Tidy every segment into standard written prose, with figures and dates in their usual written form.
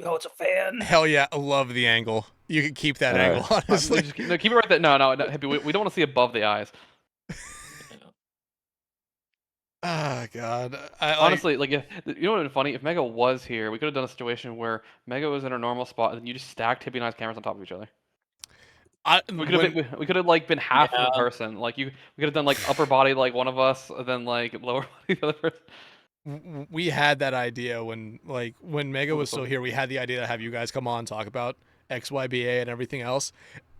Oh, it's a fan. Hell yeah, I love the angle. You can keep that angle, honestly. No, keep it right there. No, Hippy, we don't want to see above the eyes. Oh god. Honestly, like, you know what would have been funny? If Mega was here, we could have done a situation where Mega was in her normal spot, and then you just stacked Hippy and I's cameras on top of each other. We could have like been half of a person. Like we could have done like upper body like one of us, and then like lower body the other person. We had that idea when Mega was still here. We had the idea to have you guys come on talk about XYBA and everything else,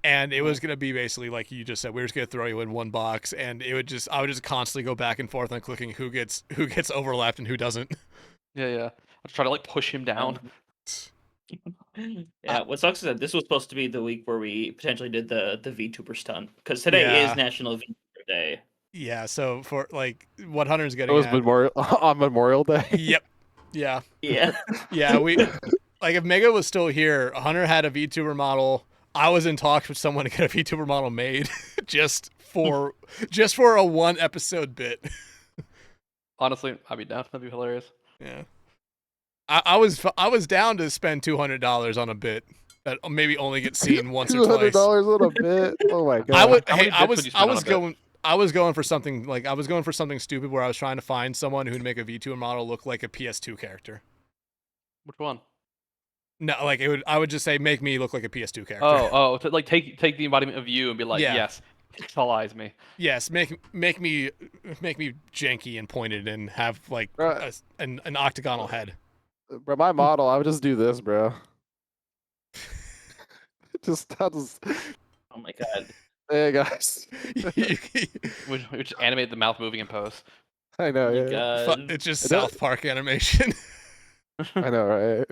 and it was gonna be basically like you just said. We were just gonna throw you in one box, and I would just constantly go back and forth on clicking who gets overlapped and who doesn't. Yeah. I'll just try to like push him down. Yeah, what sucks is that this was supposed to be the week where we potentially did the VTuber stunt, because today is National VTuber Day. Yeah, so for like what Hunter's getting it was on Memorial Day. Yep. Yeah. Yeah. We like if Mega was still here, Hunter had a VTuber model. I was in talks with someone to get a VTuber model made just for a 1 episode bit. Honestly, I'd be down. That'd be hilarious. Yeah. I was down to spend $200 on a bit that maybe only gets seen once or twice. $200 on a bit. Oh my god. I was going for something stupid where I was trying to find someone who'd make a VTuber model look like a PS2 character. Which one? No, like I would just say make me look like a PS2 character. To like take the embodiment of you and be like, yes, pixelize me. Yes, make me janky and pointed and have like an octagonal head. Bro, my model, I would just do this, bro. I'll just. Oh my god. Hey guys. we just animate the mouth moving in post. I know, It's just South Park animation. I know, right?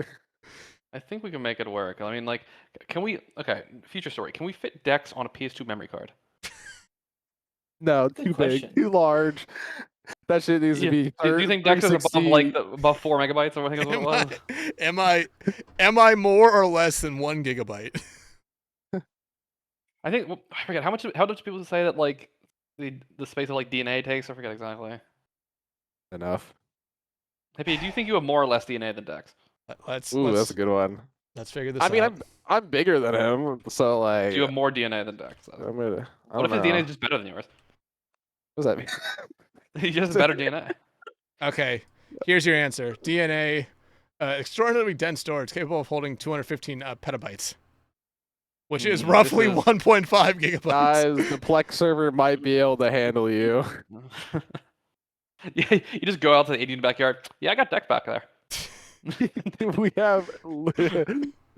I think we can make it work. I mean, like, can we? Okay, future story. Can we fit Dex on a PS2 memory card? No, too big, too large. That shit needs to be. Do you think Dex is above 4 megabytes, or what I think it was? Am I more or less than 1 gigabyte? I think I forget how much people say that like the space of like DNA takes. I forget exactly. Enough. Hippy, do you think you have more or less DNA than Dex? That's a good one. Let's figure this out. I mean, I'm bigger than him, so like. Do you have more DNA than Dex? What if his DNA is just better than yours? What does that mean? He just has better DNA. Okay, here's your answer. DNA, extraordinarily dense storage, capable of holding 215 petabytes, which is roughly 1.5 gigabytes. Guys, the Plex server might be able to handle you. Yeah, you just go out to the 18 backyard. Yeah, I got Dex back there. We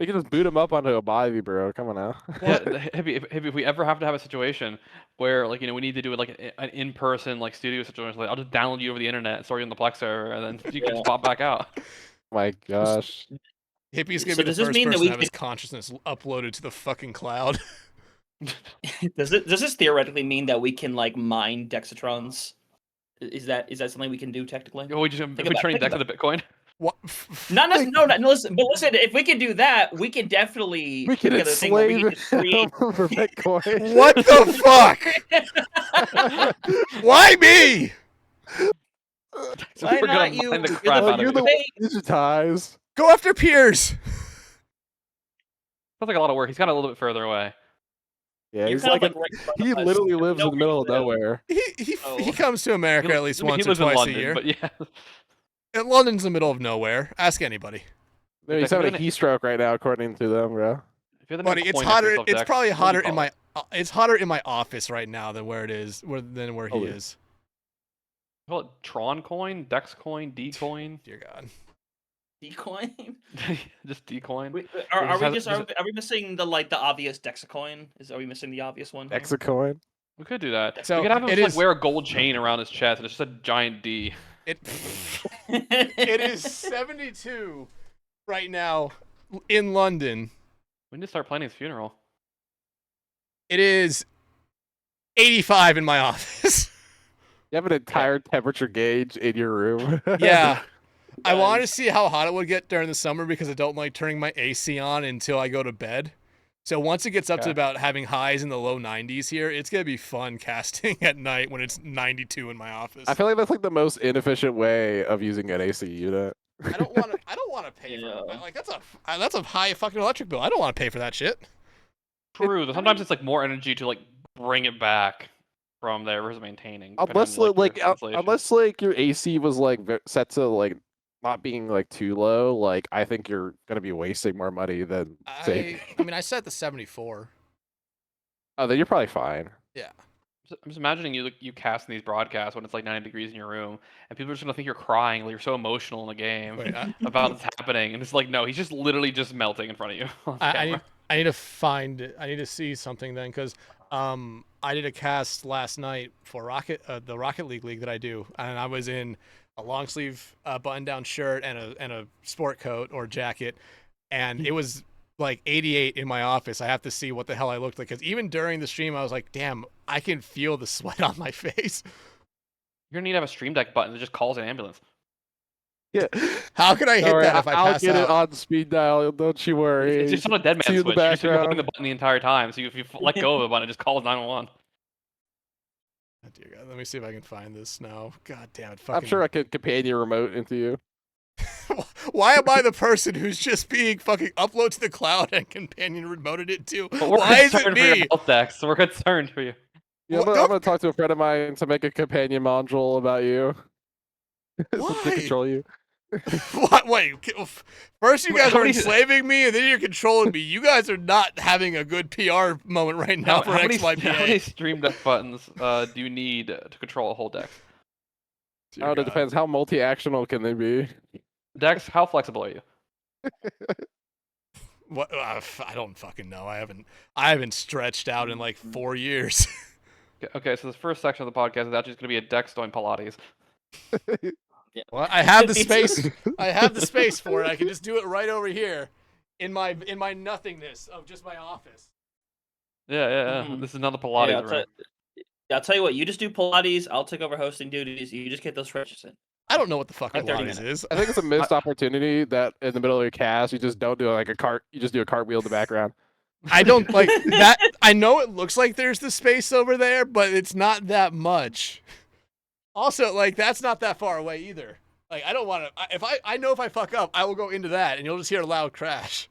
can just boot him up onto a Bivy, bro. Come on now. Yeah, if we ever have to have a situation where like we need to do like an in-person like studio situation, like I'll just download you over the internet and store you on the Plex server, and then you can just pop back out. My gosh. Hippy's gonna be the first person to have his consciousness uploaded to the fucking cloud. Does this theoretically mean that we can like mine Dexatrons? Is that something we can do technically? Are we turning Dex into Bitcoin? What? No, listen. But listen, if we can do that, we can definitely enslave for Bitcoin. What the fuck? Why me? Why not you? You're the one digitized. Go after Piers. Sounds like a lot of work. He's kind of a little bit further away. Yeah, he's like he literally lives in the middle of nowhere. He comes to America at least once or twice a year. But yeah. And London's in the middle of nowhere. Ask anybody. He's having a heat stroke right now, according to them, bro. Buddy, it's hotter. It's probably hotter in my. It's hotter in my office right now than where he is. Call it Tron coin, Dex coin, D coin. Dear God. D coin. Just D coin. Are we missing the obvious Dexacoin? Are we missing the obvious one? Dexacoin. We could do that. So we could have him wear a gold chain around his chest, and it's just a giant D. It is 72 right now in London. We need to start planning his funeral. It is 85 in my office. You have an entire temperature gauge in your room. Yeah. I wanted to see how hot it would get during the summer because I don't like turning my AC on until I go to bed. So once it gets up to about having highs in the low 90s here, it's going to be fun casting at night when it's 92 in my office. I feel like that's like the most inefficient way of using an AC unit. I don't want to pay for like that's a high fucking electric bill. I don't want to pay for that shit. True. Though sometimes it's like more energy to like bring it back from there versus maintaining. Unless depending on, your installation. unless like your AC was like set to like not being like too low, like I think you're gonna be wasting more money than saving. I mean, I set the 74. Oh, then you're probably fine. Yeah. I'm just imagining you casting these broadcasts when it's like 90 degrees in your room, and people are just gonna think you're crying, like you're so emotional in the game Wait, about what's happening, and it's like, no, he's just literally just melting in front of you. I need to see something then, because I did a cast last night for the Rocket League that I do, and I was in a long sleeve button-down shirt and a sport coat or jacket, and it was like 88 in my office. I have to see what the hell I looked like, because even during the stream I was like, damn, I can feel the sweat on my face. You're gonna need to have a Stream Deck button that just calls an ambulance. Yeah. How can I hit that if I I'll pass get out? it on speed dial. Don't you worry. It's just on a dead man See you in switch. the You're just holding background. the button the entire time, so if you let go of the button, it just calls 911. Oh, dear God. Let me see if I can find this now. God damn it! I'm sure I could companion remote into you. Why am I the person who's just being fucking upload to the cloud and companion remoted it to? But we're Why is it concerned for your me? health decks, so we're concerned for you. Yeah, I'm gonna talk to a friend of mine to make a companion module about you. So to Why? control you. What? Wait. First, you guys How are many- enslaving me, and then you're controlling me. You guys are not having a good PR moment right now for how many XYBA. Stream Deck buttons do you need to control a whole deck? Dear Oh, it God. depends. How multi-actional can they be? Decks, how flexible are you? What? I don't fucking know. I haven't stretched out in like 4 years. Okay, so this first section of the podcast is actually going to be a deck doing Pilates. Well, I have the space. I have the space for it. I can just do it right over here, in my nothingness of just my office. Yeah. Mhm. This is another Pilates Yeah, room. I'll tell you what. You just do Pilates. I'll take over hosting duties. You just get those stretches in. I don't know what the fuck Like 30 Pilates minutes. is. I think it's a missed opportunity that in the middle of your cast, you just don't do like a cart. You just do a cartwheel in the background. I don't like that. I know it looks like there's the space over there, but it's not that much. Also, like that's not that far away either. Like I don't want to. If I know if I fuck up, I will go into that, and you'll just hear a loud crash.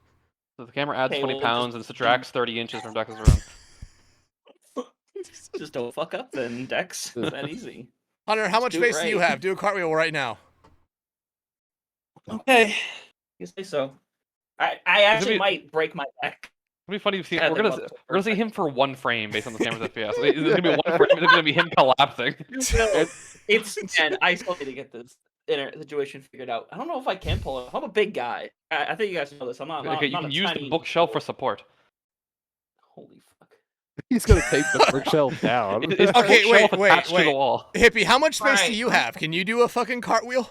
So the camera adds Okay, 20 well, pounds just- and subtracts 30 inches from Deck's room. Just don't fuck up then, Dex. It's that easy. Hunter, how much do it space do you right. have? Do a cartwheel right now. Okay. You say so. I actually be- might break my neck. It'd be funny to see. Yeah, We're think gonna about this we're gonna see for a him for one frame based on the camera's FPS. It's gonna be one frame. It's gonna be him collapsing. And I still need to get this situation figured out. I don't know if I can pull it. I'm a big guy. I think you guys know this. I'm not. Okay, you not can a use tiny... the bookshelf for support. Holy fuck. He's gonna take the bookshelf down. It's a Okay, bookshelf wait, attached to the wait. wall. Hippy, how much space do Right. you have? Can you do a fucking cartwheel?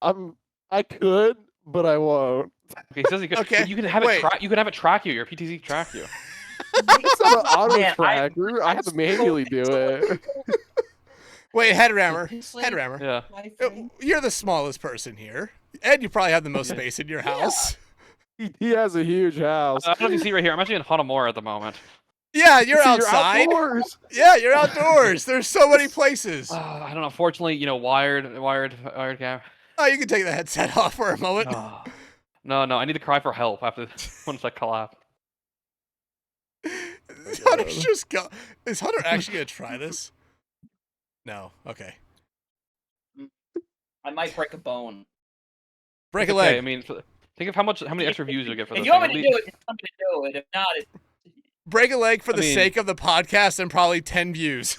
I could, but I won't. Okay, he says he could. Okay, You can have wait. it. You can have it track you. Your PTZ track you. It's not an auto Man, track. I have to manually do it. Wait, Headrammer. It's like- Headrammer. Yeah. You're the smallest person here. Ed, you probably have the most space in your house. He has a huge house. I don't know if you see right here. I'm actually in Hanamura at the moment. Yeah, you're See, outside. outdoors. Yeah, you're outdoors. There's so many places. I don't know. Fortunately, wired camera. Oh, you can take the headset off for a moment. No. I need to cry for help after once I collapse. Hunter's just go. Is Hunter actually gonna try this? No. Okay. I might break a bone. Break a Okay, leg. I mean, think of how many extra views you'll get for If this. you want thing. me to do it, just tell me to do it. If not, Break a leg for I the mean- sake of the podcast and probably 10 views.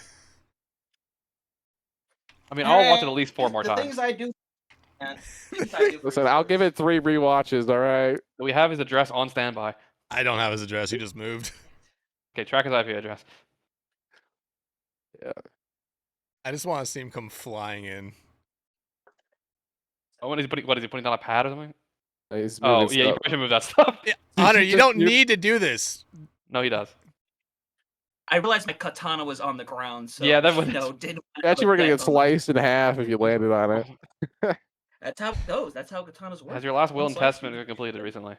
I'll watch it at least 4 more the times. things I do. Man, things I do for Listen, I'll esports. give it 3 rewatches. All right. We have his address on standby. I don't have his address. He just moved. Okay, track his IP address. I just want to see him come flying in. Oh, what is he putting down a pad or something? He's Oh, moving yeah, you stuff. probably should move that stuff. Yeah, Hunter, you don't You're- need to do this. No, he does. I realized my katana was on the ground, so Yeah, that was- didn't. Actually, we're gonna get sliced in half if you landed on it. That's how it goes. That's how katanas work. Has your last will and Slice testament been completed recently?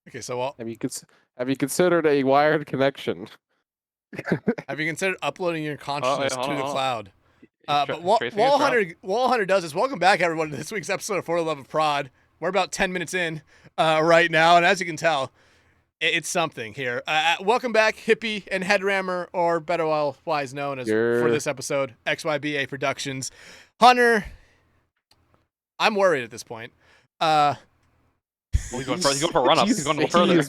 Okay, so Have you considered a wired connection? have you considered uploading your consciousness hold to on, the hold on. cloud? But Wall Hunter does this. Welcome back, everyone, to this week's episode of For the Love of Prod. We're about 10 minutes in right now, and as you can tell, it's something here. Welcome back, Hippy and Headrammer, or better wise known as for this episode, XYBA Productions. Hunter, I'm worried at this point. He's going for a run up. He's going to go further.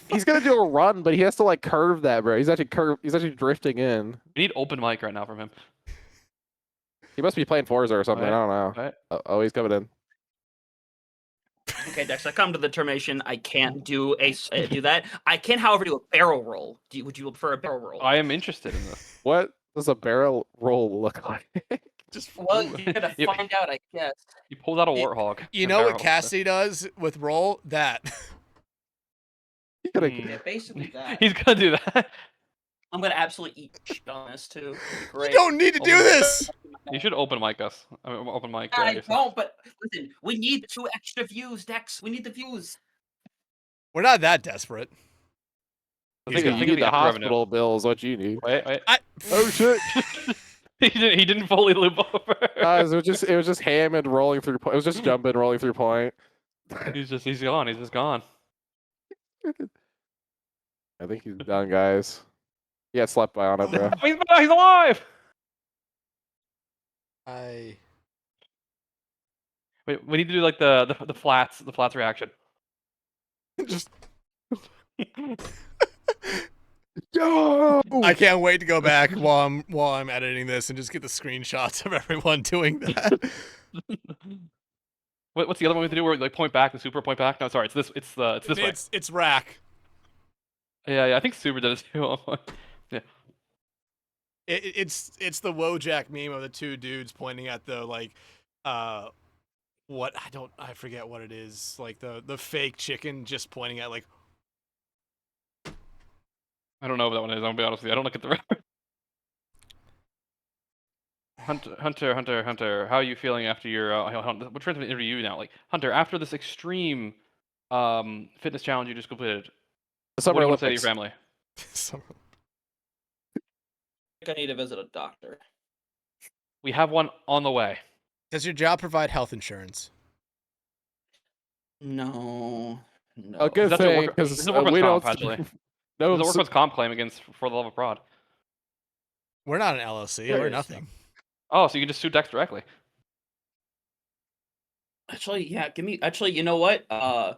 He's gonna do a run, but he has to like curve that, bro. He's actually drifting in. We need open mic right now from him. He must be playing Forza or something. Right. I don't know. Right. Oh, he's coming in. Okay, Dex, I come to the determination I can't do that. I can, however, do a barrel roll. Would you prefer a barrel roll? I am interested in this. What does a barrel roll look like? You're gonna find out, I guess. You pulled out a warthog. You know what Cassidy does with roll? That. Yeah, basically that. He's gonna do that. I'm gonna absolutely eat shit on this too. Great. You don't need to do this. You should open mic us. Open mic. I don't, but listen, we need the 2 extra views, Dex. We need the views. We're not that desperate. I think you need the hospital bills. What you need? Wait. Oh shit! He didn't fully loop over. Guys, it was just Hammond rolling through. It was just jumping, rolling through point. He's gone. He's just gone. I think he's done, guys. He got slept by on it, bro. He's alive. Wait, we need to do like the flats reaction. Just. Yo! I can't wait to go back while I'm editing this and just get the screenshots of everyone doing that. What's the other one we have to do? Where we like point back and super point back? No, sorry, it's this. It's this way. It's rack. Yeah. I think super did it too. Yeah. It's the Wojak meme of the 2 dudes pointing at the I forget what it is, like the fake chicken just pointing at like. I don't know what that one is. I'm gonna be honest with you. I don't look at the record. Hunter, how are you feeling after your we're trying to interview you now. Like Hunter, after this extreme fitness challenge you just completed, The Summer what do you want to say to Olympics. your family? I need to visit a doctor. We have one on the way. Does your job provide health insurance? No. A good thing, because we don't. No, there's a workman's comp claim against For the Love of Prod. We're not an LLC. We're nothing. Oh, so you can just sue Dex directly. Actually, yeah. Actually, you know what? I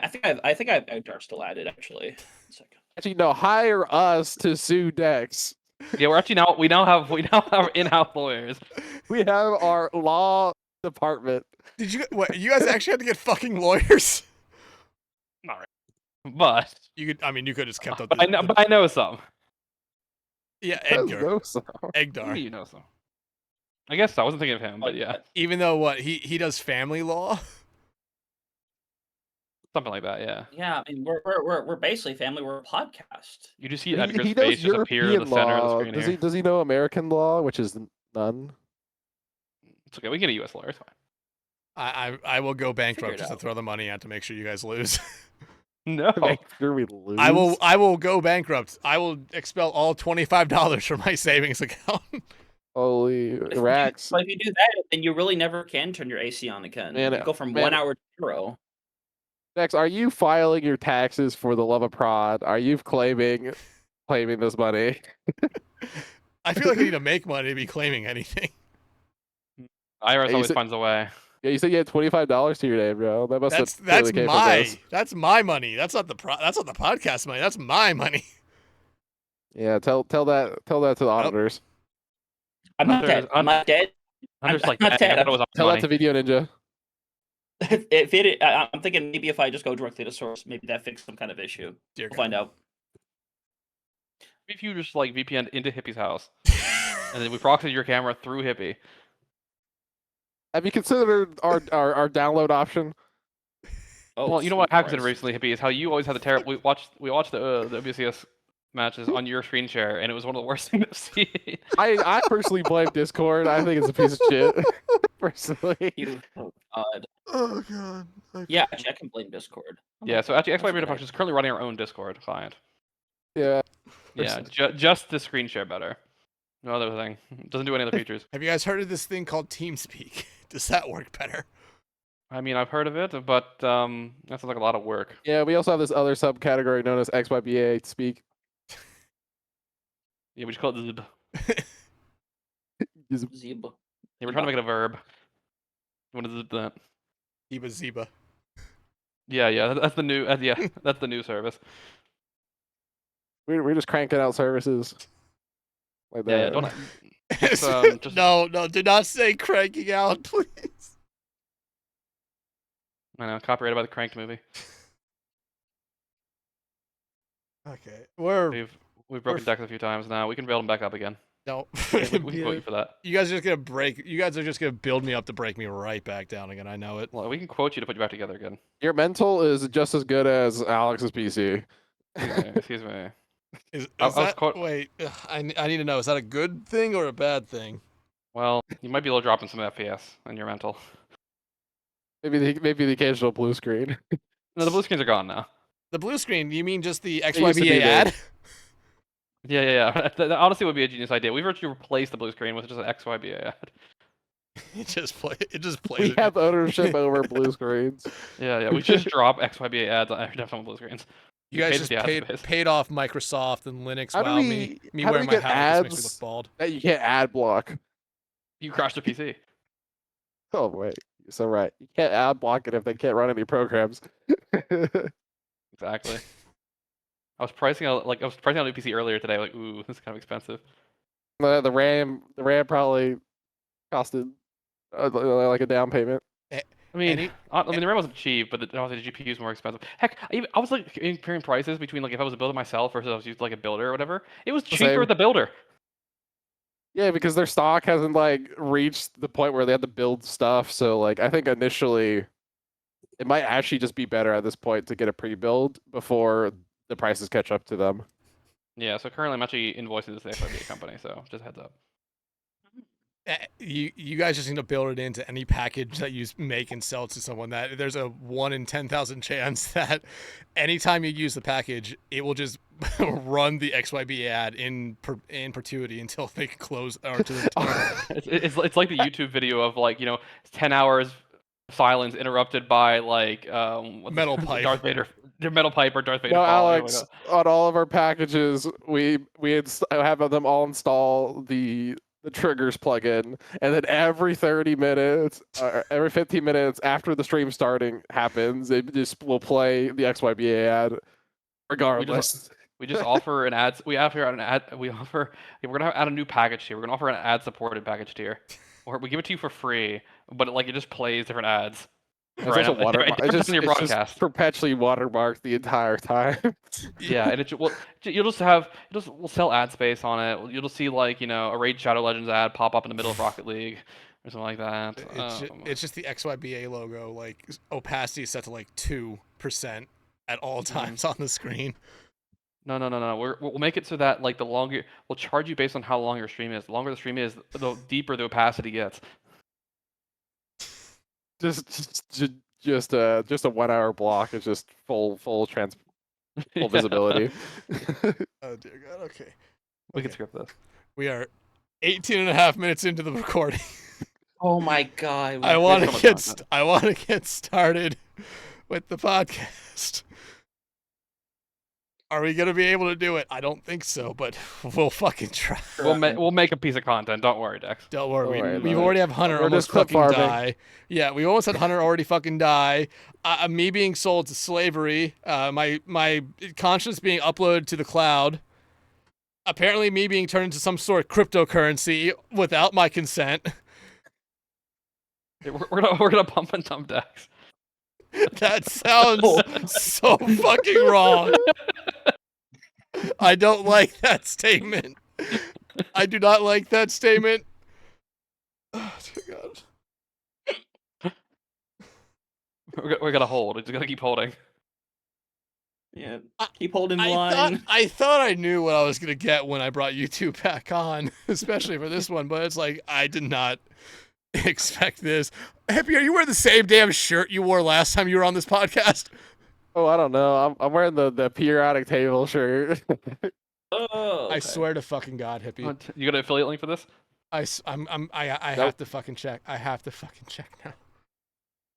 think I have Egdar still added. Actually, 1 second. Actually, no. Hire us to sue Dex. Yeah, we now have in-house lawyers. We have our law department. Did you guys actually have to get fucking lawyers? Not really. But you could just kept up. But I know some. Yeah, Egdar. Maybe you know some. I guess so. I wasn't thinking of him, but yeah. Even though he does family law. Something like that, yeah. Yeah, I mean we're basically family. We're a podcast. You just see Edgar's face just appear in the center of the screen. Does he know American law, which is none? It's okay. We can get a U.S. lawyer. It's fine. I will go bankrupt just to throw the money out to make sure you guys lose. No. Make sure we lose. I will go bankrupt. I will expel all $25 from my savings account. Holy racks! But if you do that, then you really never can turn your AC on again. You go from 1 hour to 0. Dex, are you filing your taxes for the Love of Prod? Are you claiming this money? I feel like I need to make money to be claiming anything. IRS always finds a way. Yeah, you said you had $25 to your name, bro. That must that's my money. That's not the podcast money. That's my money. Yeah, tell that to the auditors. I'm not dead. I'm not dead. Hunter's I'm like, not dead. Tell that to Video Ninja. I'm thinking maybe if I just go directly to source, maybe that fixes some kind of issue. We'll find out. If you just like VPN into Hippy's house, and then we proxied your camera through Hippy. Have you considered our download option? Oh, well, you know what I have considered recently, Hippy, is how you always had the terrible. We watched the WCS matches on your screen share, and it was one of the worst things I've seen. I personally blame Discord. I think it's a piece of shit. Personally. Oh god. Oh god. Okay. Yeah, actually, I can blame Discord. Yeah, so actually, XYBA Productions is currently running our own Discord client. Yeah. Yeah, just the screen share better. No other thing. Doesn't do any other features. Have you guys heard of this thing called TeamSpeak? Does that work better? I mean, I've heard of it, but that sounds like a lot of work. Yeah, we also have this other subcategory known as XYBA Speak. Yeah, we just call it Zib. Zebra. Yeah, we're trying to make it a verb. You want to zip that? Eba Zeba. Yeah, that's the new. Yeah, that's the new service. We're just cranking out services like Yeah, that. just No, do not say cranking out, please. I know, copyrighted by the Cranked movie. Okay, We've broken decks a few times now. We can build them back up again. no. We can quote you for that. You guys are just gonna build me up to break me right back down again. I know it. Well, we can quote you to put you back together again. Your mental is just as good as Alex's PC. Excuse me. Is I was that, quote- wait, I need to know. Is that a good thing or a bad thing? Well, you might be able to drop in some FPS in your mental. Maybe the occasional blue screen. No, the blue screens are gone now. The blue screen? You mean just the used to be XYBA there. ad? Yeah. That honestly would be a genius idea. We've actually replaced the blue screen with just an XYBA ad. It just plays. We have ownership over blue screens. Yeah. We should just drop XYBA ads on every time someone blue screens. You guys just the ad space. paid off Microsoft and Linux. How do Wow, we- me how do wearing we my get hat just makes me ads? look bald. That you can't ad block. You crashed a PC. Oh wait, so right. You can't ad block it if they can't run any programs. Exactly. I was pricing out a new PC earlier today. Like, ooh, this is kind of expensive. The RAM probably costed like a down payment. I mean, the RAM wasn't cheap, but obviously the GPU is more expensive. Heck, I was like comparing prices between like if I was a builder myself versus I was using like a builder or whatever. It was cheaper Same. at the builder. Yeah, because their stock hasn't like reached the point where they have to build stuff. So like I think initially it might actually just be better at this point to get a pre-build before the prices catch up to them. Yeah, so currently I'm actually invoicing this FTLP company, so just heads up. You guys just need to build it into any package that you make and sell to someone. That there's a 1 in 10,000 chance that anytime you use the package, it will just run the XYB ad in perpetuity until they can close or to the It's like the YouTube video of like 10 hours silence interrupted by like metal pipe. Darth Vader, their metal pipe or Darth Vader. No, falling. Alex, on all of our packages, we have them all install the triggers plugin, and then every 30 minutes, every 15 minutes after the stream starting happens, it just will play the XYBA ad, regardless. We just offer an ad. We offer an ad. We're gonna add a new package here. We're gonna offer an ad-supported package tier, or we give it to you for free, but it just plays different ads. It's just a watermark. It's just perpetually watermarked the entire time. Yeah, and we'll sell ad space on it. You'll just see like a Raid Shadow Legends ad pop up in the middle of Rocket League or something like that. It's just the XYBA logo. Like opacity is set to like 2% at all times on the screen. No. We'll make it so that like the longer we'll charge you based on how long your stream is. The longer the stream is, the deeper the opacity gets. Just a 1 hour block is just full visibility. Oh dear God. Okay. We can script this. We are 18 and a half minutes into the recording. Oh my God. I want to get started with the podcast. Are we gonna be able to do it? I don't think so, but we'll fucking try. We'll make a piece of content. Don't worry, Dex. Don't worry. Don't worry We about already have Hunter We're almost just clip fucking farming. die. Yeah, we almost had Hunter already fucking die. Me being sold to slavery. My conscience being uploaded to the cloud. Apparently, me being turned into some sort of cryptocurrency without my consent. Yeah, we're gonna pump and dump Dex. That sounds so fucking wrong. I don't like that statement. I do not like that statement. Oh, dear God. We're gonna hold. We're just gonna keep holding. Yeah, keep holding the line. I thought I knew what I was gonna get when I brought YouTube back on, especially for this one. But it's like I did not expect this. Hippy, are you wearing the same damn shirt you wore last time you were on this podcast? Oh, I don't know. I'm wearing the periodic table shirt. Oh, I okay. swear to fucking God, Hippy. You got an affiliate link for this? I Nope. have to fucking check. I have to fucking check now.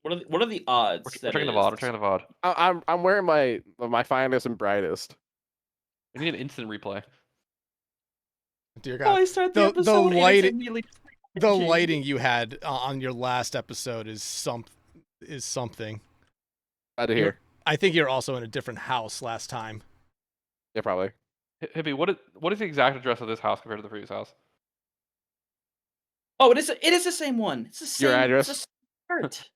What are the odds We're that checking it the VOD. is We're checking the VOD. I'm wearing my finest and brightest. We need an instant replay. Dear Oh, God, I start the the episode and it's lighting, immediately the changing. lighting you had on your last episode is something. Glad to hear. I think you're also in a different house last time. Yeah, probably. Hippy, what is the exact address of this house compared to the previous house? Oh, it is the same one. It's the same. Your address? It's the same shirt.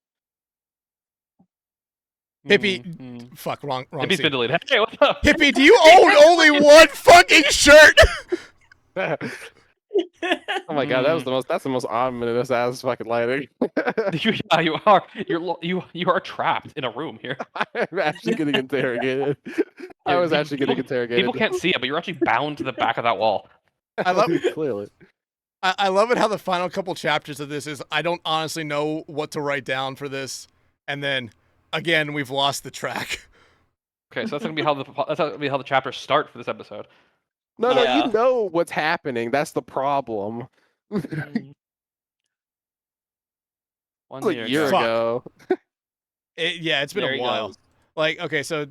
Hippy, Mm-hmm. fuck, wrong Hippy's scene. been deleted. Hey, what's up? Hippy, do you own only one fucking shirt? Oh my God, that's the most ominous ass fucking lighting. Yeah, you are. You are trapped in a room here. I'm actually getting interrogated. I was actually getting interrogated. People can't see it, but you're actually bound to the back of that wall. I love clearly. I love it how the final couple chapters of this is I don't honestly know what to write down for this, and then again we've lost the track. Okay, so that's gonna be how the chapters start for this episode. No, Yeah. you know what's happening. That's the problem. One It's like a year Fuck. ago. It's been There a he while. goes. Like, okay, so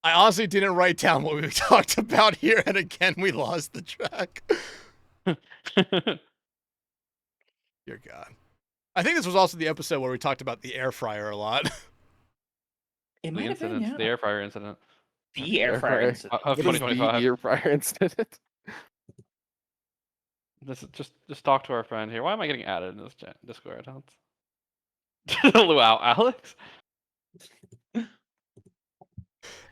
I honestly didn't write down what we talked about here, and again we lost the track. Dear God. I think this was also the episode where we talked about the air fryer a lot. It the might have been, incident, yeah. the air fryer incident The air Air fryer fryer. incident. of What is the 2025. air fryer incident? This is just talk to our friend here. Why am I getting added in this Discord? Luau, Alex.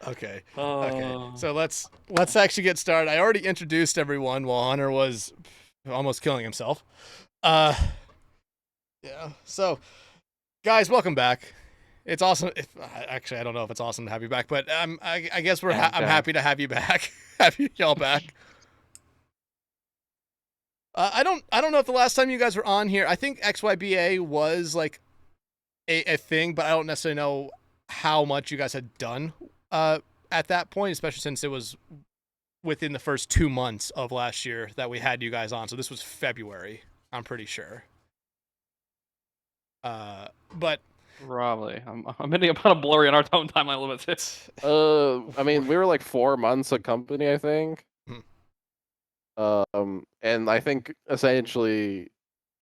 Okay. Oh. Okay. So let's actually get started. I already introduced everyone while Hunter was almost killing himself. Yeah. So, guys, welcome back. It's awesome. Actually, I don't know if it's awesome to have you back, but I guess I'm happy to have you back. Have y'all back. I don't know if the last time you guys were on here, I think XYBA was like a thing, but I don't necessarily know how much you guys had done at that point, especially since it was within the first 2 months of last year that we had you guys on. So this was February, I'm pretty sure. But Probably. I'm hitting upon a blurry on our own timeline a little bit too. I mean, we were like 4 months a company, I think. And I think essentially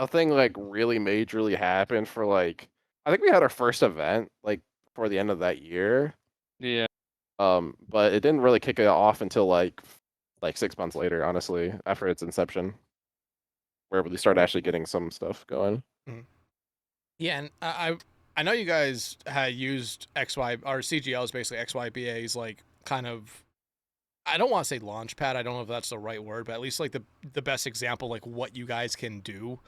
nothing like really majorly happened for like I think we had our first event like before the end of that year. Yeah. But it didn't really kick it off until like 6 months later, honestly, after its inception, where we started actually getting some stuff going. yeah, and I know you guys had used XY or CGL is basically XYBA's like kind of, I don't want to say launch pad. I don't know if that's the right word, but at least like the best example, like what you guys can do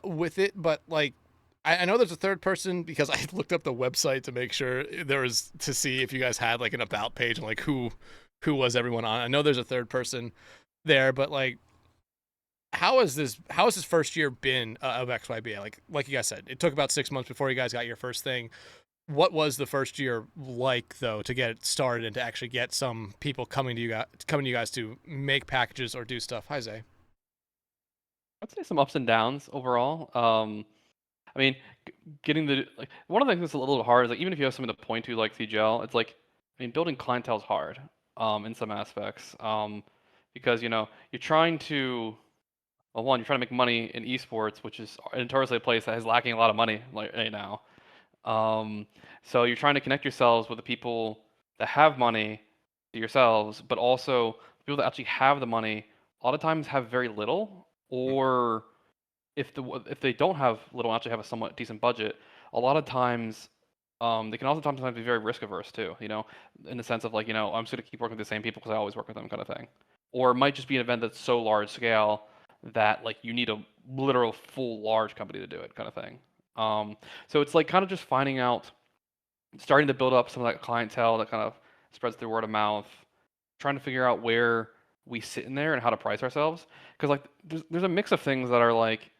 with it. But like, I know there's a third person because I looked up the website to make sure there was to see if you guys had like an about page and like who was everyone on. I know there's a third person there, but like, how has this first year been of XYBA? Like you guys said, it took about 6 months before you guys got your first thing. What was the first year like though to get it started and to actually get some people coming to you guys to make packages or do stuff? Hi Zay. I'd say some ups and downs overall. I mean, getting one of the things that's a little hard is like even if you have something to point to like CGL, it's like building clientele is hard in some aspects because you're trying to you're trying to make money in esports, which is notoriously a place that is lacking a lot of money right now. So you're trying to connect yourselves with the people that have money to yourselves, but also people that actually have the money a lot of times have very little, or if they don't have little and actually have a somewhat decent budget, a lot of times they can also sometimes be very risk averse too, in the sense of like, I'm just going to keep working with the same people because I always work with them kind of thing. Or it might just be an event that's so large scale that like you need a literal full large company to do it kind of thing. So it's like kind of just finding out, starting to build up some of that clientele that kind of spreads through word of mouth, trying to figure out where we sit in there and how to price ourselves. Because like there's a mix of things that are like,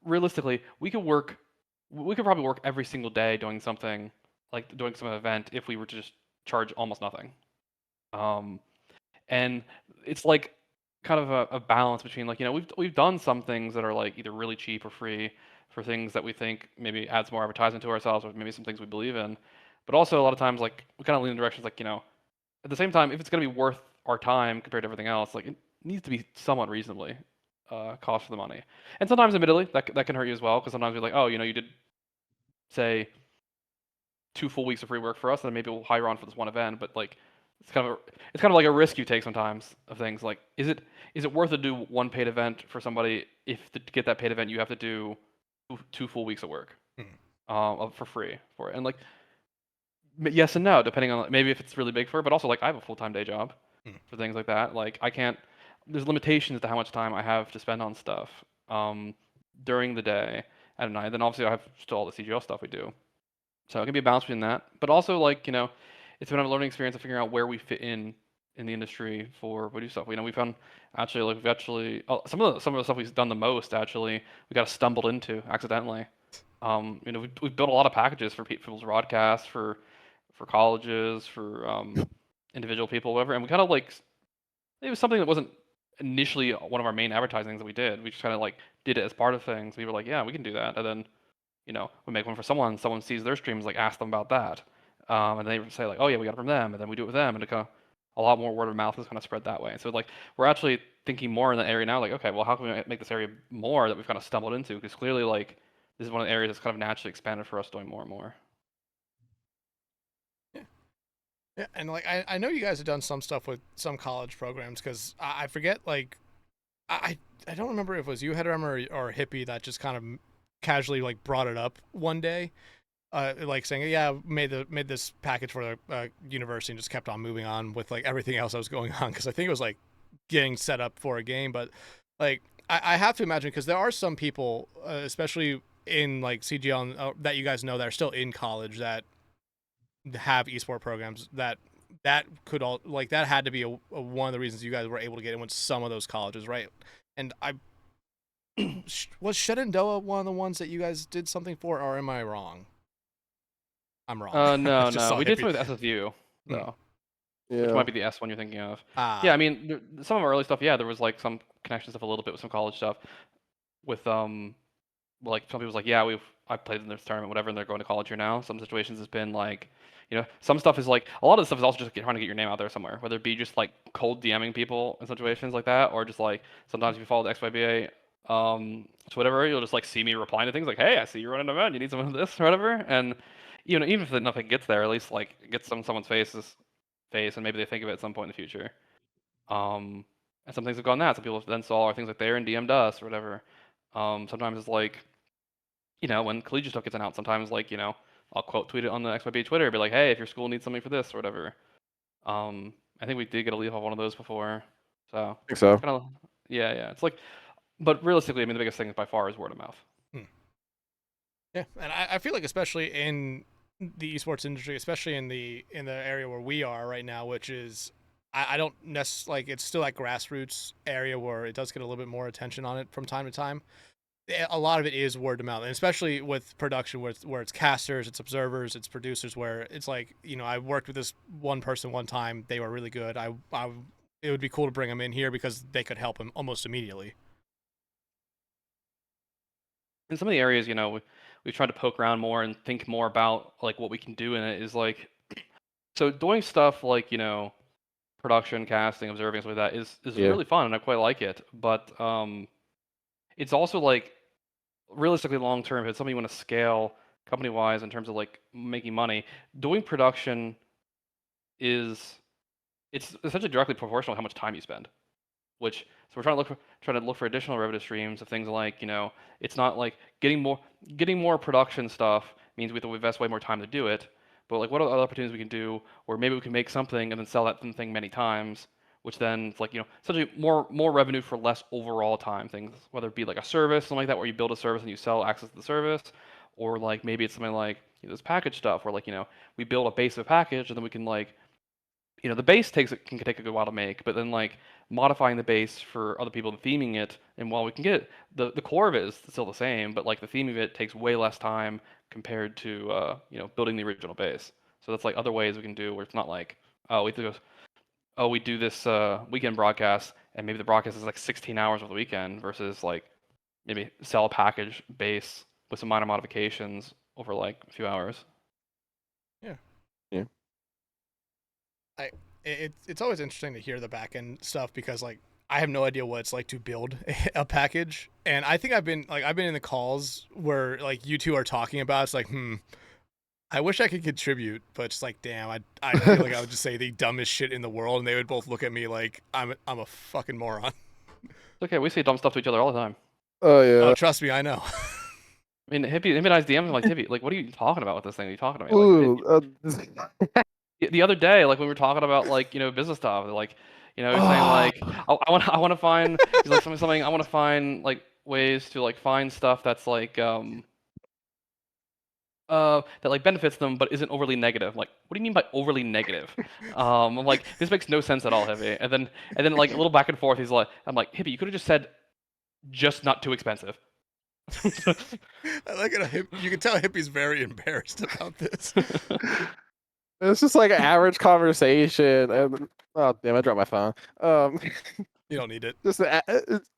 realistically, we could probably work every single day doing something, like doing some event if we were to just charge almost nothing. and it's like kind of a balance between like we've done some things that are like either really cheap or free for things that we think maybe adds more advertisement to ourselves, or maybe some things we believe in, but also a lot of times like we kind of lean in directions like at the same time, if it's going to be worth our time compared to everything else, like it needs to be somewhat reasonably cost for the money. And sometimes, admittedly, that can hurt you as well, because sometimes you're like, oh, you did say 2 full weeks of free work for us, and then maybe we'll hire on for this one event. But like, it's kind of like a risk you take sometimes of things. Like, is it worth to do one paid event for somebody if to get that paid event you have to do 2 full weeks of work for free for it? And like, yes and no, depending on maybe if it's really big for it, but also like I have a full-time day job for things like that. Like I can't. There's limitations to how much time I have to spend on stuff during the day and at night. Then obviously I have still all the CGL stuff we do. So it can be a balance between that, but also like it's been a learning experience of figuring out where we fit in the industry for we do stuff. We found actually some of the stuff we've done the most actually we got stumbled into accidentally. We've built a lot of packages for people's broadcasts for colleges, for individual people, whatever, and we kind of like it was something that wasn't initially one of our main advertisings that we did. We just kind of like did it as part of things. We were like, yeah, we can do that, and then we make one for someone sees their streams, like ask them about that, and they say like, oh yeah, we got it from them, and then we do it with them, and it kind of a lot more word of mouth is kind of spread that way. So like we're actually thinking more in that area now, like okay, well how can we make this area more that we've kind of stumbled into? Because clearly like this is one of the areas that's kind of naturally expanded for us doing more and more. Yeah, and like I know you guys have done some stuff with some college programs, because I forget, like I don't remember if it was you, Headrammer, or Hippy, that just kind of casually like brought it up one day, like saying, yeah, made this package for the university, and just kept on moving on with like everything else that was going on, because I think it was like getting set up for a game. But like I have to imagine, because there are some people, especially in like CGL that you guys know, that are still in college, that have esport programs, that could all like that had to be one of the reasons you guys were able to get in with some of those colleges, right? And I was Shenandoah one of the ones that you guys did something for, or am I wrong? I'm wrong. No, we did something with SSU though, Yeah. which might be the S one you're thinking of. Yeah, I mean some of our early stuff, yeah, there was like some connection stuff a little bit with some college stuff with like some people's like, yeah, I played in this tournament, whatever, and they're going to college here now. Some situations has been like, some stuff is like a lot of the stuff is also just trying to get your name out there somewhere, whether it be just like cold DMing people in situations like that, or just like sometimes if you follow the XYBA Twitter, you'll just like see me replying to things like, hey, I see you're running an event, you need some of this or whatever, and even if nothing gets there, at least like it gets someone's face, and maybe they think of it at some point in the future. And some things have gone that. Some people then saw our things like there and DM'd us or whatever. Sometimes it's like, when collegiate stuff gets announced, sometimes like, I'll quote tweet it on the XYB Twitter, be like, hey, if your school needs something for this or whatever. I think we did get a leave off one of those before. So I think so. It's kind of, yeah. It's like, but realistically, I mean, the biggest thing by far is word of mouth. Yeah, and I feel like especially in the esports industry, especially in the area where we are right now, which is I don't necessarily like, it's still that grassroots area where it does get a little bit more attention on it from time to time. A lot of it is word of mouth, and especially with production, where it's casters, it's observers, it's producers, where it's like, I worked with this one person one time, they were really good. It would be cool to bring them in here because they could help them almost immediately. In some of the areas, we've tried to poke around more and think more about like what we can do in it is like, so doing stuff like, production, casting, observing, stuff like that is really fun, and I quite like it. But it's also like realistically long term, if it's something you want to scale company wise in terms of like making money, doing production it's essentially directly proportional to how much time you spend. So we're trying to look for additional revenue streams of things like, it's not like getting more production stuff means we have to invest way more time to do it. But like, what are other opportunities we can do where maybe we can make something and then sell that thing many times, which then it's like, essentially more revenue for less overall time. Things, whether it be like a service, something like that, where you build a service and you sell access to the service, or like maybe it's something like this package stuff where like, we build a base of a package and then we can like, the base can take a good while to make, but then like modifying the base for other people and theming it, and while we can get the core of it is still the same, but like the theme of it takes way less time compared to building the original base. So that's like other ways we can do where it's not like, oh, we have to oh, we do this weekend broadcast, and maybe the broadcast is like 16 hours of the weekend versus like maybe sell a package base with some minor modifications over like a few hours. Yeah. Yeah. It's always interesting to hear the back end stuff because like I have no idea what it's like to build a package, and I think I've been in the calls where like you two are talking about it's like I wish I could contribute, but it's like damn, I feel like I would just say the dumbest shit in the world, and they would both look at me like I'm a fucking moron. It's okay, we say dumb stuff to each other all the time. Oh yeah. Oh, trust me, I know. I mean, Hippy and I's DMs like Hippy, like what are you talking about with this thing? Are you talking to me? Ooh, The other day, like when we were talking about like business stuff, like he's saying like I want to find he's like something I want to find like ways to like find stuff that's like that like benefits them but isn't overly negative. Like, what do you mean by overly negative? I'm like, this makes no sense at all, Hippy. And then like a little back and forth, I'm like, Hippy, you could have just said just not too expensive. I like it. You can tell Hippie's very embarrassed about this. It's just like an average conversation, and oh damn, I dropped my phone. You don't need it. Just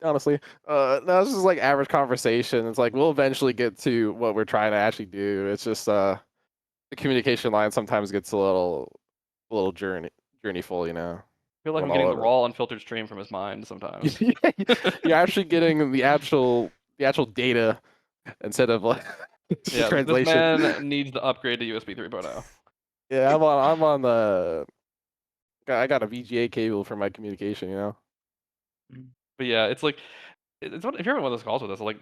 honestly, no, it's just like average conversation. It's like we'll eventually get to what we're trying to actually do. It's just the communication line sometimes gets a little journeyful, you know. I feel like I'm getting the raw, unfiltered stream from his mind sometimes. You're actually getting the actual data instead of like yeah, translation. This man needs to upgrade to USB 3.0. Yeah, I'm on the. I got a VGA cable for my communication, you know. But yeah, it's like if you're having one of those calls with us, like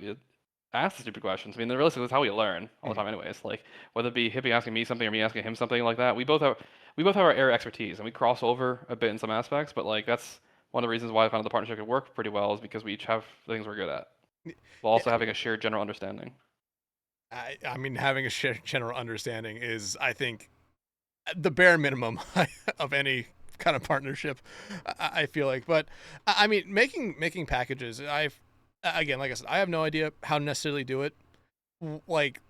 ask the stupid questions. I mean, realistically, that's how we learn all the time, anyways. Like whether it be Hippy asking me something or me asking him something like that, we both have our area expertise and we cross over a bit in some aspects. But like that's one of the reasons why kind of the partnership could work pretty well is because we each have things we're good at, while also having a shared general understanding. I mean, having a shared general understanding is, I think, the bare minimum of any kind of partnership. I feel like, but I mean, making packages. Again, like I said, I have no idea how to necessarily do it. Like,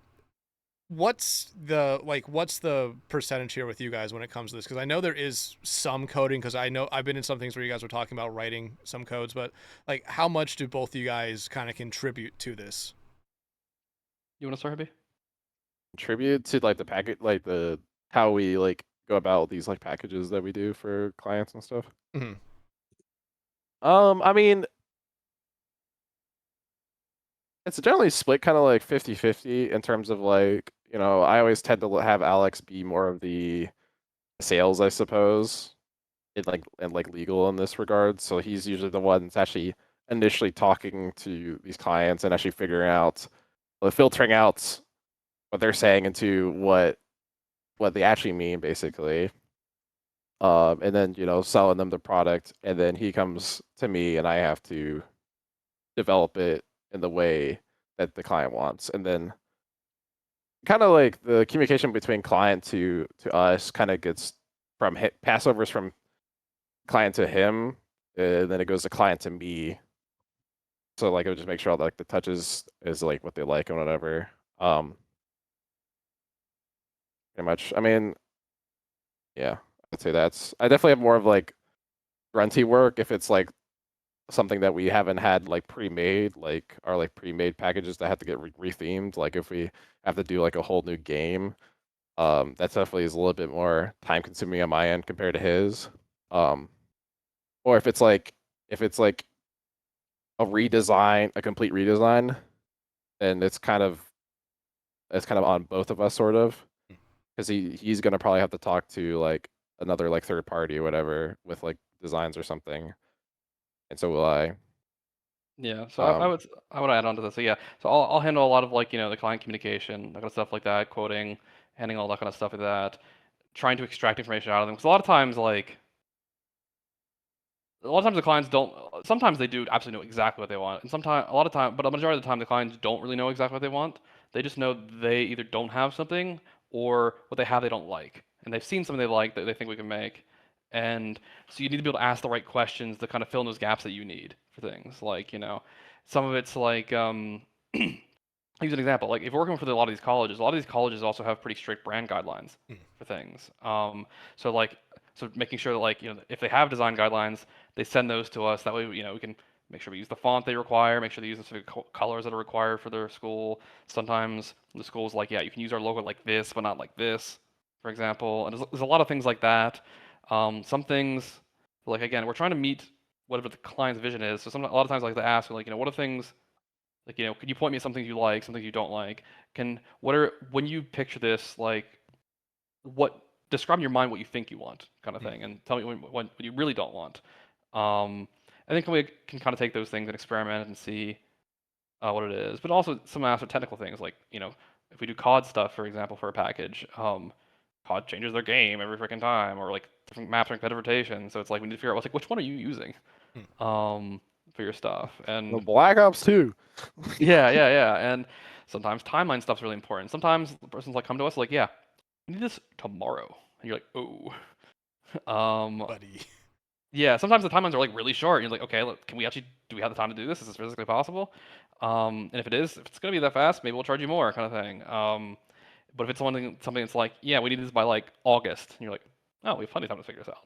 what's the percentage here with you guys when it comes to this? Because I know there is some coding. Because I know I've been in some things where you guys were talking about writing some codes, but like, how much do both of you guys kind of contribute to this? You want to start, Hippy? Contribute to like the packet, like the how we like go about these like packages that we do for clients and stuff. Mm-hmm. I mean, it's generally split kind of like 50-50 in terms of like, you know, I always tend to have Alex be more of the sales, I suppose, and like legal in this regard. So he's usually the one that's actually initially talking to these clients and actually figuring out, filtering out what they're saying into what they actually mean, basically. And then, you know, selling them the product, and then he comes to me and I have to develop it in the way that the client wants. And then kind of like the communication between client to us kind of gets from passovers from client to him, and then it goes to client to me. So like it would just make sure that like the touches is like what they like and whatever. Pretty much. I mean, yeah, I'd say I definitely have more of like grunty work if it's like something that we haven't had like pre-made, like our like pre-made packages that have to get rethemed. Like if we have to do like a whole new game, that definitely is a little bit more time consuming on my end compared to his. Or if it's like a redesign, a complete redesign, then it's kind of on both of us, sort of, because he's gonna probably have to talk to like another like third party or whatever with like designs or something, and so will I. Yeah, so I would add on to this. So yeah, so I'll handle a lot of like the client communication, that kind of stuff like that, quoting, handling all that kind of stuff like that, trying to extract information out of them. Because a lot of times the clients don't. Sometimes they do absolutely know exactly what they want, and but a majority of the time the clients don't really know exactly what they want. They just know they either don't have something or what they have they don't like, and they've seen something they like that they think we can make, and so you need to be able to ask the right questions to kind of fill in those gaps that you need for things. Like some of it's like use an example. Like if we're working with a lot of these colleges also have pretty strict brand guidelines for things. So So making sure that like if they have design guidelines, they send those to us. That way we can make sure we use the font they require, make sure they use the specific colors that are required for their school. Sometimes the school's like, yeah, you can use our logo like this, but not like this, for example. And there's a lot of things like that. Some things, like again, we're trying to meet whatever the client's vision is. So a lot of times I like to ask, like, what are things, like, could you point me at something you like, something you don't like? When you picture this, like, describe in your mind what you think you want, kind of thing, and tell me what you really don't want. I think we can kind of take those things and experiment and see what it is. But also some technical things, like if we do COD stuff, for example, for a package, COD changes their game every freaking time, or like different maps are in competitive rotation. So it's like we need to figure out which one are you using for your stuff. And The Black Ops 2. yeah. And sometimes timeline stuff's really important. Sometimes the person's like come to us like, yeah, we need this tomorrow, and you're like, oh, buddy. Yeah, sometimes the timelines are like really short. You're like, okay, look, do we have the time to do this? Is this physically possible? And if it's gonna be that fast, maybe we'll charge you more, kind of thing. But if it's something that's like, yeah, we need this by like August, and you're like, oh, we have plenty of time to figure this out.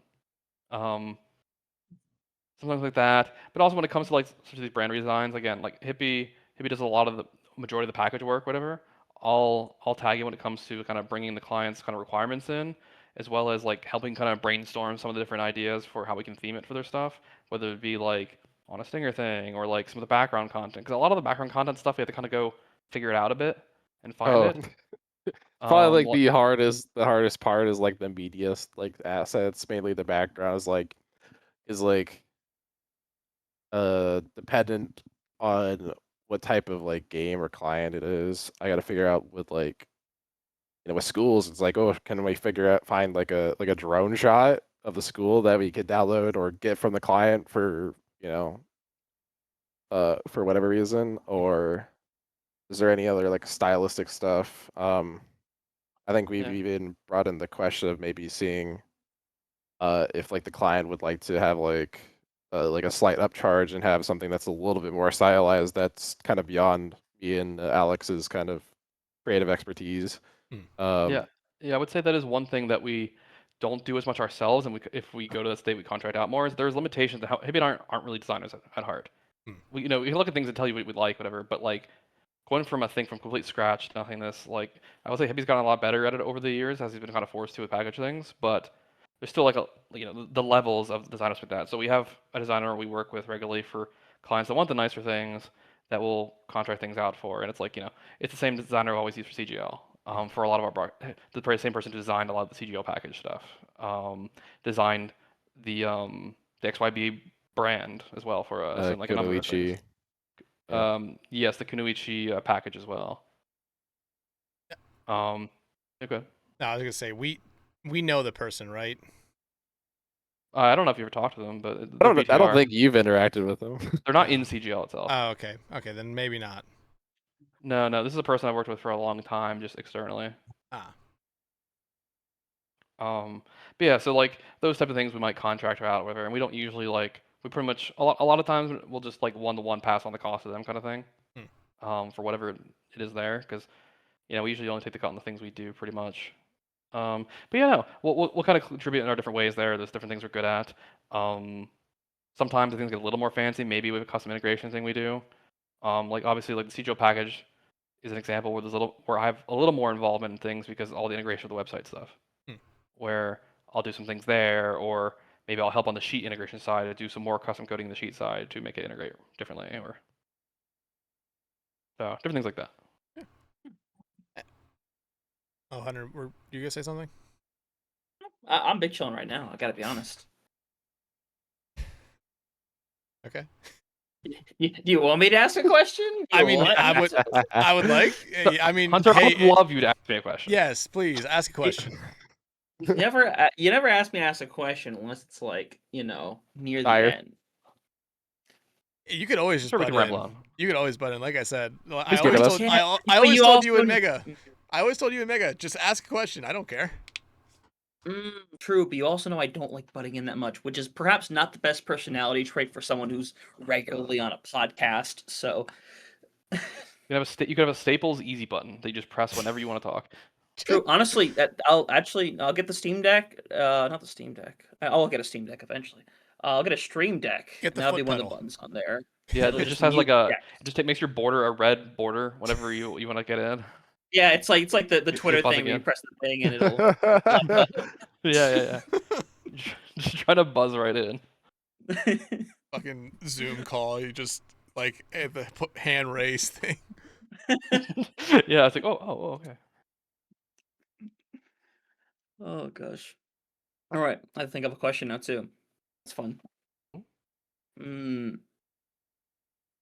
Sometimes like that. But also when it comes to like sort of these brand redesigns, again, like Hippy does a lot of the majority of the package work, whatever. I'll tag you when it comes to kind of bringing the client's kind of requirements in, as well as like helping kind of brainstorm some of the different ideas for how we can theme it for their stuff, whether it be like on a stinger thing or like some of the background content. Because a lot of the background content stuff, we have to kind of go figure it out a bit and find it. Probably like the hardest part is like the media like assets, mainly the background is like dependent on what type of like game or client it is. I got to figure out with like with schools, it's like, oh, can we find like a drone shot of the school that we could download or get from the client for for whatever reason, or is there any other like stylistic stuff? I think we've even brought in the question of maybe seeing if like the client would like to have like a slight upcharge and have something that's a little bit more stylized, that's kind of beyond me and Alex's kind of creative expertise. Yeah, I would say that is one thing that we don't do as much ourselves, and if we go to the state we contract out more, is there's limitations to how Hippy aren't really designers at heart. We we can look at things and tell you what we like, whatever, but like going from a thing from complete scratch to nothingness, like I would say Hippy's gotten a lot better at it over the years as he's been kind of forced to with package things, but there's still like the levels of designers with that. So we have a designer we work with regularly for clients that want the nicer things that we'll contract things out for, and it's like it's the same designer we always use for CGL. For a lot of our the same person who designed a lot of the CGL package stuff. Designed the XYB brand as well for us, and like a number of things. Yes, the Kunoichi package as well. Okay. No, I was gonna say we know the person, right? I don't know if you ever talked to them, but I don't think you've interacted with them. They're not in CGL itself. Oh, okay. Okay, then maybe not. No, this is a person I've worked with for a long time, just externally. But yeah, so like those type of things we might contract out or whatever, and we don't usually like we pretty much a lot of times we'll just like one-to-one pass on the cost of them kind of thing, for whatever it is there, because we usually only take the cut on the things we do pretty much. But yeah, no, we'll kind of contribute in our different ways there. There's different things we're good at. Sometimes the things get a little more fancy, maybe with a custom integration thing we do. Like obviously like the CGO package is an example where I have a little more involvement in things because all the integration with the website stuff. Where I'll do some things there, or maybe I'll help on the sheet integration side to do some more custom coding in the sheet side to make it integrate differently, or so different things like that. Oh, Hunter, were you gonna say something? I'm big chilling right now. I gotta be honest. Okay. Do you want me to ask a question? I mean, I would like. I mean, Hunter, I would love you to ask me a question. Yes, please ask a question. You never ask me to ask a question unless it's like near the end. You could always just butt in. You could always butt in. Like I said, I always told you in Mega. I always told you in Mega, just ask a question. I don't care. True, but you also know I don't like butting in that much, which is perhaps not the best personality trait for someone who's regularly on a podcast. So you could have a Staples easy button that you just press whenever you want to talk. True. Honestly, I'll get the Steam Deck. Not the Steam Deck. I'll get a Steam Deck eventually. I'll get a Stream Deck, Get and the that'll be foot one of the pedal. buttons on there. Yeah, It'll it just has like mute a. decks. It just makes your border a red border whenever you want to get in. Yeah, it's like the You're Twitter thing buzzing where you in. press the thing and it'll light up. Yeah. Just trying to buzz right in. Fucking Zoom call. You just like the hand raise thing. Yeah, it's like okay. Oh gosh. All right, I think of a question now too. It's fun.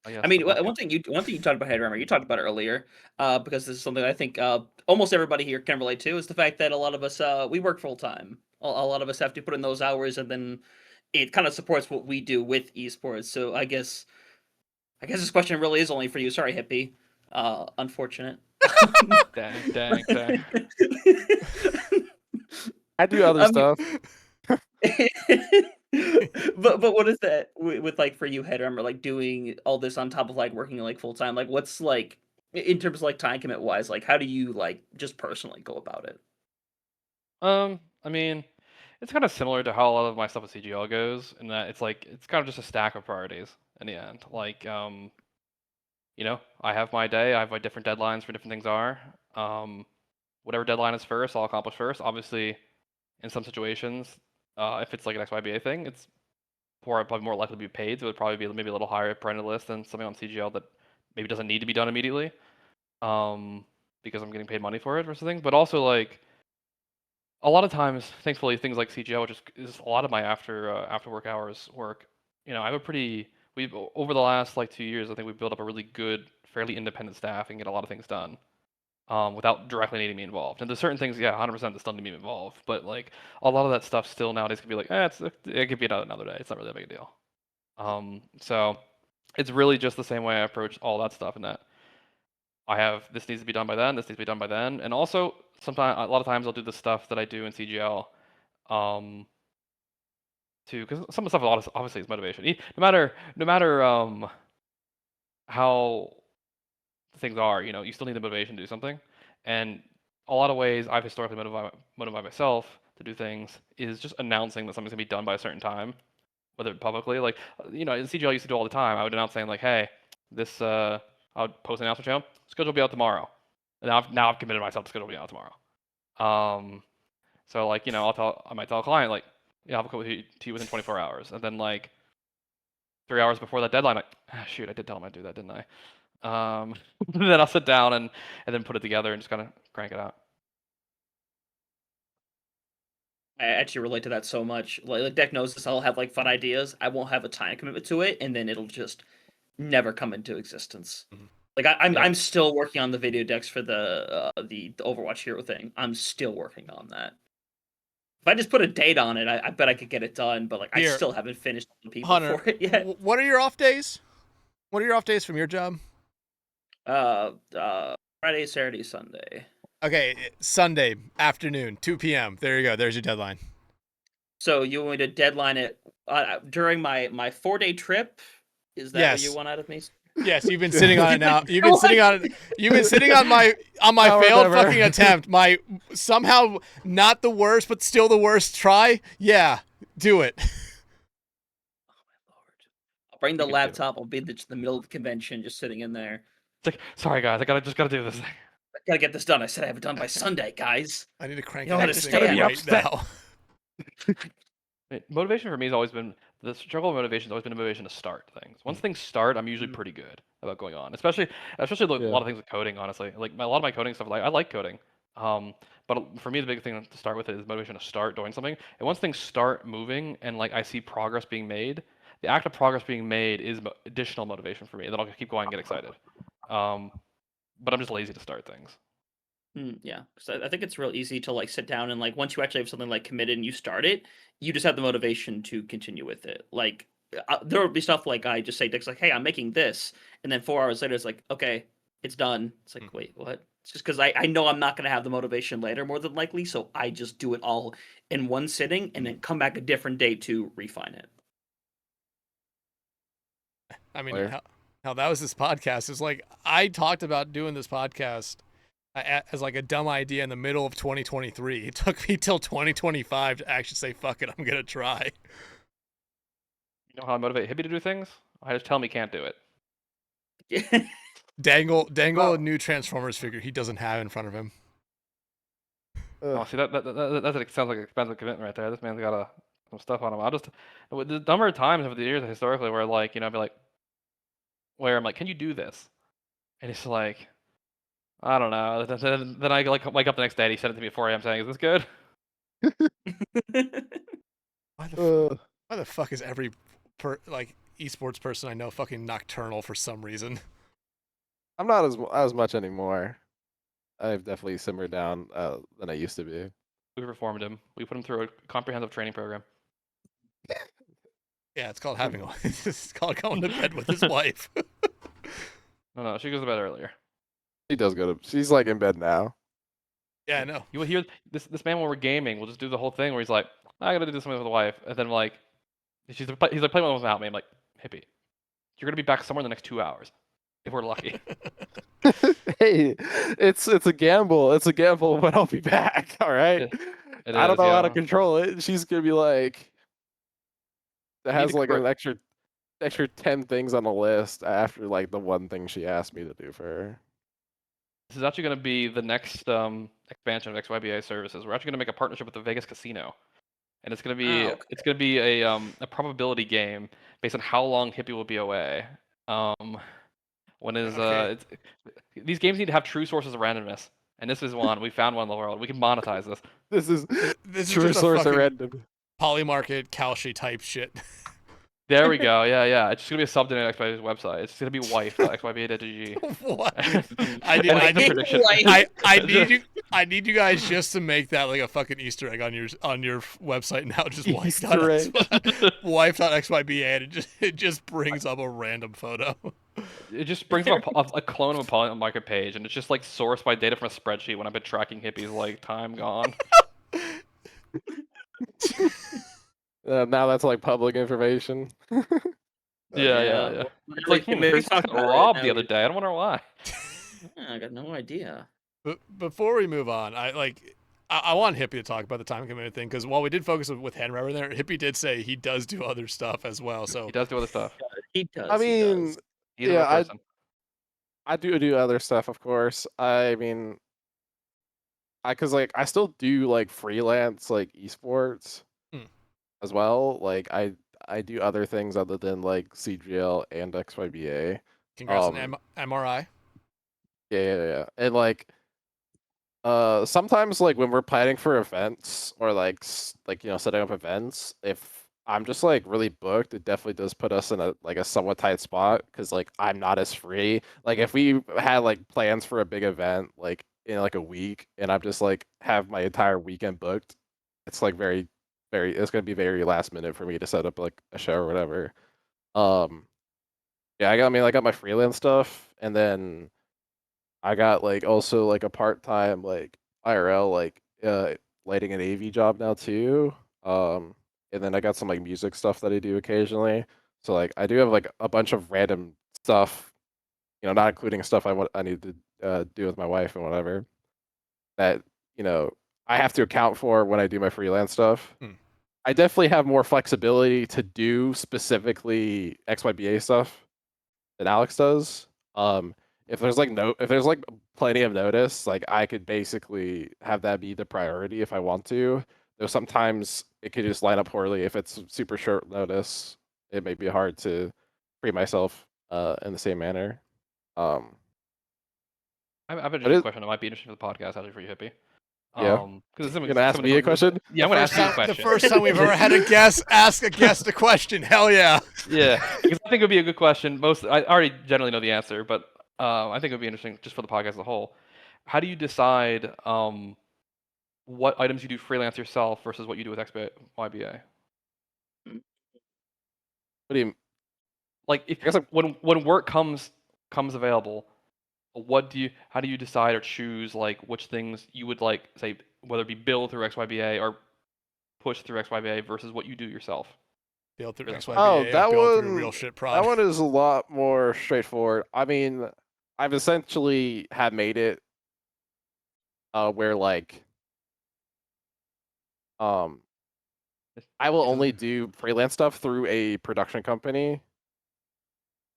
Oh, yes, I mean, the podcast. one thing you talked about Headrammer, you talked about it earlier, because this is something I think almost everybody here can relate to, is the fact that a lot of us we work full time. A lot of us have to put in those hours, and then it kind of supports what we do with esports. So I guess this question really is only for you. Sorry, Hippy. Unfortunate. Dang. I do other I mean- stuff. but what is that with like for you, Headrammer, like doing all this on top of like working like full time? Like what's like in terms of like time commit wise, like how do you like just personally go about it? I mean, it's kind of similar to how a lot of my stuff with CGL goes, in that it's kind of just a stack of priorities in the end. Like, I have my day, I have my different deadlines for different things are. Whatever deadline is first, I'll accomplish first. Obviously, in some situations, if it's like an XYBA thing, it's probably more likely to be paid, so it would probably be maybe a little higher up on the list than something on CGL that maybe doesn't need to be done immediately, because I'm getting paid money for it or something. But also like a lot of times, thankfully, things like CGL, which is a lot of my after work hours work. I have we've over the last like 2 years, I think we've built up a really good, fairly independent staff and get a lot of things done. Without directly needing me involved. And there's certain things, 100% that still need me involved. But like a lot of that stuff still nowadays can be like, it could be another day. It's not really a big deal. So it's really just the same way I approach all that stuff, in that I have this needs to be done by then, this needs to be done by then, and also sometimes a lot of times I'll do the stuff that I do in CGL, because some of the stuff obviously is motivation. No matter how things are, you still need the motivation to do something. And a lot of ways I've historically motivated myself to do things is just announcing that something's gonna be done by a certain time, whether publicly, like in CGL I used to do all the time. I would announce saying like, hey, this I would post an announcement channel, schedule will be out tomorrow. And now I've committed myself to schedule will be out tomorrow. So like, I might tell a client like, yeah, I'll come to you within 24 hours. And then like 3 hours before that deadline, like, shoot, I did tell him I'd do that, didn't I? Then I'll sit down and then put it together and just kind of crank it out. I actually relate to that so much. Like Deck knows this. I'll have like fun ideas. I won't have a time commitment to it, and then it'll just never come into existence. Mhm. Like I'm still working on the video decks for the Overwatch Hero thing. I'm still working on that. If I just put a date on it, I bet I could get it done. But like Here, I still haven't finished the people Hunter, for it yet. what are your off days? What are your off days from your job? Friday, Saturday, Sunday. Okay, Sunday afternoon, 2 p.m. There you go. There's your deadline. So you want me to deadline it during my 4-day trip? Is that what you want out of me? Yes, you've been sitting on it now. You've been sitting on it. You've been sitting on my failed fucking attempt. My somehow not the worst, but still the worst try. Yeah, do it. Oh my lord! I'll bring the laptop. I'll be in the middle of the convention, just sitting in there. It's like, sorry guys, I gotta do this thing. I gotta get this done. I said I have it done by Sunday, guys. I need to crank You know how this to thing stand. right now. Motivation for me has always been the struggle of motivation. Has always been a motivation to start things. Once things start, I'm usually pretty good about going on. Especially like a lot of things with coding. Honestly, like a lot of my coding stuff, like I like coding. But for me, the big thing to start with is motivation to start doing something. And once things start moving and like I see progress being made, the act of progress being made is additional motivation for me. Then I'll keep going and get excited. But I'm just lazy to start things. Yeah, because I think it's real easy to like sit down and like once you actually have something like committed and you start it, you just have the motivation to continue with it. Like there will be stuff like I just say Dick's like, hey, I'm making this, and then 4 hours later it's like, okay, it's done. It's like, wait, what? It's just because I know I'm not gonna have the motivation later, more than likely, so I just do it all in one sitting and then come back a different day to refine it. I mean, how that was this podcast. It's like I talked about doing this podcast as like a dumb idea in the middle of 2023. It took me till 2025 to actually say, "Fuck it, I'm gonna try." You know how I motivate Hippy to do things? I just tell him he can't do it. Dangle a new Transformers figure he doesn't have in front of him. Oh, see, that sounds like an expensive commitment right there. This man's got some stuff on him. The number of times over the years historically where like, I'd be like, where I'm like, can you do this? And he's like, I don't know. Then I like wake up the next day and he sent it to me at 4 a.m. saying, is this good? Why the fuck is every esports person I know fucking nocturnal for some reason? I'm not as much anymore. I've definitely simmered down than I used to be. We reformed him. We put him through a comprehensive training program. Yeah, it's called it's called going to bed with his wife. No, she goes to bed earlier. She does go to. She's like in bed now. Yeah, I know. You will hear this man when we're gaming. We'll just do the whole thing where he's like, I gotta do something with the wife, and then like, he's like playing one without me. I'm like, Hippy, you're gonna be back somewhere in the next 2 hours, if we're lucky. Hey, it's a gamble. It's a gamble, but I'll be back. All right. I don't know how to control it. She's gonna be like, it has like an extra 10 things on the list after like the one thing she asked me to do for her. This is actually going to be the next expansion of XYBA services. We're actually going to make a partnership with the Vegas Casino, and it's going to be a probability game based on how long Hippy will be away. These games need to have true sources of randomness, and this is one. We found one in the world. We can monetize this. This is true just source of random. Polymarket Kalshi type shit. There we go. Yeah. It's just gonna be a subdomain on XYBA's website. It's gonna be wife.xyba.gg. What? I need you guys just to make that like a fucking Easter egg on your website now. Just wife.xyba, and it just brings up a random photo. It just brings up a clone of a Polymarket page, and it's just like sourced by data from a spreadsheet when I've been tracking Hippy's like time gone. Now that's like public information. Yeah. It's like we talked to Rob the other day. I don't wonder why. I got no idea. But before we move on, I want Hippy to talk about the time commitment thing, because while we did focus with Headrammer there, Hippy did say he does do other stuff as well. So he does do other stuff. He does. I mean, yeah, I do other stuff, of course. I mean, because like I still do like freelance like esports as well. Like I do other things other than like CGL and XYBA. Congrats on MRI. Yeah. And like sometimes like when we're planning for events or like setting up events, if I'm just like really booked, it definitely does put us in a somewhat tight spot, because like I'm not as free. Like if we had like plans for a big event like in like a week, and I'm just like have my entire weekend booked, it's like it's gonna be very last minute for me to set up like a show or whatever. Yeah, I got my freelance stuff, and then I got like also like a part-time like IRL like lighting an AV job now too. And then I got some like music stuff that I do occasionally. So like I do have like a bunch of random stuff, not including stuff I need to do with my wife and whatever, that I have to account for when I do my freelance stuff. I definitely have more flexibility to do specifically XYBA stuff than Alex does. If there's like plenty of notice, like I could basically have that be the priority if I want to. Though sometimes it could just line up poorly. If it's super short notice, it may be hard to free myself in the same manner. I have a question that might be interesting for the podcast, actually, for you, Hippy. Yeah. Because you're gonna ask me a question? Yeah, I'm gonna ask you a question. The first time we've ever had a guest ask a guest a question. Hell yeah. Yeah, because I think it would be a good question. I already generally know the answer, but I think it would be interesting just for the podcast as a whole. How do you decide what items you do freelance yourself versus what you do with XYBA? What do you like? When work comes available, how do you decide or choose like which things you would like, say, whether it be build through XYBA or push through XYBA versus what you do yourself? Build through XYBA. Oh, that one. Through real shit prod. That one is a lot more straightforward. I mean, I've essentially have made it where like I will only do freelance stuff through a production company,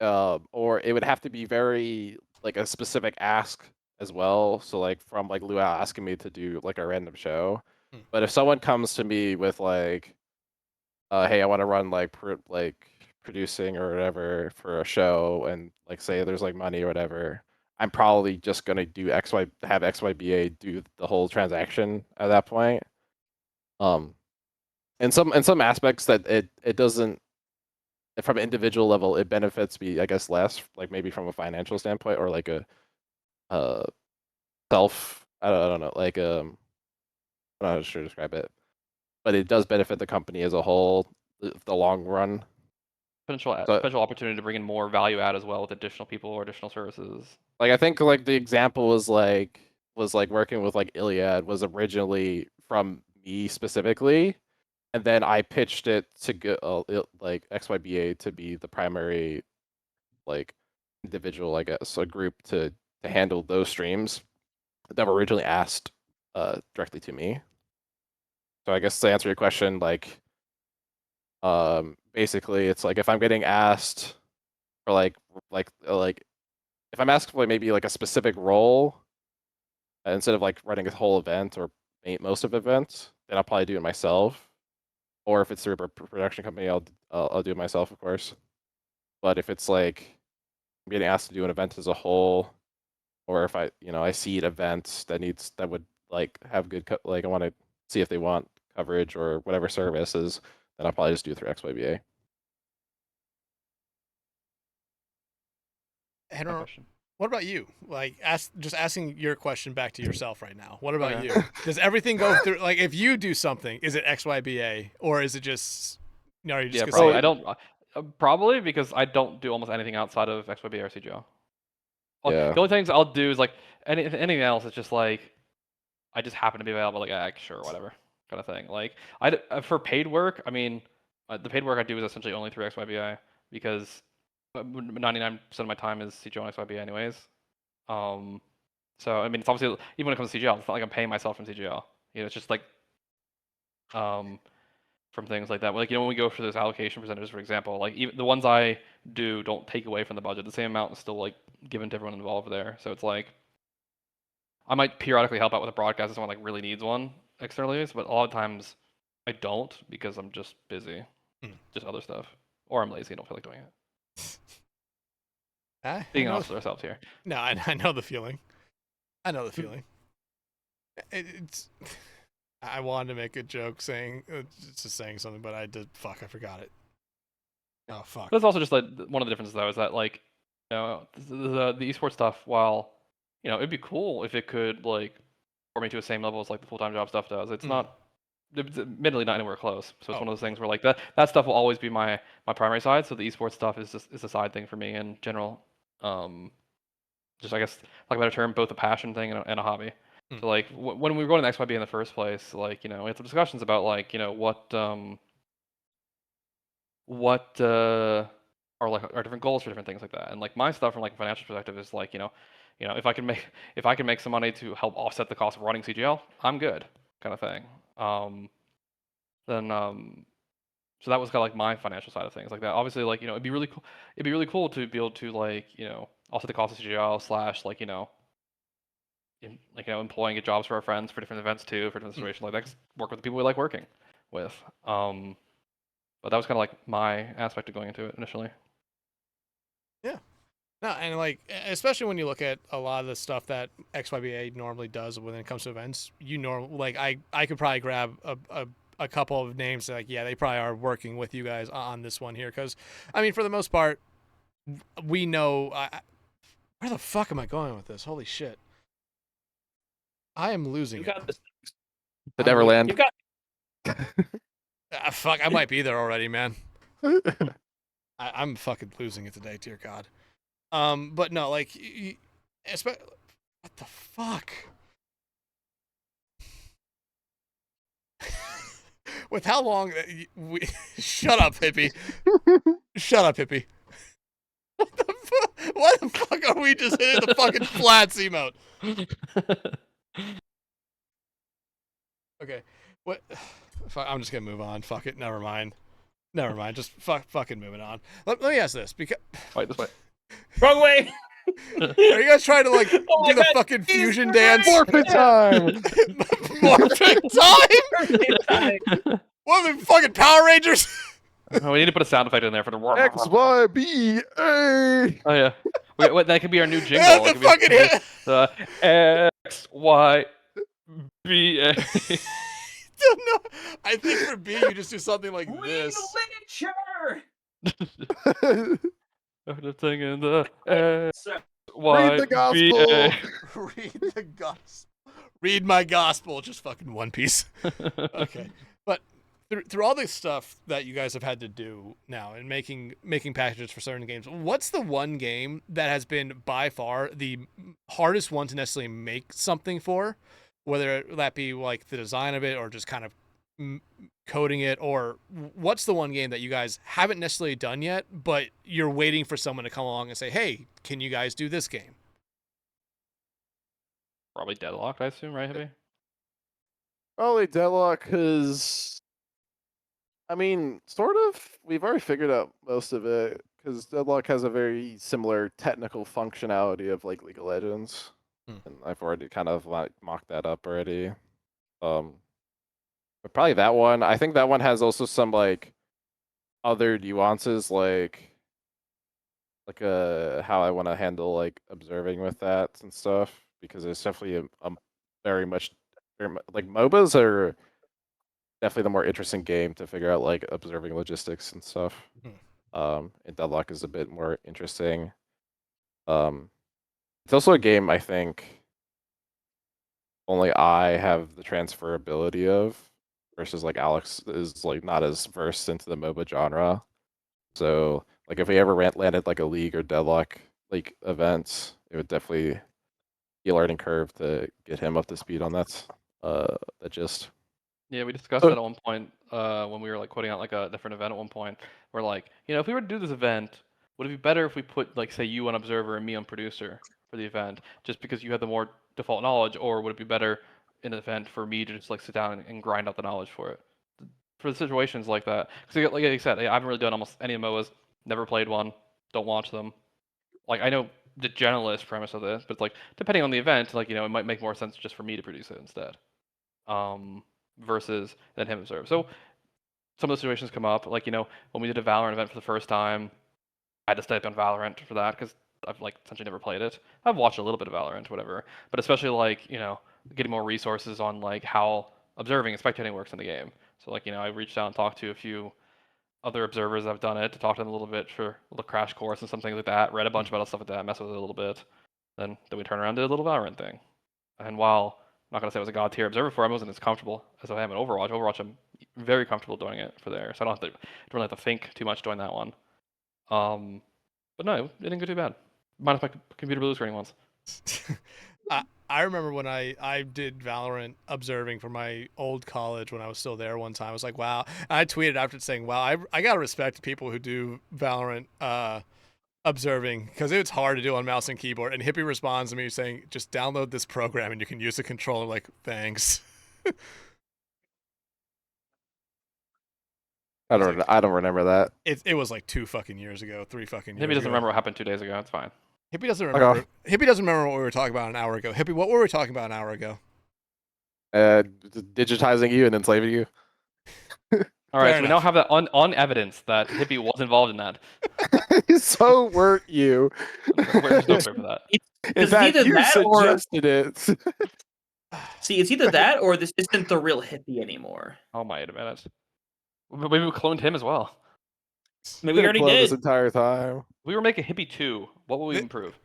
or it would have to be very like a specific ask as well. So like from like Luau asking me to do like a random show. But if someone comes to me with like, hey, I want to run like producing or whatever for a show, and like say there's like money or whatever, I'm probably just gonna do have XYBA do the whole transaction at that point. In some aspects that it doesn't, from an individual level, it benefits me, I guess, less, like maybe from a financial standpoint or like a I don't know, like I'm not sure to describe it, but it does benefit the company as a whole, the long run. Potential opportunity to bring in more value add as well with additional people or additional services. Like I think like the example was like working with like Iliad was originally from me specifically, and then I pitched it to go like XYBA to be the primary like individual, I guess, a group to handle those streams that were originally asked directly to me. So I guess to answer your question, like basically it's like if I'm getting asked for like if I'm asked for like maybe like a specific role instead of like running a whole event or most of events, then I'll probably do it myself. Or if it's through a production company, I'll do it myself, of course. But if it's like I'm getting asked to do an event as a whole, or if I see an event that would like have good like I want to see if they want coverage or whatever services, then I'll probably just do it through XYBA. Headrammer, what about you? Like, asking your question back to yourself right now. What about you? Does everything go through? Like, if you do something, is it XYBA or is it just? No, you just probably. I don't. Probably because I don't do almost anything outside of XYBA or CGL. Yeah. The only things I'll do is like anything else. It's just like I just happen to be available. Like, sure, whatever kind of thing. Like for paid work, I mean, the paid work I do is essentially only through XYBA because 99% of my time is CGL and XYBA anyways. So I mean, it's obviously even when it comes to CGL, it's not like I'm paying myself from CGL. It's just like from things like that. Like when we go for those allocation percentages, for example, like even the ones I do don't take away from the budget. The same amount is still like given to everyone involved there. So it's like I might periodically help out with a broadcast if someone like really needs one externally, but a lot of times I don't because I'm just busy, just other stuff, or I'm lazy and don't feel like doing it. Being honest with ourselves here. No, I know the feeling. I know the feeling. I wanted to make a joke saying something, but I forgot it. Oh fuck. But it's also just like one of the differences though is that like the esports stuff, while it'd be cool if it could like form me to the same level as like the full-time job stuff does. It's not, it's admittedly not anywhere close. So it's one of those things where like that stuff will always be my primary side. So the esports stuff is a side thing for me in general. Just I guess like a better term, both a passion thing and a hobby. So like when we were going to XYB in the first place, like we had some discussions about like what are like our different goals for different things like that. And like my stuff from like a financial perspective is like if I can make some money to help offset the cost of running CGL, I'm good, kind of thing. So that was kind of like my financial side of things like that. Obviously, like it'd be really cool to be able to like offset the cost of CGL / like employing get jobs for our friends for different events too, for different situations like that. Work with the people we like working with. But that was kind of like my aspect of going into it initially. Yeah. No, and like especially when you look at a lot of the stuff that XYBA normally does when it comes to events, like I could probably grab a couple of names like they probably are working with you guys on this one here because I mean for the most part we know where the fuck am I going with this? Holy shit. I am losing it. You got this. The Neverland. You got. Fuck, I might be there already, man. I'm fucking losing it today, dear God. But no, like, what the fuck? With how long shut up, Hippy. Shut up, Hippy. What the fuck are we just hitting the fucking flats emote? Okay. What? I'm just gonna move on. Fuck it. Never mind. Just fucking moving on. Let me ask this because. Wait, this way. Wrong way. Are you guys trying to like do the fucking fusion dance? Morphin time. Morphin time. What are we fucking Power Rangers? Oh, we need to put a sound effect in there for the XYBA. Oh yeah. Wait, that could be our new jingle. Yeah, the fucking hit. The XYBA. Don't know. I think for B, you just do something like this. Everything in the Read XYBA. the gospel. Read the gospel. Read my gospel. Just fucking One Piece. Okay, but through all this stuff that you guys have had to do now and making packages for certain games, what's the one game that has been by far the hardest one to necessarily make something for? Whether that be like the design of it or just kind of coding it, or what's the one game that you guys haven't necessarily done yet, but you're waiting for someone to come along and say, hey, can you guys do this game? Probably Deadlocked, I assume, right, Hippy? Probably Deadlock, because I mean, sort of. We've already figured out most of it because Deadlock has a very similar technical functionality of like League of Legends, and I've already kind of like mocked that up already. But probably that one. I think that one has also some like other nuances, like how I want to handle like observing with that and stuff, because it's definitely a very much like MOBAs are definitely the more interesting game to figure out like observing logistics and stuff. And Deadlock is a bit more interesting. It's also a game I think only I have the transferability of, versus like Alex is like not as versed into the MOBA genre. So like if we ever landed like a League or Deadlock like events, it would definitely be a learning curve to get him up to speed on that gist. Yeah, we discussed that at one point when we were like quoting out like a different event at one point. We're like, if we were to do this event, would it be better if we put like say you on observer and me on producer for the event, just because you had the more default knowledge, or would it be better in an event for me to just like sit down and grind out the knowledge for it? For the situations like that, because like I said, I haven't really done almost any MOAs, never played one, don't watch them. Like I know the generalist premise of this, but like depending on the event, like it might make more sense just for me to produce it instead. Versus then him observe. So some of the situations come up, like when we did a Valorant event for the first time, I had to stay up on Valorant for that because I've like essentially never played it. I've watched a little bit of Valorant, whatever, but especially like getting more resources on like how observing and spectating works in the game. So like I reached out and talked to a few other observers that have done it to talk to them a little bit for a little crash course and something like that. Read a bunch about stuff like that, messed with it a little bit. Then we turn around and did a little Valorant thing. And while I'm not gonna say I was a god tier observer for it, I wasn't as comfortable as I am in Overwatch. Overwatch, I'm very comfortable doing it for there, so I don't really have to think too much doing that one. But no, it didn't go too bad. Minus my computer blue screen once. I remember when I did Valorant observing for my old college when I was still there one time. I was like, wow. And I tweeted after saying, wow, I gotta respect people who do Valorant observing, because it's hard to do on mouse and keyboard. And Hippy responds to me saying, just download this program and you can use the controller. I'm like, thanks. I don't remember that. It was like 2 fucking years ago, 3 fucking years Hippy doesn't ago. remember what happened 2 days ago. It's fine. Hippy doesn't remember. Okay. Hippy doesn't remember what we were talking about an hour ago. Hippy, what were we talking about an hour ago? Digitizing you and enslaving you. All right, Fair so we enough. now have that on evidence that Hippy was involved in that. So weren't you? There's no proof of that. In It's fact, either you that or suggested it. see, it's either that or this isn't the real Hippy anymore. Oh my, wait a minute. Maybe we cloned him as well. I mean, we already This did. entire time. We were making Hippy 2. What will we improve?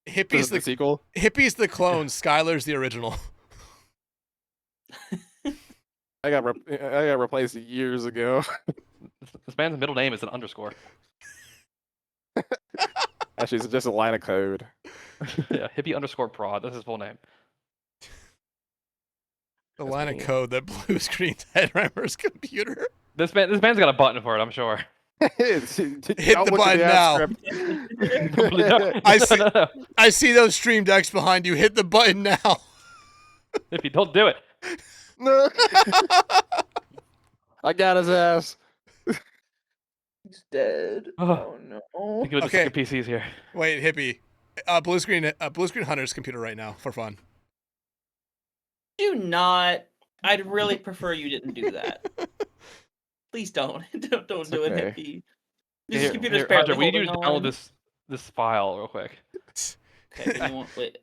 Hippy's The the sequel. Hippy's the clone. Skylar's the original. I got replaced years ago. This man's middle name is an underscore. Actually, it's just a line of code. Yeah, Hippy underscore prod. That's his full name. The line of code that blue screens Headrammer's computer. This man's got a button for it, I'm sure. Hit the button now. I see those stream decks behind you. Hit the button now. Hippy, don't do it. No. I got his ass. He's dead. Oh, Oh no. think of Okay. your PCs here. Wait, Hippy. Blue screen Hunter's computer right now for fun. Do not. I'd really prefer you didn't do that. Please don't. don't do it, okay. Hippy. This computer's Hunter, barely we need you to holding download on. this file real quick. Okay, then you won't wait.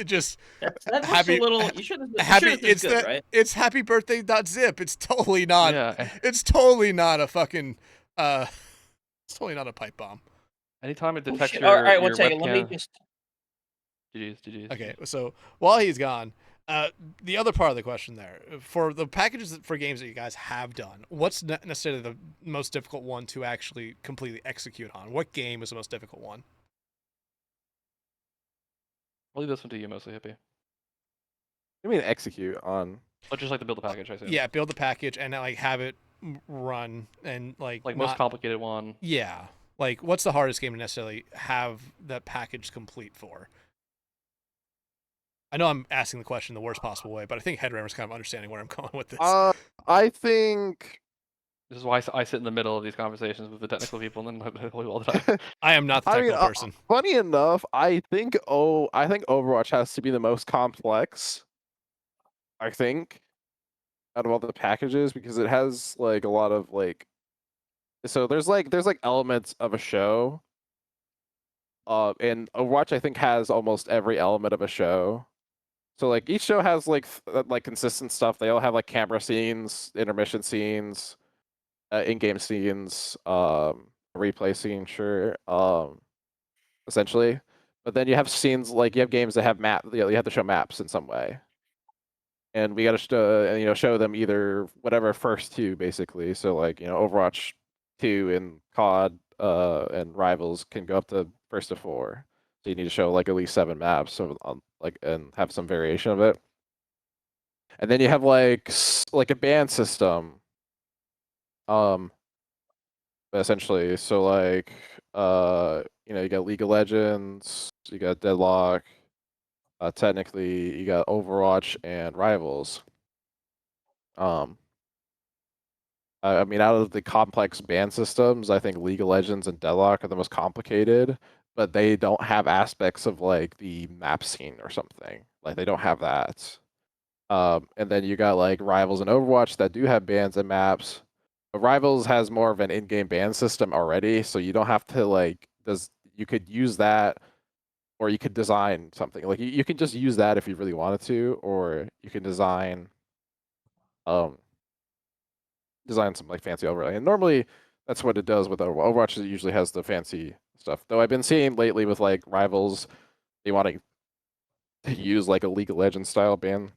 Just That looks happy. a little. You sure this Happy. is It's good, the. right? It's happybirthday.zip. It's totally not. Yeah. It's totally not a fucking. It's totally not a pipe bomb. Anytime it Oh, detects shit. your, All right, your one second. webcam. Let me just. GG's. Okay, so while he's gone, the other part of the question there, for the packages for games that you guys have done, what's necessarily the most difficult one to actually completely execute on? What game is the most difficult one? I'll leave this one to you mostly, Hippy. I mean, execute on. But just like to build the package, I assume. Yeah, build the package and like have it run and like most complicated one. Yeah, like what's the hardest game to necessarily have that package complete for? I know I'm asking the question the worst possible way, but I think Headrammer's kind of understanding where I'm going with this. I think This is why I sit in the middle of these conversations with the technical people and then all the time. I am not the technical person. Funny enough, I think Overwatch has to be the most complex. I think out of all the packages because it has like a lot of like. So there's elements of a show. And Overwatch I think has almost every element of a show. So like each show has like consistent stuff. They all have like camera scenes, intermission scenes, in-game scenes, replay scene, sure, essentially. But then you have scenes like you have games that have you have to show maps in some way, and we got to show them either whatever first two basically. So like Overwatch 2 and COD and Rivals can go up to first to 4. So you need to show like at least 7 maps, so and have some variation of it. And then you have like a band system. Essentially, so like you got League of Legends, you got Deadlock, technically you got Overwatch and Rivals. I mean, out of the complex band systems, I think League of Legends and Deadlock are the most complicated, but they don't have aspects of like the map scene or something. Like they don't have that. And then you got like Rivals and Overwatch that do have bands and maps. But Rivals has more of an in-game band system already, so you don't have to you could use that, or you could design something. Like you can just use that if you really wanted to, or you can design some like fancy overlay. And normally that's what it does with Overwatch. It usually has the fancy stuff. Though I've been seeing lately with like Rivals, they want to use like a League of Legends style band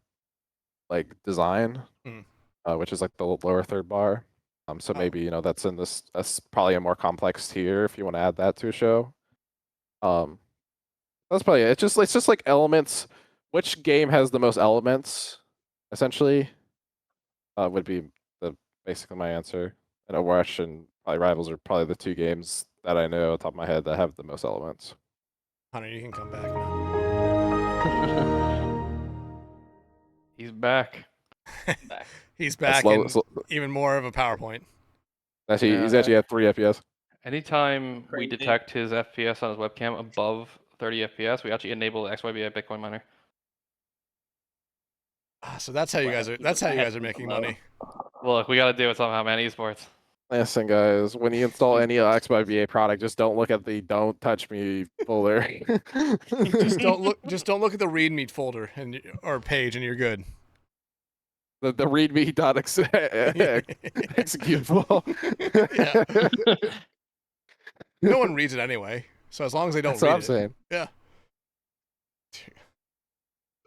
like design, which is like the lower third bar. So maybe that's in this. That's probably a more complex tier if you want to add that to a show. That's probably it. It's just like elements. Which game has the most elements? Essentially, would be basically my answer. And Overwatch and probably Rivals are probably the two games that I know off the top of my head that have the most elements. Hunter, you can come back now. He's back. He's back and even more of a PowerPoint. Actually, he's actually at 3 FPS. Anytime we detect his FPS on his webcam above 30 FPS, we actually enable the XYBA Bitcoin miner. So that's how you guys are. That's how you guys are making money. Look, we got to do it somehow, man. Esports. Listen, guys, when you install any XYBA product, just don't look at the "Don't touch me" folder. Just don't look at the README folder or page, and you're good. The README executable. Yeah. No one reads it anyway, so as long as they don't That's read what I'm it. saying. Yeah.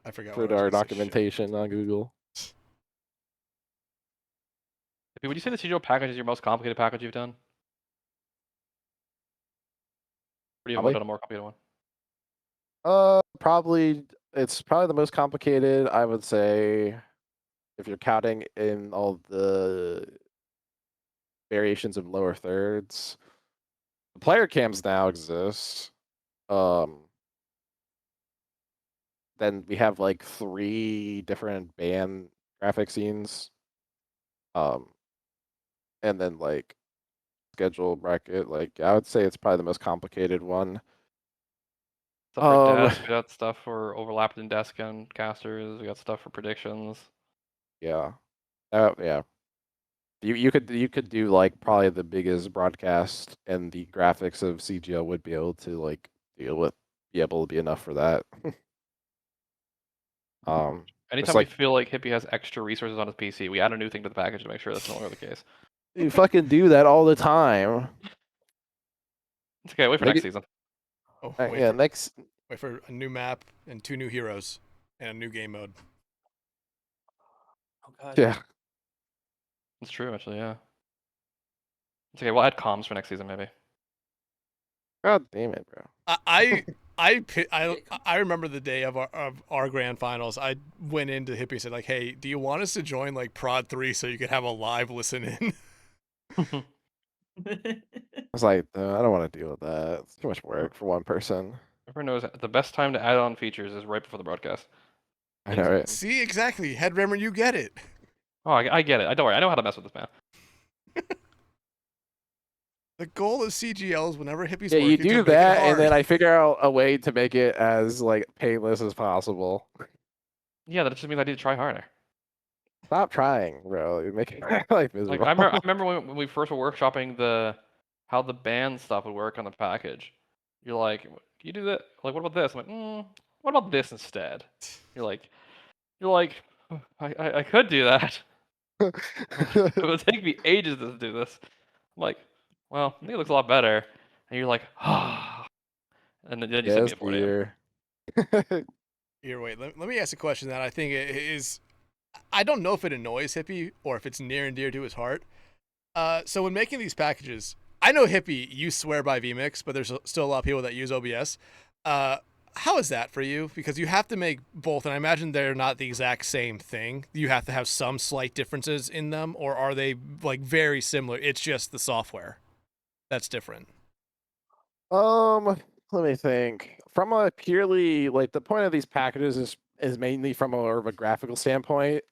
I forgot. Put our documentation on Google. Would you say the CGO package is your most complicated package you've done? Or do you have done a more complicated one? Probably it's probably the most complicated, I would say, if you're counting in all the variations of lower thirds. The player cams now exist. Then we have like 3 different band graphic scenes, and then like schedule bracket. Like I would say it's probably the most complicated one. Stuff for desk, we got stuff for overlapped in desk and casters. We got stuff for predictions. Yeah, yeah. You could do like probably the biggest broadcast, and the graphics of CGL would be able to like be able to be enough for that. Anytime we feel like Hippy has extra resources on his PC, we add a new thing to the package to make sure that's no longer the case. You fucking do that all the time. It's okay. Wait for next season. Oh, wait for a new map and 2 new heroes and a new game mode. Oh god. Yeah. It's true, actually. Yeah. It's okay. We'll add comms for next season, maybe. God damn it, bro. I remember the day of our grand finals. I went into Hippy and said like, "Hey, do you want us to join like Prod 3 so you could have a live listen in?" I was like, I don't want to deal with that. It's too much work for one person. Everyone knows the best time to add on features is right before the broadcast. I know, right? See, exactly. Headrammer, you get it. Oh, I get it. Don't worry. I know how to mess with this, man. The goal of CGL is whenever Hippy's yeah, working, you do to that, make it hard. and then I figure out a way to make it as like painless as possible. Yeah, that just means I need to try harder. Stop trying, bro. You're making my life miserable. Like I remember when we first were workshopping how the band stuff would work on the package. You're like, can you do that? Like, what about this? I'm like, what about this instead? You're like, I could do that. It would take me ages to do this. I'm like, well, I think it looks a lot better. And you're like, ah. And then you send me a 4 a.m. Here, wait. Let me ask a question that I think is. I don't know if it annoys Hippy or if it's near and dear to his heart. So when making these packages, I know Hippy, you swear by VMIX, but there's still a lot of people that use OBS. How is that for you? Because you have to make both, and I imagine they're not the exact same thing. You have to have some slight differences in them, or are they like very similar? It's just the software that's different. Let me think. From a purely like the point of these packages is mainly from more of a graphical standpoint.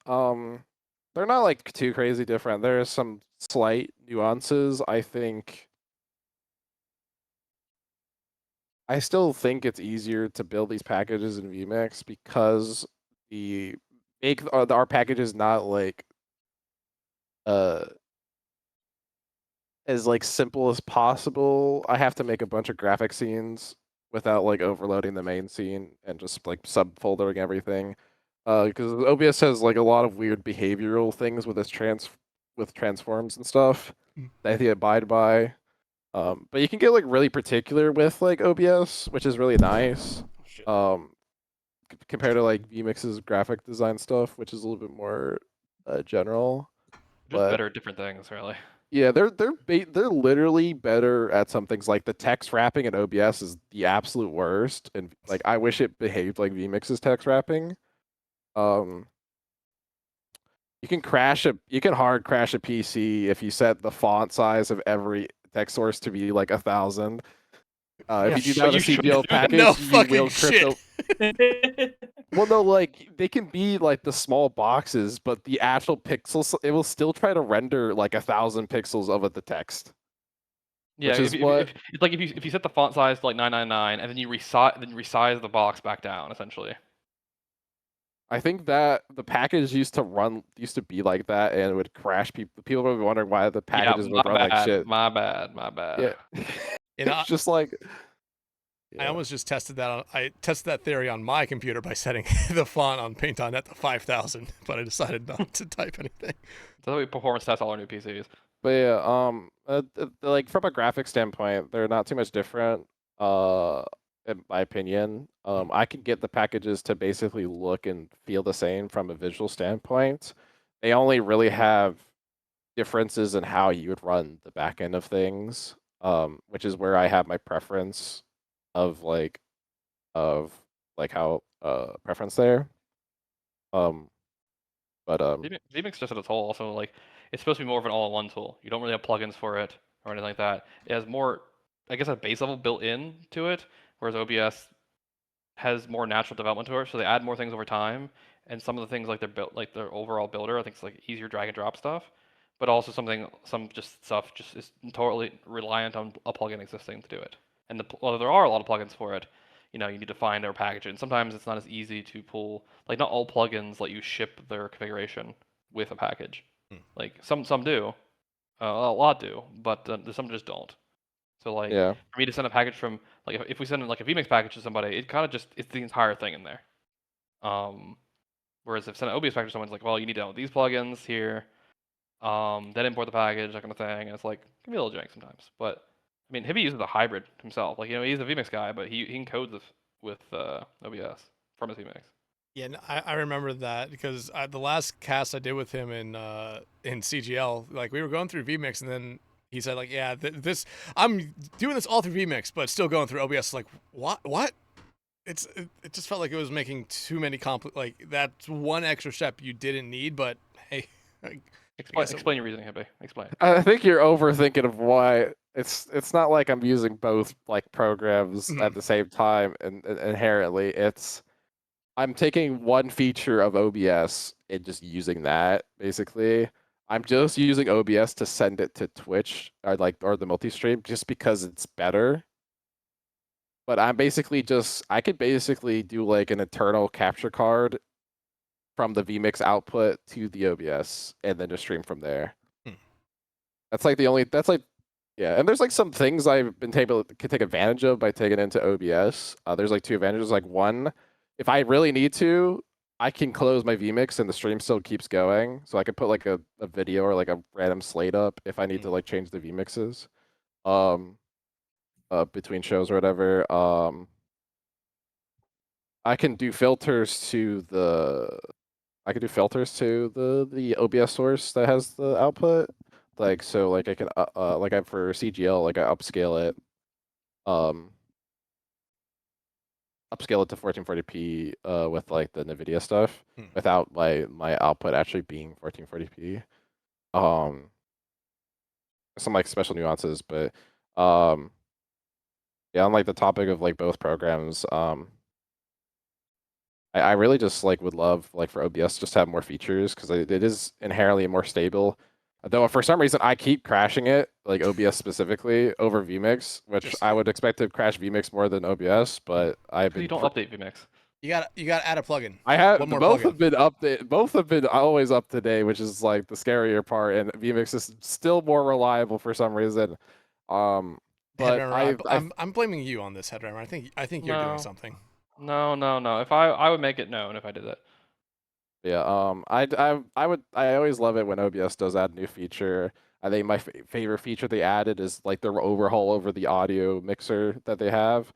They're not like too crazy different. There's some slight nuances. I still think it's easier to build these packages in VMIX because our package is not like as like simple as possible. I have to make a bunch of graphic scenes without like overloading the main scene and just like subfoldering everything. Because OBS has like a lot of weird behavioral things with its transforms and stuff that I have to abide by. But you can get like really particular with like OBS, which is really nice. Compared to like VMIX's graphic design stuff, which is a little bit more general. Just better at different things, really. Yeah, they're literally better at some things. Like the text wrapping in OBS is the absolute worst, and like I wish it behaved like VMIX's text wrapping. You can hard crash a PC if you set the font size of every text source to be like 1,000. If you do that with a CGL package, no you will shit. Well, no, like they can be like the small boxes, but the actual pixels, it will still try to render like 1,000 pixels of the text. Yeah, if you set the font size to like 999 and then you resize the box back down, essentially. I think that the package used to be like that, and it would crash people. People would be wondering why the packages would run like shit. My bad. Yeah, it's just like. Yeah. I almost just tested that. I tested that theory on my computer by setting the font on Paint.net to 5,000, but I decided not to type anything. So we performance test all our new PCs. But yeah, like from a graphic standpoint, they're not too much different. In my opinion, I can get the packages to basically look and feel the same from a visual standpoint. They only really have differences in how you would run the back end of things, which is where I have my preference of how preference there. But VMIX just at its whole also like it's supposed to be more of an all-in-one tool. You don't really have plugins for it or anything like that. It has more, I guess, a base level built in to it, whereas OBS has more natural development to it, so they add more things over time, and some of the things like their overall builder, I think it's like easier drag and drop stuff, but also some stuff just is totally reliant on a plugin existing to do it. And while there are a lot of plugins for it, you need to find or package it. And sometimes it's not as easy to pull. Like not all plugins let you ship their configuration with a package. Like some do, a lot do, but some just don't. So like for me to send a package from like if we send like a VMIX package to somebody, it kind of just it's the entire thing in there. Whereas if send an OBS package to someone, it's like, well, you need to download these plugins here, then import the package, that kind of thing. And it's like, it can be a little jank sometimes. But I mean, Hippy uses a hybrid himself. Like, he's a VMix guy, but he encodes with OBS from his VMix. Yeah, I remember that because the last cast I did with him in CGL, like we were going through VMix, and then he said like, yeah, this I'm doing this all through VMix, but still going through OBS. Like, what? It just felt like it was making too many like that's one extra step you didn't need, but hey. Explain your reasoning, Hippy. Explain. I think you're overthinking of why it's not like I'm using both like programs at the same time, and inherently I'm taking one feature of OBS and just using that basically. I'm just using OBS to send it to Twitch or the multi-stream just because it's better. But I could basically do like an internal capture card from the VMix output to the OBS and then just stream from there. That's like yeah. And there's like some things I've been able to take advantage of by taking it into OBS. There's like two advantages. Like one, if I really need to, I can close my VMix and the stream still keeps going. So I could put like a video or like a random slate up if I need to like change the VMixes. Between shows or whatever. I can do filters to the OBS source that has the output. Like so like I can for CGL, like I upscale it to 1440p with like the NVIDIA stuff without my output actually being 1440p. Some like special nuances, but yeah, on like the topic of like both programs, I really just like would love like for OBS just to have more features because it is inherently more stable. Though for some reason I keep crashing it, like OBS specifically over VMix, which I would expect to crash VMix more than OBS, but I've been. You don't update VMix. You got to add a plugin. I have both have been updated. Both have been always up to date, which is like the scarier part. And VMix is still more reliable for some reason. But Headrammer, I'm blaming you on this, Headrammer. I think you're doing something. No. If I would make it known if I did that. Yeah. I always love it when OBS does add a new feature. I think my favorite feature they added is like their overhaul over the audio mixer that they have.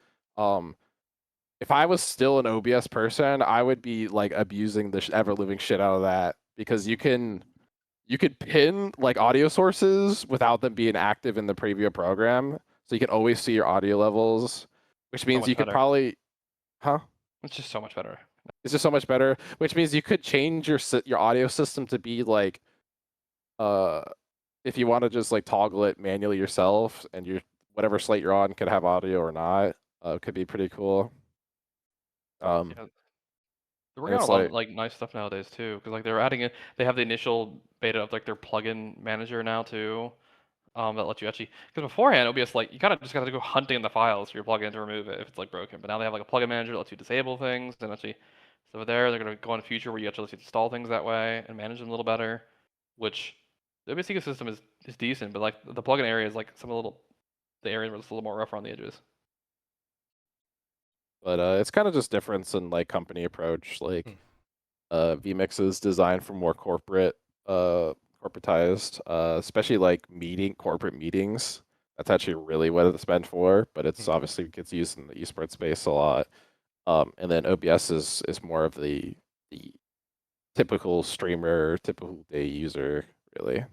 If I was still an OBS person, I would be like abusing the ever living shit out of that because you could pin like audio sources without them being active in the preview program, so you can always see your audio levels, which means you could probably, It's just so much better. It's just so much better, which means you could change your audio system to be like, if you want to just like toggle it manually yourself, and your whatever slate you're on could have audio or not. Could be pretty cool. Yeah. They're working on a lot of like nice stuff nowadays too, because like they're adding it. They have the initial beta of like their plugin manager now too, that lets you actually. Because beforehand, OBS like you just gotta go hunting the files for your plugin to remove it if it's like broken. But now they have like a plugin manager that lets you disable things, and actually, so they're gonna go in the future where you actually install things that way and manage them a little better. Which the OBS ecosystem is decent, but like the plugin area is like the areas where it's a little more rough around the edges. But it's kind of just difference in like company approach. Like VMix is designed for more corporatized, especially like corporate meetings. That's actually really what it's meant for, but it's obviously gets used in the esports space a lot. And then OBS is more of the typical streamer, typical day user, really.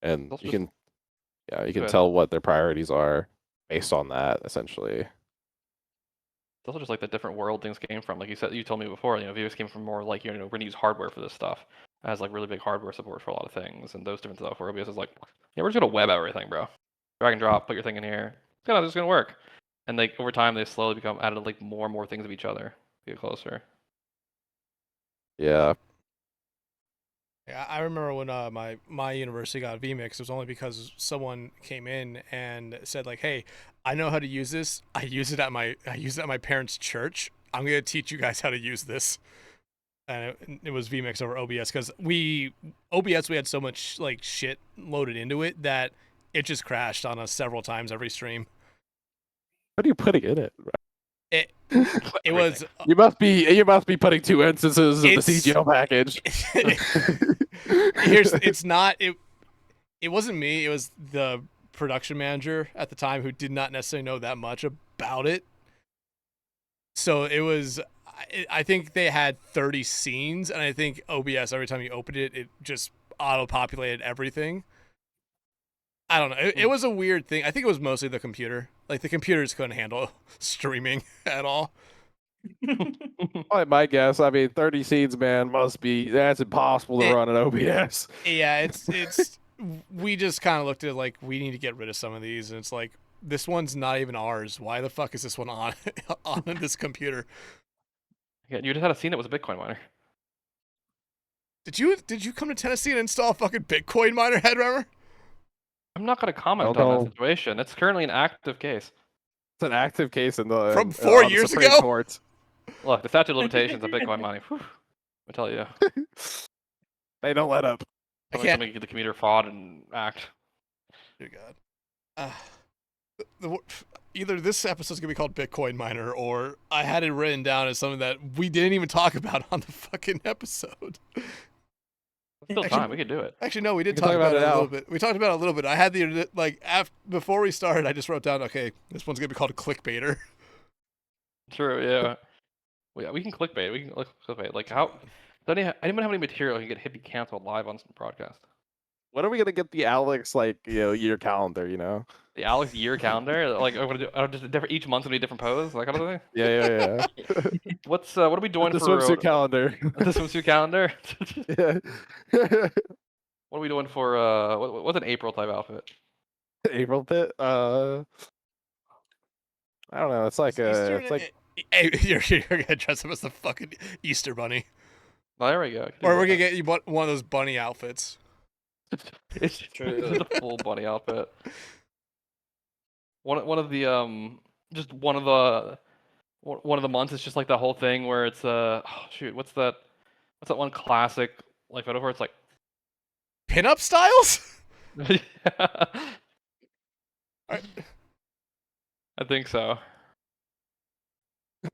And you can tell what their priorities are based on that, essentially. It's also just like the different world things came from. Like you told me before, VMix came from more like, we're going to use hardware for this stuff. It has like really big hardware support for a lot of things and those different stuff, where OBS is like, yeah, we're just going to web everything, bro. Drag and drop, put your thing in here. It's just going to work. And like over time, they slowly added like more and more things of each other to get closer. Yeah. Yeah, I remember when my university got VMIX. It was only because someone came in and said like, "Hey, I know how to use this. I use it at my parents' church. I'm gonna teach you guys how to use this." And it was VMIX over OBS because OBS we had so much like shit loaded into it that it just crashed on us several times every stream. What are you putting in it? It was You must be putting 2 instances of the CGL package. It wasn't me. It was the production manager at the time who did not necessarily know that much about it. So it was, I think they had 30 scenes, and I think OBS, every time you opened it, it just auto-populated everything. I don't know. It was a weird thing. I think it was mostly the computer. Like, the computers couldn't handle streaming at all. Probably my guess. I mean, 30 scenes, man, that's impossible to run an OBS. Yeah, it's we just kind of looked at it like, we need to get rid of some of these, and it's like, this one's not even ours. Why the fuck is this one on this computer? Yeah, you just had a scene that was a Bitcoin miner. Did you come to Tennessee and install a fucking Bitcoin miner, Headrammer? I'm not going to comment on that situation. It's currently an active case. It's an active case in the from 4 years ago. Court. Look, the statute of limitations of Bitcoin mining. Whew, I tell you, they don't let up. Somebody get the commuter fraud and act. Dear God. Either this episode's gonna be called Bitcoin Miner, or I had it written down as something that we didn't even talk about on the fucking episode. Still time, we could do it. Actually, no, we did talk about it a little bit. We talked about it a little bit. I had the before we started, I just wrote down, okay, this one's gonna be called Clickbaiter. True, yeah. We can clickbait. We can clickbait. Like, how? Does anyone have any material you can get Hippy canceled live on some broadcast? When are we gonna get the Alex year calendar? The Alex year calendar? Like, I'm gonna do just different. Each month's gonna be a different pose. Like, kind of thing. Yeah. What are we doing the for swimsuit calendar? The swimsuit calendar. Yeah. What are we doing for what's an April type outfit? April pit. I don't know. It's like it's like. Hey, you're gonna dress up as the fucking Easter bunny. Oh, there we go. Or we're gonna get you one of those bunny outfits. It's true. The full bunny outfit. One of the just one of the months. It's just like the whole thing where it's oh shoot, what's that one classic like photo where it's like pinup styles? I think so.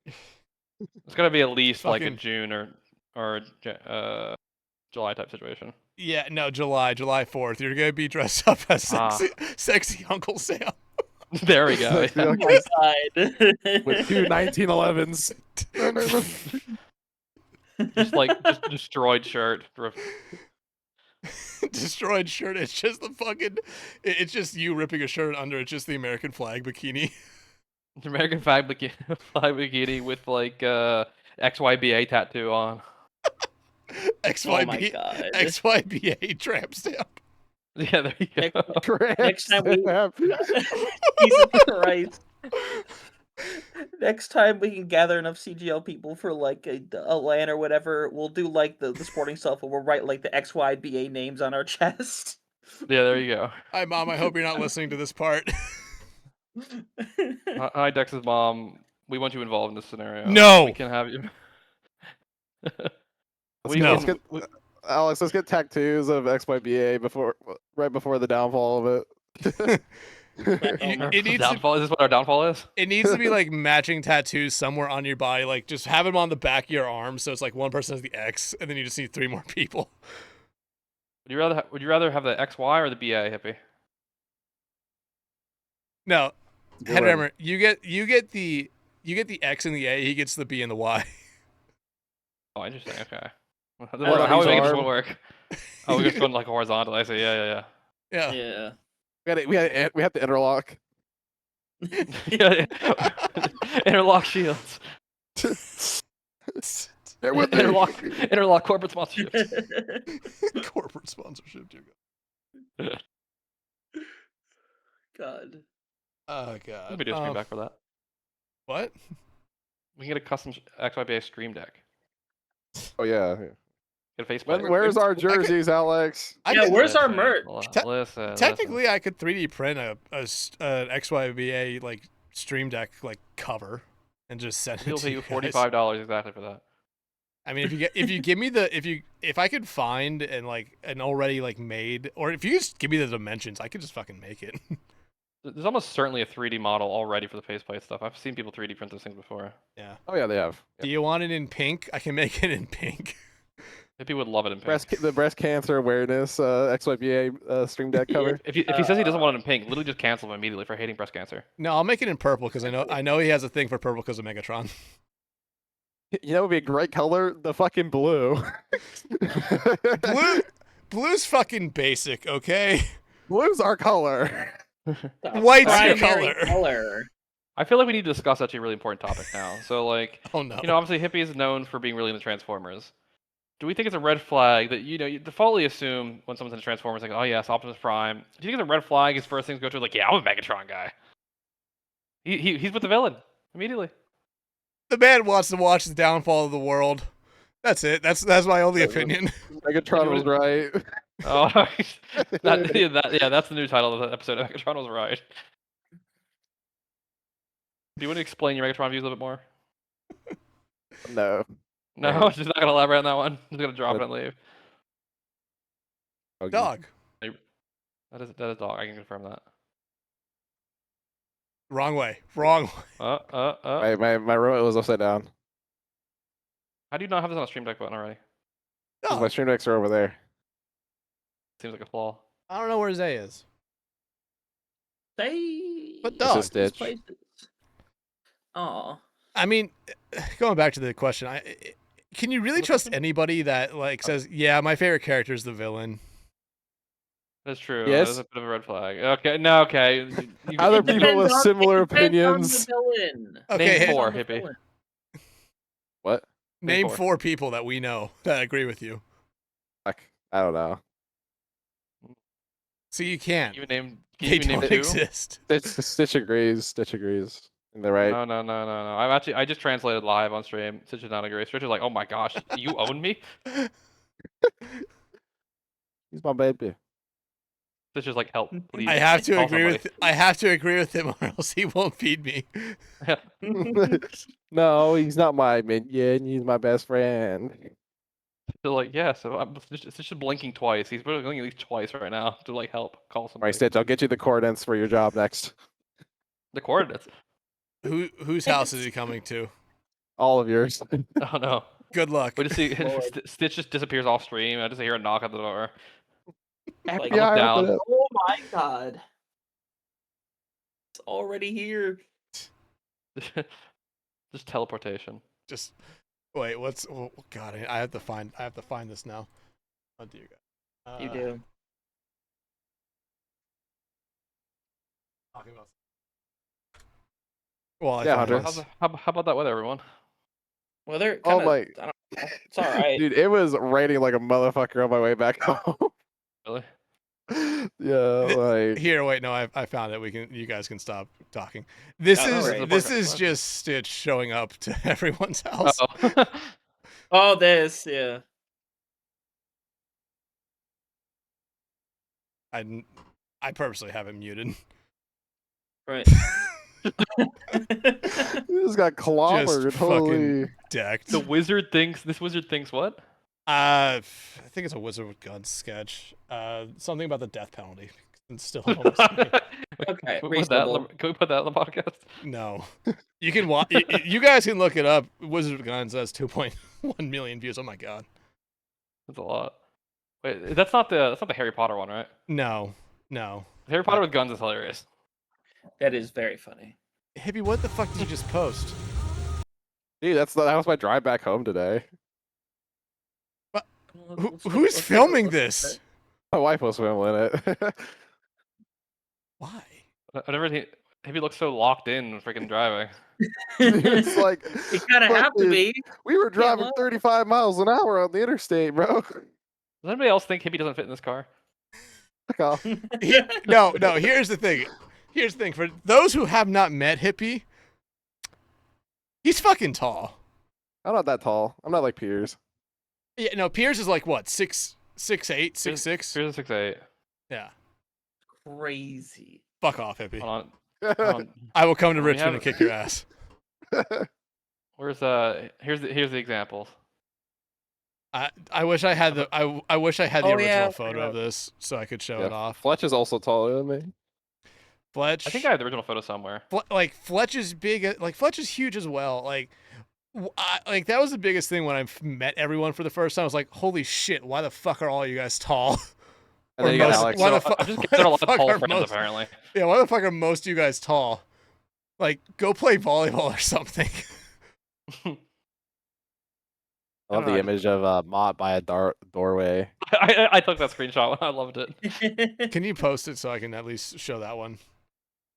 It's gotta be at least like a June or July type situation. Yeah, no, July 4th. You're gonna be dressed up as sexy Uncle Sam. There we go. Oh my God. With 2 1911s. just destroyed shirt. Destroyed shirt. It's just the fucking. It's just you ripping a shirt under. It's just the American flag bikini. The American flag bikini with like XYBA tattoo on. XYBA. Oh my God. XYBA tramp stamp. Yeah, there you go. Next time we Jesus Christ. Next time we can gather enough CGL people for like a LAN or whatever, we'll do like the sporting stuff where we'll write like the XYBA names on our chest. Yeah, there you go. Hi, Mom. I hope you're not listening to this part. Hi, Dex's mom. We want you involved in this scenario. No! We can have you. Alex, let's get tattoos of XYBA right before the downfall of it. It needs downfall. Is this what our downfall is? It needs to be like matching tattoos somewhere on your body. Like just have them on the back of your arm, so it's like one person has the X, and then you just need 3 more people. Would you rather have the XY or the BA, Hippy? No, Headrammer, you get the X and the A. He gets the B and the Y. Oh, interesting. Okay. How are we making this one work? Oh, we're just going like horizontal. I see. Yeah. We have to interlock. Yeah. Interlock shields. Interlock corporate sponsorship. Corporate sponsorship, dear God. God. Oh God. Let me do a stream deck for that. What? We can get a custom XYBA stream deck. Oh yeah. Get a face Where's our jerseys, Alex? Where's our merch? Listen. Technically, I could 3D print an XYBA like Stream Deck like cover and just send it He'll to pay you you guys. $45 exactly for that. I mean, if you give me if I could find an already like made, or if you just give me the dimensions, I could just fucking make it. There's almost certainly a 3D model already for the faceplate stuff. I've seen people 3D print those things before. Yeah. Oh yeah, they have. Do you want it in pink? I can make it in pink. Hippy would love it in pink. The breast cancer awareness XYBA Stream Deck cover. If he says he doesn't want it in pink, literally just cancel him immediately for hating breast cancer. No, I'll make it in purple because I know he has a thing for purple because of Megatron. You know, would be a great color. The fucking blue. Blue's fucking basic, okay? Blue's our color. White's your color. I feel like we need to discuss actually a really important topic now. So like, oh no, obviously Hippy is known for being really into Transformers. Do we think it's a red flag that you defaultly assume when someone's into Transformers like, oh yes, Optimus Prime? Do you think it's a red flag? His first things go to like, yeah, I'm a Megatron guy. He's with the villain immediately. The man wants to watch the downfall of the world. That's it. That's my only opinion. Megatron was right. Oh, that's the new title of the episode. Megatron was right. Do you want to explain your Megatron views a little bit more? No. No, just not gonna elaborate on that one. Just gonna drop it and leave. Okay. Dog. That is dog. I can confirm that. Wrong way. Wrong. My remote was upside down. How do you not have this on a Stream Deck button already? No. My Stream Decks are over there. Seems like a flaw. I don't know where Zay is. But It's a dog. Stitch. Aw. I mean, going back to the question, can you really trust anybody that like says, "Yeah, my favorite character is the villain"? That's true. Yes. That's a bit of a red flag. Okay, no, okay. Other It people depends with on- similar it depends on opinions. the villain. Okay, Name four, Depends on the Hippy. villain. What? Name four. 4 people that we know that agree with you. Fuck. I don't know. So you can't. Can you They even name don't two? exist. Stitch agrees. Stitch agrees. And they're right. No. I just translated live on stream. Stitch does not agree. Stitch is like, oh my gosh, you own me? He's my baby. Stitch is like, help, please. I have to call agree with him, or else he won't feed me. somebody. No, he's not my minion. He's my best friend. They're like, yeah, so Stitch is blinking twice. He's blinking at least twice right now to like help. Call All somebody. right, Stitch. I'll get you the coordinates for your job next. The coordinates. Whose house is he coming to? All of yours. Oh no. Good luck. We just see Lord. Stitch just disappears off stream. I just hear a knock at the door. Like, I look down. open it. oh my god. It's already here. Just teleportation. Just wait. What's? Oh God, I have to find this now. Oh dear God. You do. Talking about. Well, I Yeah, found Hunter. this. How about that weather, everyone? Well, they're Oh kind of. my. I don't know. It's all right. Dude, it was raining like a motherfucker on my way back home. Really? Yeah, like Here, wait, no, I found it. You guys can stop talking. This Yeah, is alright. this is just Stitch showing up to everyone's house. Uh-oh. Oh, this, yeah. I purposely have it muted. Right. he just got clobbered. Just Holy. fucking decked. This wizard thinks what? I think it's a Wizard with Guns sketch. Something about the death penalty. It's still almost Okay, Can we put that in the- reasonable. can we put that in the podcast? no. You can watch. You guys can look it up. Wizard with Guns has 2.1 million views. Oh my god. That's a lot. Wait, that's not the Harry Potter one, right? No. Harry Potter with guns is hilarious. That is very funny. Hippy, what the fuck did you just post? Dude, that was my drive back home today. Who's filming this? My wife was filming it. Why? I've never seen Hippy looks so locked in when freaking driving. It's like You kind of have to fucking- be. we were driving look. 35 miles an hour on the interstate, bro. Does anybody else think Hippy doesn't fit in this car? Fuck off. No. Here's the thing. For those who have not met Hippy, he's fucking tall. I'm not that tall. I'm not like Piers. Yeah, no, Piers is like what, 6'8", 6'6"? Here's a 6'8". Yeah. Crazy. Fuck off, Hippy. Hold on. I will come to Let me Richmond and have- kick your ass. Where's here's the examples. I wish I had the I wish I had the Oh, original yeah, I photo forgot. of this so I could show Yeah, it off. Fletch is also taller than me. Fletch, I think I have the original photo somewhere. like Fletch is big. Like Fletch is huge as well. Like, like that was the biggest thing when I met everyone for the first time. I was like, holy shit, why the fuck are all you guys tall? And then you got most- Alex. why the I'm fuck? just why getting a the lot of fuck tall are friends most- apparently. Yeah, why the fuck are most of you guys tall? Like, go play volleyball or something. I love I don't the know, image of Mott by a doorway. I took that screenshot. I loved it. Can you post it so I can at least show that one?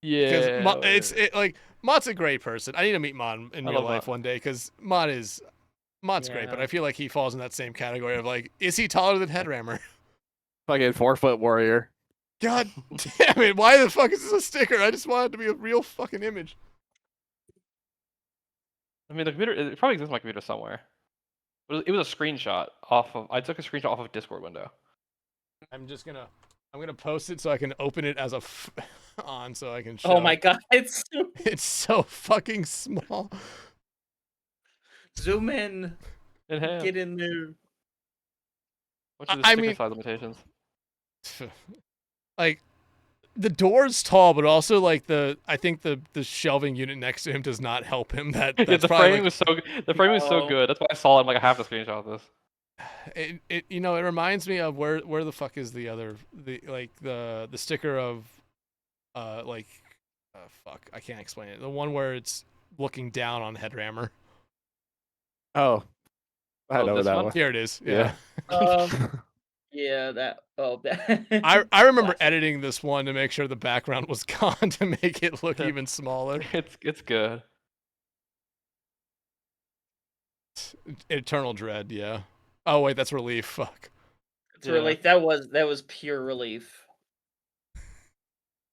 Yeah. Because like Mott's a great person. I need to meet Mott in I real love life Mott. one day because Mott's great, but Yeah. I feel like he falls in that same category of like, is he taller than Headrammer? Fucking 4-foot warrior. God damn it! Why the fuck is this a sticker? I just want it to be a real fucking image. I mean, the computer. It probably exists on my computer somewhere. But it was a screenshot off of. I took a screenshot off of Discord window. I'm gonna post it so I can open it as a on so I can show. Oh my god, it's It's so fucking small. zoom in, In hand. get in there. What's the I sticker mean- size limitations? Like the door's tall, but also like I think the shelving unit next to him does not help him. That's the probably framing was so. The framing was so No. good. That's why I saw it. I'm like, I have to screenshot this. it it reminds me of where the fuck is the other the sticker of fuck, I can't explain it. The one where it's looking down on Headrammer. Oh. I Oh, know this that one? one. Here it is. Yeah. Yeah, that. Oh, that. I remember Classic. editing this one to make sure the background was gone to make it look even smaller. It's good. Eternal Dread, yeah. Oh wait, that's Relief. Fuck. It's relief. That was pure relief.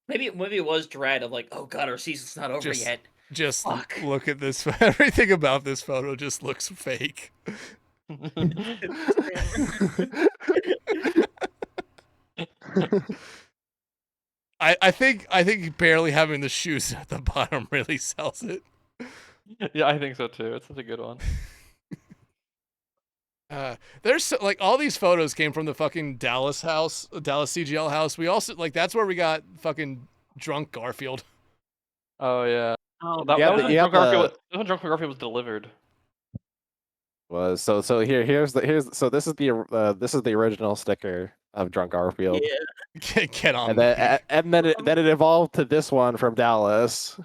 Maybe it was dread of like, oh god, our season's not over Just- yet. Just Fuck. look at this. Everything about this photo just looks fake. I think barely having the shoes at the bottom really sells it. Yeah, I think so too. It's such a good one. There's like all these photos came from the fucking Dallas CGL house. We also like that's where we got fucking drunk Garfield. Oh yeah. Oh, That, Yeah, that was but when you have Drunk Garfield. the- That was when Drunk Garfield was delivered. Was so here's this is the original sticker of Drunk Garfield. yeah. Get on. And then it evolved to this one from Dallas.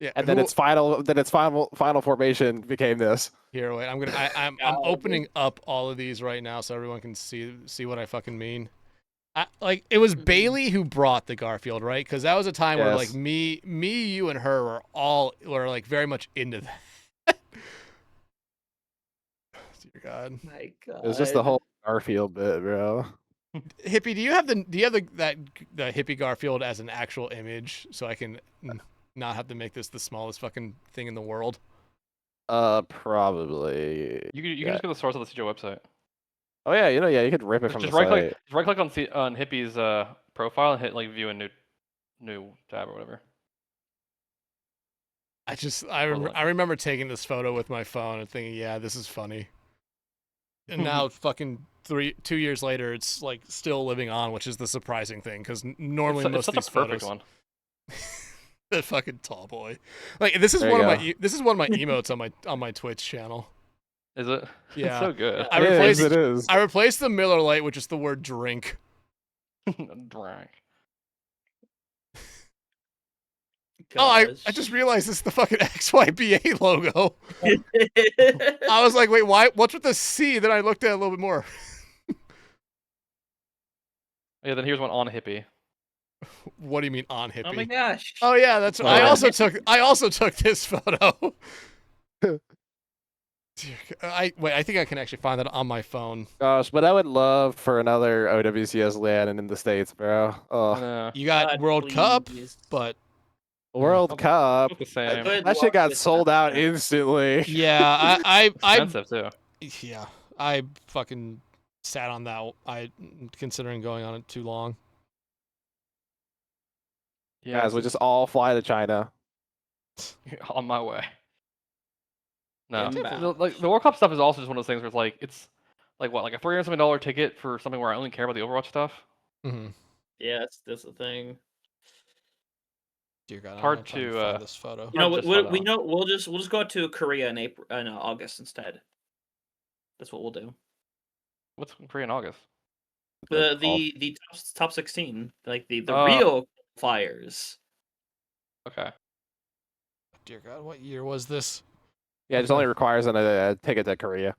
yeah. And then its final formation became this. Here, wait. I'm God. opening up all of these right now so everyone can see what I fucking mean. Like it was Bailey who brought the Garfield, right? Because that was a time where like Yes. me, you, and her were like very much into that. Dear God, My god. It was just the whole Garfield bit, bro. Hippy, do you have the Hippy Garfield as an actual image so I can not have to make this the smallest fucking thing in the world? Probably. You can Yeah. just go to the source of the CGO website. Oh yeah, you could rip it from Just the right site. click on Hippy's profile and hit like view a new tab or whatever. I remember taking this photo with my phone and thinking, yeah, this is funny. And now fucking 2 years later, it's like still living on, which is the surprising thing because normally It's most such of these a perfect photos, one. that fucking tall boy. Like this is There you one of go. my this is one of my emotes on my Twitch channel. Is it? Yeah. It's so good. I It replaced is. I replaced the Miller Lite with just the word drink. Drink. Oh, I Gosh. just realized it's the fucking XYBA logo. I was like, wait, why? What's with the C? Then I looked at it a little bit more. Yeah, then here's one on Hippy. What do you mean on Hippy? Oh my gosh. Oh yeah, that's. Oh, I yeah. also took this photo. Dear God, I think I can actually find that on my phone. Gosh, but I would love for another OWCS LAN in the States, bro. I Oh, know. You got God, World Cup, please. but World Both- Cup. both the same. Good That shit luck got with sold that. out instantly. yeah, I Expensive too. yeah. I fucking sat on that. I considering going on it too long. Yeah, Guys, we just all fly to China. on my way. No, Inbound. like the World Cup stuff is also just one of those things where it's like what, like a $300 ticket for something where I only care about the Overwatch stuff. Mm-hmm. Yeah, that's the thing. Dear God, Hard I'm trying to, find this photo. You know, just we saw that we one. know we'll just go to Korea in April in August instead. That's what we'll do. What's Korea in August? The top 16, like the Oh. real fires. Okay. Dear God, what year was this? Yeah, it just only requires a ticket to Korea.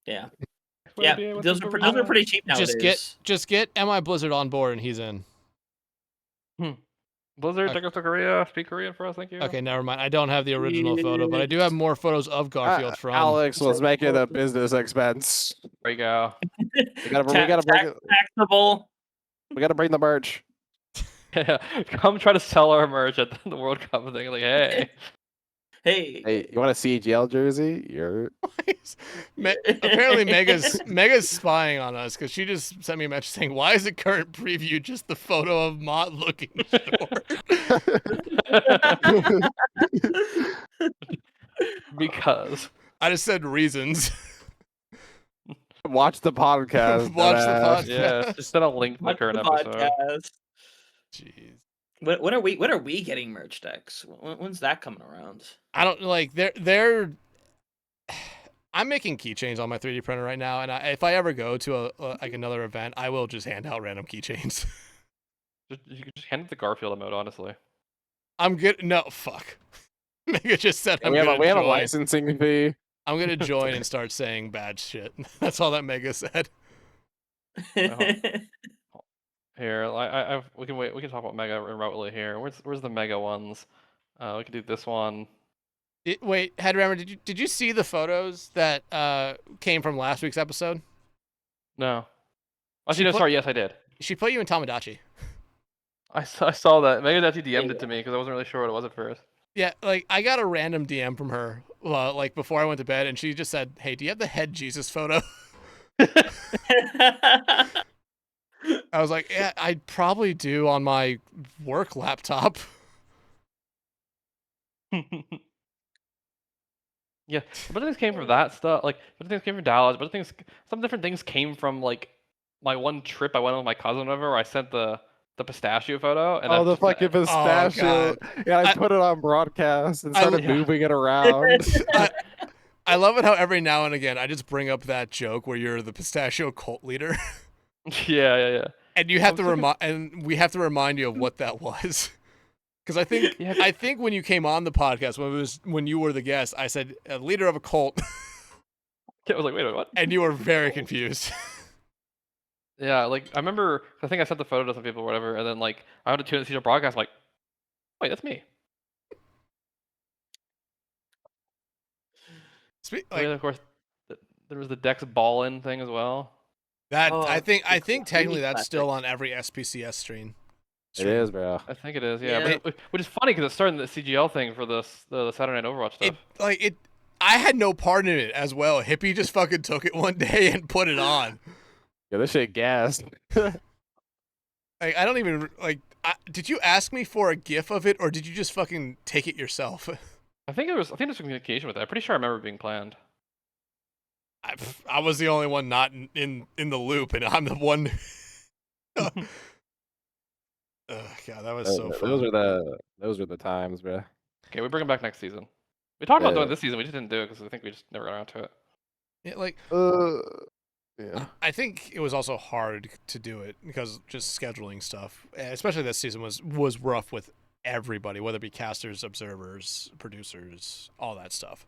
Yeah, XYBA, yeah. what's Those in are Korea? pretty cheap nowadays. Just get MI Blizzard on board and he's in. Blizzard, Okay. take us to Korea. Speak Korean for us, thank you. Okay, never mind. I don't have the original photo, but I do have more photos of Garfield from. Alex was making a business expense. There you go. We gotta bring Taxable. we gotta bring the merch. Yeah, come try to sell our merch at the World Cup thing. Like, hey. Hey, you want a CGL jersey? You're Apparently Mega's spying on us because she just sent me a message saying, "Why is the current preview just the photo of Mott looking short?" Because I just said reasons. watch the podcast. Watch the dumbass. podcast. yeah, just send a link to the current episode. Jeez. When are we getting merch decks? When's that coming around? I don't like they're. I'm making keychains on my 3D printer right now, and if I ever go to like another event, I will just hand out random keychains. You can just hand it the Garfield emote, honestly. I'm good. No, fuck. Mega just said We have a licensing fee. I'm gonna join and start saying bad shit. That's all that Mega said. Here, we can wait. We can talk about Mega remotely here. Where's the Mega ones? We can do this one. Wait, Headrammer, did you see the photos that came from last week's episode? No. Actually, no. Sorry. Yes, I did. She put you in Tamagotchi. I saw that. Mega actually DM'd it to me because I wasn't really sure what it was at first. Yeah, like I got a random DM from her, like before I went to bed, and she just said, "Hey, do you have the head Jesus photo?" I was like, "Yeah, I probably do on my work laptop." Yeah, a bunch of things came from that stuff. Like, a bunch of things came from Dallas. But some different things came from like my one trip I went on with my cousin, or whatever. Where I sent the pistachio photo. And the fucking pistachio! Yeah, I put it on broadcast and started moving it around. I love it how every now and again I just bring up that joke where you're the pistachio cult leader. Yeah. And you have and we have to remind you of what that was. Because I think when you came on the podcast, when you were the guest, I said leader of a cult. I was like, wait, what? And you were very confused. Yeah, like I remember. I think I sent the photo to some people, or whatever, and then like I had to tune in to see the broadcast. I'm like, wait, that's me. And then, of course, there was the Dex Ballin thing as well. That I think technically that's still on every SPCS stream. It is, bro. I think it is, yeah. But which is funny because it's starting the CGL thing for the Saturday Night Overwatch stuff. I had no part in it as well. Hippy just fucking took it one day and put it on. Yeah, this shit gassed. Like I don't even like. Did you ask me for a GIF of it, or did you just fucking take it yourself? I think there's communication with that. I'm pretty sure I remember it being planned. I was the only one not in the loop, and I'm the one. God, that was so fun. Those were the times, bro. Okay, we bring them back next season. We talked about doing it this season. We just didn't do it because I think we just never got around to it. Yeah, like. Yeah. I think it was also hard to do it because just scheduling stuff, especially this season, was rough with everybody, whether it be casters, observers, producers, all that stuff.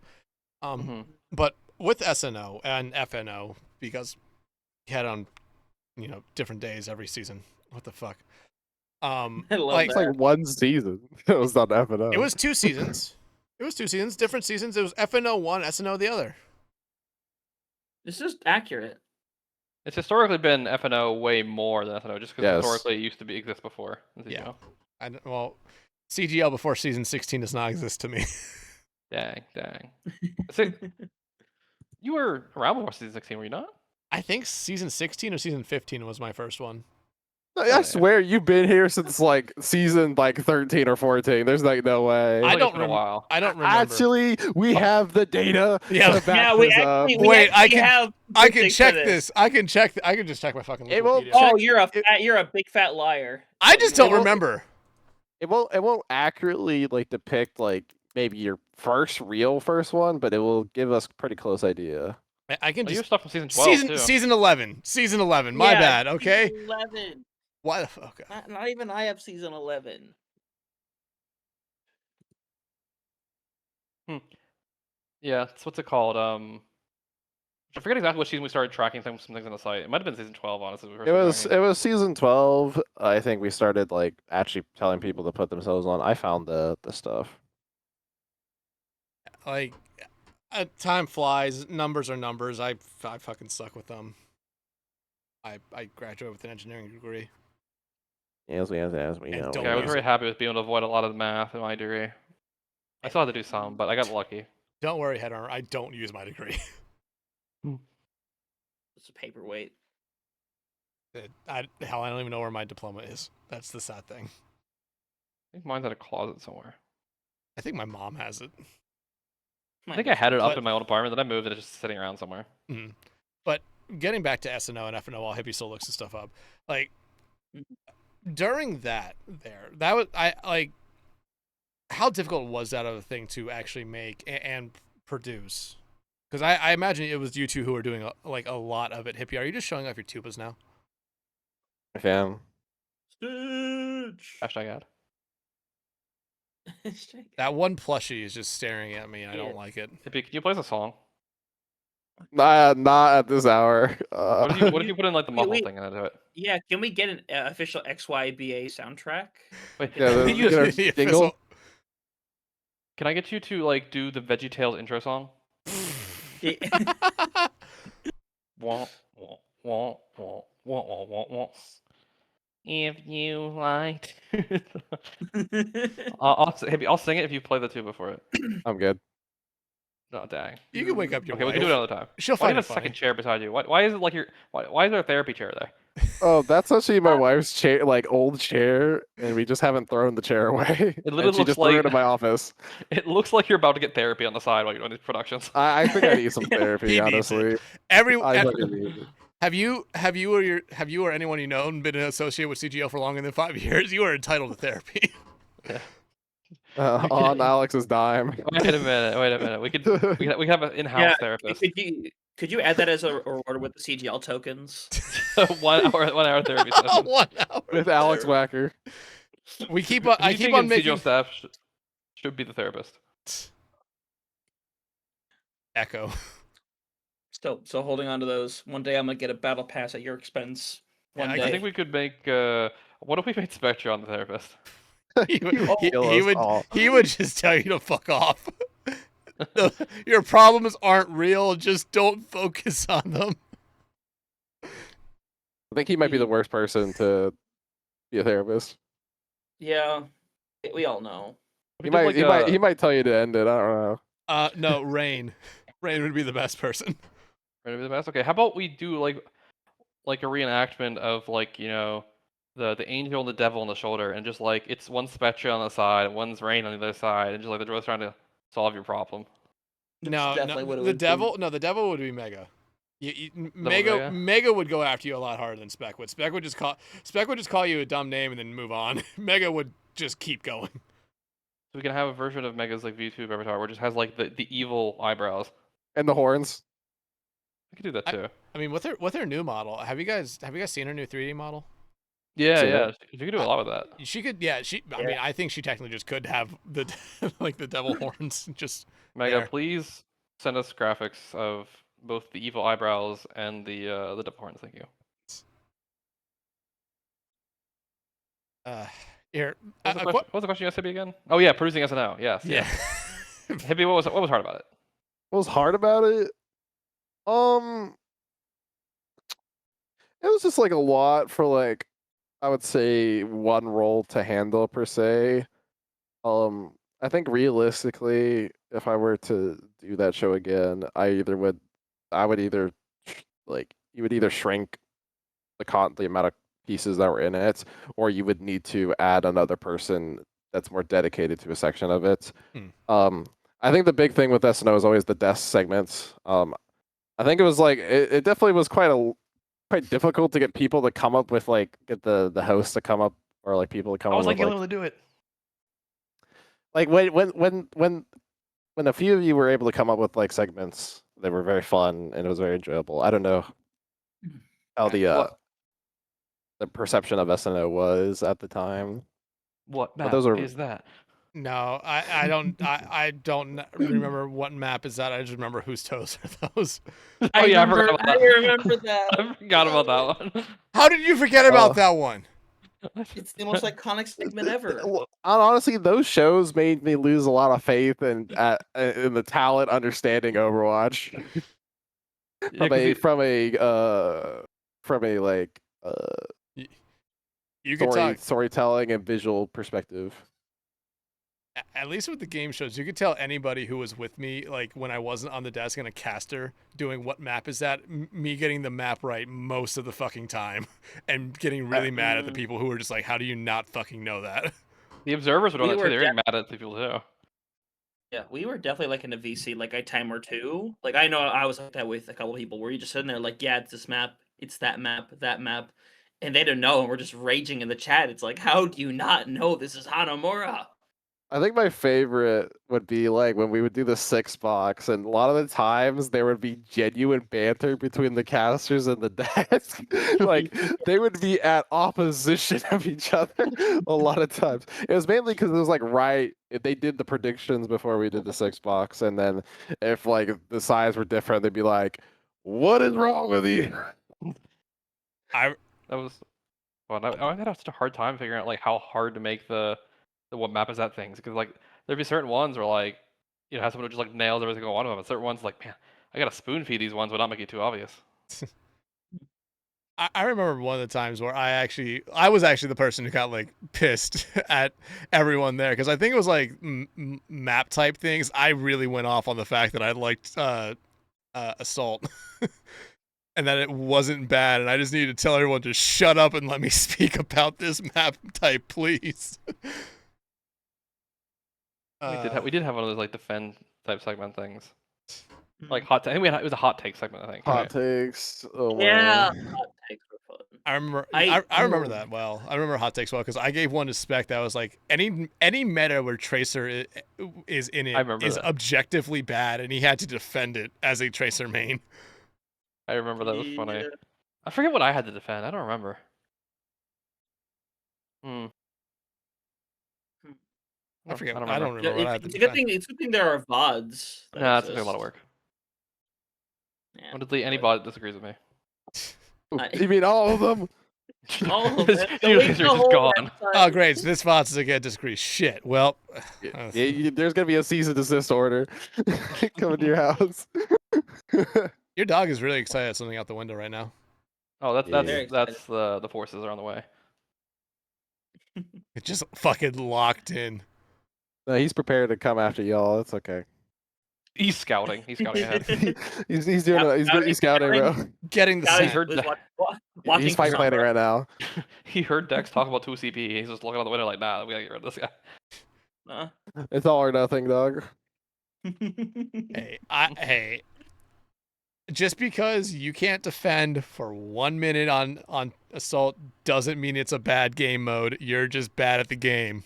But with SNO and FNO, because you had on, different days every season. What the fuck? It's like one season. It was on FNO. It was 2 seasons. Different seasons. It was FNO one, SNO the other. This is accurate. It's historically been FNO way more than SNO, just because historically it used to exist before. Yeah. CGL before season 16 does not exist to me. Dang. You were around before season 16, were you not? I think season 16 or season 15 was my first one. I swear you've been here since like season like 13 or 14. There's like no way. I It's don't been a while. I don't remember. Actually, we have the data. Yeah. to back Yeah, we this up. actually, Wait, I can- have I can statistics check for this. I can just check my fucking It won't Wikipedia. check- Oh, you're a big fat liar. I just You don't are. remember. It won't accurately like depict like maybe your real first one, but it will give us pretty close idea. I can Oh, you have just stuff from season 12 too. season 11. Season 11. My Yeah, bad, okay? season 11. Why the fuck? Not even I have season 11. Yeah, it's what's it called? I forget exactly what season we started tracking some things on the site. It might have been season 12, honestly. It was season 12. I think we started like actually telling people to put themselves on. I found the stuff. Like time flies, numbers are numbers. I fucking suck with them. I graduated with an engineering degree. As we know. don't Okay, I was use very it. happy with being able to avoid a lot of the math in my degree. I still had to do some, but I got lucky. Don't worry, Headrammer. I don't use my degree. It's a paperweight. I don't even know where my diploma is. That's the sad thing. I think mine's in a closet somewhere. I think my mom has it. I think I had it up But- in my old apartment, then I moved it. It's just sitting around somewhere. Mhm. But getting back to SNO and FNO while Hippy still looks at stuff up, like during that was I like. How difficult was that of a thing to actually make and produce? Because I imagine it was you two who were doing a lot of it. Hippy, are you just showing off your tubas now? Fam. Hashtag ad. That one plushie is just staring at me, and I don't Yeah. like it. Hippy, can you play us a song? Not at this hour. What if you put in like the muffle wait. thing into it? Yeah, can we get an official XYBA soundtrack? Wait, Yeah, can, the- you- get our The jingle? official- can I get you to like do the VeggieTales intro song? Wah, wah, wah, wah, wah, wah, wah, wah. If you liked, I'll sing it if you play the tuba for it. I'm good. No, dang. You can wake up your Okay, we wife. can do it another time. She'll Why do find you it have a second funny. chair beside you? Why is it like why is there a therapy chair there? Oh, that's actually my wife's chair, like old chair, and we just haven't thrown the chair away. It literally and she looks just threw like- it in my office. It looks like you're about to get therapy on the side while you're doing these productions. I think I need some He therapy, needs it. honestly. I fucking need it. Have you or anyone you know been associated with CGO for longer than 5 years? You are entitled to therapy. On Alex's dime. Wait a minute. We could have an in-house Yeah, therapist. Could you add that as a reward with the CGL tokens? 1 hour therapy session. 1 hour. With Alex Wacker. We keep on. I Who do you keep think on in making CGL staff should be the therapist. echo. So holding on to those. One day I'm gonna get a battle pass at your expense. Yeah, One I day. I think we could make. What if we made Spectron the therapist? he Kill us all. would just tell you to fuck off. Your problems aren't real. Just don't focus on them. I think he might be the worst person to be a therapist. Yeah, we all know. We did, He might tell you to end it. I don't know. No, Rain. Rain would be the best person. Ready for the best? Okay, how about we do like a reenactment of the angel and the devil on the shoulder, and just like it's one Spectre on the side, one's Rain on the other side, and just like they're both trying to solve your problem. No, definitely what it the would be. devil. No, the devil would be Mega. Mega? Mega would go after you a lot harder than Spec would. Spec would just call you a dumb name and then move on. Mega would just keep going. So we can have a version of Mega's like VTube avatar where it just has like the evil eyebrows. And the horns. We could do that too. I mean, with her new model, have you guys seen her new 3D model? Yeah, See yeah. that? You could do a lot with that. She could, yeah. I mean, I think she technically just could have the like the devil horns. Just Mega, there. please send us graphics of both the evil eyebrows and the devil horns. Thank you. Here. What was the question you asked Hippy again? Oh yeah, producing SNO. Yes. Yeah. Hippy, what was hard about it? What was hard about it? It was just like a lot for like, I would say one role to handle per se. I think realistically, if I were to do that show again, I either would I would either you would either shrink the amount of pieces that were in it, or you would need to add another person that's more dedicated to a section of it. I think the big thing with SNO is always the desk segments. I think it was like it definitely was quite difficult to get people to come up with get the host to come up or like people to come up. I was with, like able to do it. Like when a few of you were able to come up with like segments, they were very fun and it was very enjoyable. I don't know how the perception of SNO was at the time. What map those are is that? No, I don't remember what map is that. I just remember whose toes are those. Oh yeah, I remember that. I forgot about that one. How did you forget about that one? It's the most iconic segment ever. Honestly, those shows made me lose a lot of faith in the talent understanding Overwatch. From a like you could talk storytelling and visual perspective. At least with the game shows, you could tell anybody who was with me, like when I wasn't on the desk in a caster doing what map is that, me getting the map right most of the fucking time and getting really mad at the people who were just like, how do you not fucking know that? The observers were doing that too. They were getting mad at the people too. Yeah, we were definitely like in a VC, like a time or two. Like I know I was like that with a couple of people where you just sitting there like, yeah, it's this map, it's that map, and they didn't know, and we're just raging in the chat. It's like, how do you not know this is Hanamura? I think my favorite would be like when we would do the 6-box, and a lot of the times there would be genuine banter between the casters and the desk. Like they would be at opposition of each other a lot of times. It was mainly because it was like they did the predictions before we did the 6-box, and then if like the sides were different, they'd be like, "What is wrong with you?" I had such a hard time figuring out like how hard to make the what map is that things, because like there'd be certain ones where like have someone who just like nails every single one of them, and certain ones like, man, I gotta spoon feed these ones but not make it too obvious. I remember one of the times where I was actually the person who got like pissed at everyone there, because I think it was like map type things. I really went off on the fact that I liked Assault. And that it wasn't bad, and I just needed to tell everyone to shut up and let me speak about this map type, please. We did have one of those like defend type segment things, like hot. I think it was a hot take segment. I think hot takes. Oh yeah, man. hot takes were fun. I remember that well. I remember hot takes well because I gave one to Spec that was like any meta where Tracer is in it is objectively bad, and he had to defend it as a Tracer main. I remember that was funny. I forget what I had to defend. I don't remember. I forget. I don't remember what I had to It's a defend. good thing. It's a good thing there are VODs. No, that's a lot of work. Yeah, honestly, any bot disagrees with me. You mean all of them? All of them. You're just gone. Oh, great. So this bot's again disagree. Shit. Well, there's gonna be a cease and desist order coming to your house. Your dog is really excited at something out the window right now. Oh, that's the forces are on the way. It just fucking locked in. No, he's prepared to come after y'all. That's okay. He's scouting. He's scouting ahead. he's doing. He's scouting, bro. Getting the. He's fight planning right now. He heard Dex talk about 2 CP. He's just looking out the window like, nah, we gotta get rid of this guy. It's all or nothing, dog. Hey. Just because you can't defend for 1 minute on Assault doesn't mean it's a bad game mode. You're just bad at the game.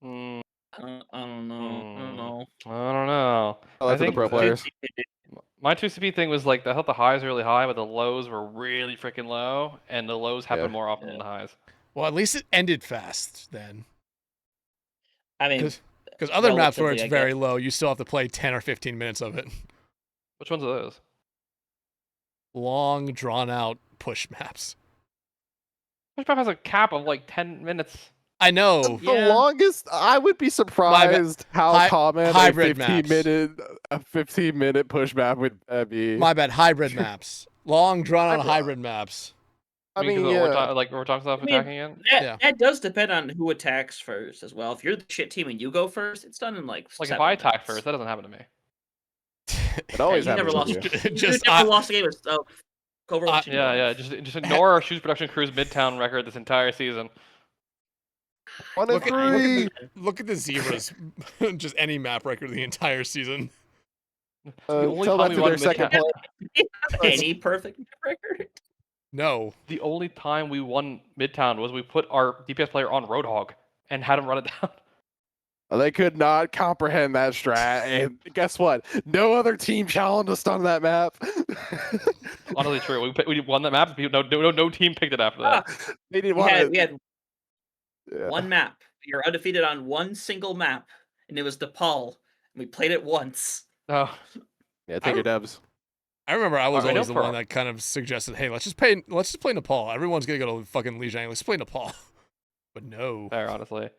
I don't know. I think the pro players. My 2CP thing was like I thought the highs were really high, but the lows were really freaking low, and the lows happen more often than the highs. Well, at least it ended fast then. I mean, because other maps where it's very low, you still have to play 10 or 15 minutes of it. Which ones are those? Long, drawn-out push maps. Push map has a cap of like 10 minutes. I know. The longest. I would be surprised how common a 15-minute push map would be. My bad. Hybrid maps. Long, drawn-out hybrid maps. I mean, we're talking about attacking again. That does depend on who attacks first as well. If you're the shit team and you go first, it's done in like. If I attack first, that doesn't happen to me. It always you never happens lost. with you. You never lost a game of Overwatch. in your Yeah, life. just ignore our Shoes Production Crew's Midtown record this entire season. 1 and 3. Look at the Zebras. Just any map record the entire season. The only Tell time that we to won their second Midtown. player. Any perfect record. No. The only time we won Midtown was we put our DPS player on Roadhog and had him run it down. They could not comprehend that strat, and guess what? No other team challenged us on that map. Honestly, true. We won that map. No team picked it after that. They didn't We want had, it. we had Yeah. one map. We were undefeated on one single map, and it was DePaul. And we played it once. Oh, Yeah, take your dubs. I remember I was I know always the for- one that kind of suggested, hey, let's just play Nepal. Everyone's gonna go to fucking Lijiang. Let's play Nepal. But no. fair, honestly.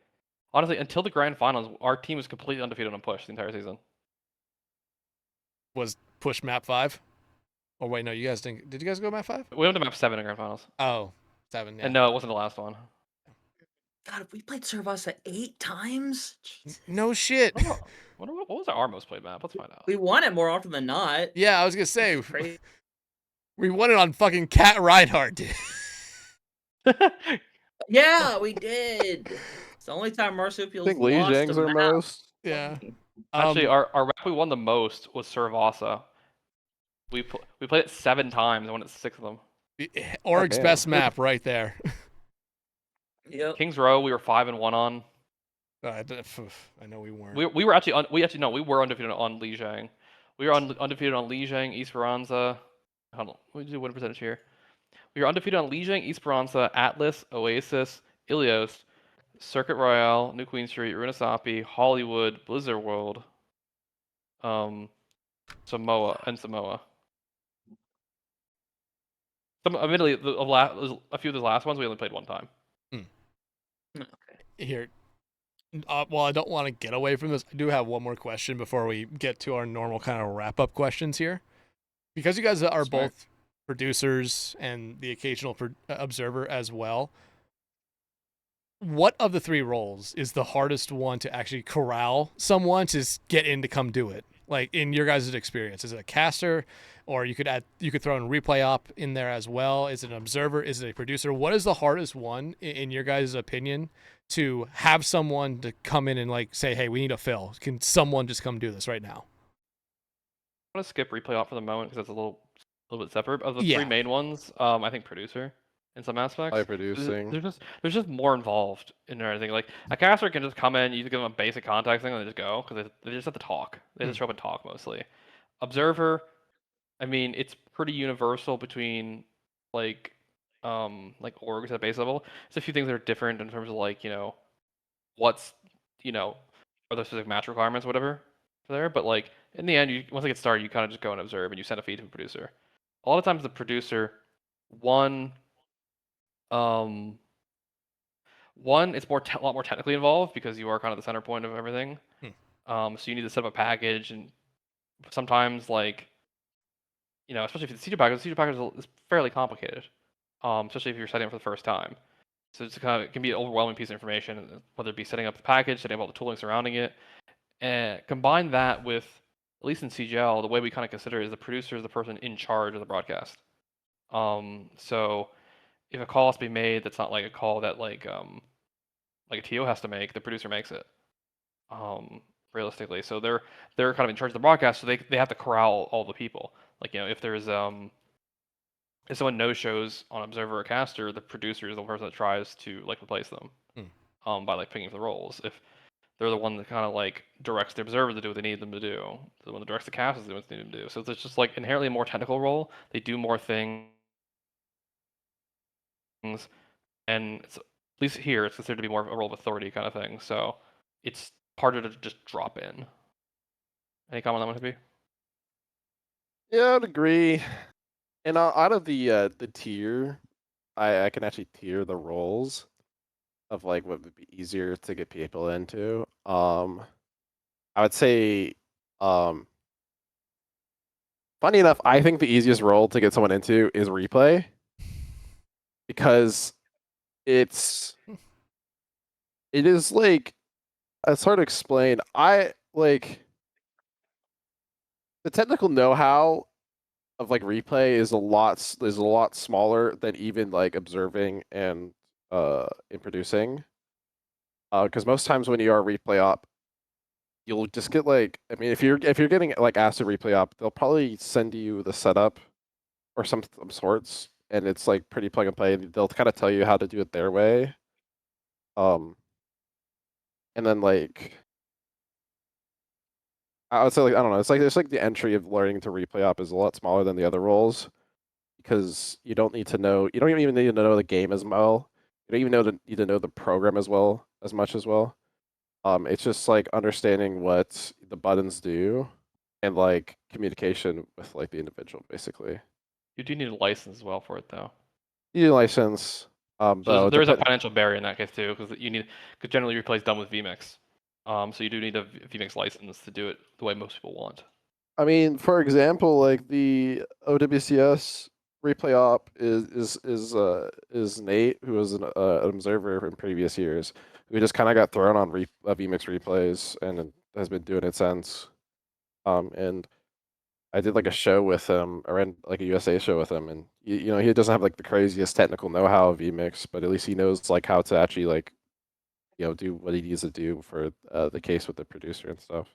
Honestly, until the grand finals, our team was completely undefeated on push the entire season. Was push map 5? Oh wait, no, you guys didn't. Did you guys go map 5? We went to map 7 in grand finals. Oh, 7. Yeah. And no, it wasn't the last one. God, if we played Servasa 8 times, Jesus. No shit. What was our most played map? Let's find out. We won it more often than not. Yeah, I was gonna say It's crazy. we won it on fucking Cat Reinhardt, dude. Yeah, we did. It's the only time Marsupials I think lost Lijiang's a our map. most. Yeah. Actually, our map we won the most was Servasa. We played it 7 times and won it 6 of them. Oric's damn. best map right there. Yep. Kings Row we were 5-1 on. I know we weren't. We were actually we were undefeated on Lijiang. We were undefeated on Lijiang, Esperanza. Hold on, let me do win percentage here. We were undefeated on Lijiang, Esperanza, Atlas, Oasis, Ilios, Circuit Royale, New Queen Street, Runasapi, Hollywood, Blizzard World, Samoa. Admittedly, a few of the last ones we only played one time. Okay. Here. Well, I don't want to get away from this. I do have one more question before we get to our normal kind of wrap-up questions here. Because you guys are both producers and the occasional observer as well, what of the 3 roles is the hardest one to actually corral someone to get in to come do it? Like, in your guys' experience, is it a caster, or you could throw in replay op in there as well? Is it an observer? Is it a producer? What is the hardest one in your guys' opinion to have someone to come in and like say, hey, we need a fill? Can someone just come do this right now? I'm gonna skip replay op for the moment because it's a little bit separate. Of the 3 Yeah. main ones, I think producer in some aspects. By producing. There's just more involved in everything. Like a caster can just come in, you just give them a basic contact thing, and they just go because they just have to talk. They just show up and talk mostly. Observer, I mean, it's pretty universal between like orgs at base level. There's a few things that are different in terms of like what's are the specific match requirements, whatever, there. But like in the end, once they get started, you kind of just go and observe, and you send a feed to a producer. A lot of times, the producer, one, it's a lot more technically involved because you are kind of the center point of everything. So you need to set up a package, and sometimes especially if the CJ package is fairly complicated, especially if you're setting up for the first time. So it can be an overwhelming piece of information, whether it be setting up the package, setting up all the tooling surrounding it, and combine that with, at least in CGL, the way we kind of consider it is the producer is the person in charge of the broadcast. So if a call has to be made, that's not like a call that like a TO has to make, the producer makes it. Realistically, so they're kind of in charge of the broadcast, so they have to corral all the people. Like if there's if someone no shows on observer or caster, the producer is the person that tries to like replace them by like picking for the roles. If they're the one that kind of like directs the observer to do what they need them to do, the one that directs the casters to do what they need them to do. So it's just like inherently a more technical role. They do more things, and it's, at least here it's considered to be more of a role of authority kind of thing. So it's harder to just drop in. Any comment on that one, Hippy? Yeah, I'd agree. And out of the tier, I can actually tier the roles of like what would be easier to get people into. I would say, funny enough, I think the easiest role to get someone into is replay, because it is like, it's hard to explain. I like the technical know-how of like replay is a lot smaller than even like observing and in producing. Because most times when you are replay op, you'll just get like, I mean, if you're getting like asked to replay op, they'll probably send you the setup or some sorts, and it's like pretty plug and play. They'll kind of tell you how to do it their way. And then like I would say like I don't know, it's like the entry of learning to replay op is a lot smaller than the other roles because you don't need to know, you don't even need to know the game as well. You don't even need to know the program as well as much as well. It's just like understanding what the buttons do and like communication with like the individual basically. You do need a license as well for it though. You need a license. So there is a financial barrier in that case too, because generally replay is done with VMIX. So you do need a VMIX license to do it the way most people want. I mean, for example, like the OWCS replay op is Nate, who was an observer in previous years, who just kind of got thrown on VMIX replays and has been doing it since. And I did like a show with him, or like a USA show with him, and you know he doesn't have like the craziest technical know-how of VMIX, but at least he knows like how to actually like do what he needs to do for the case with the producer and stuff.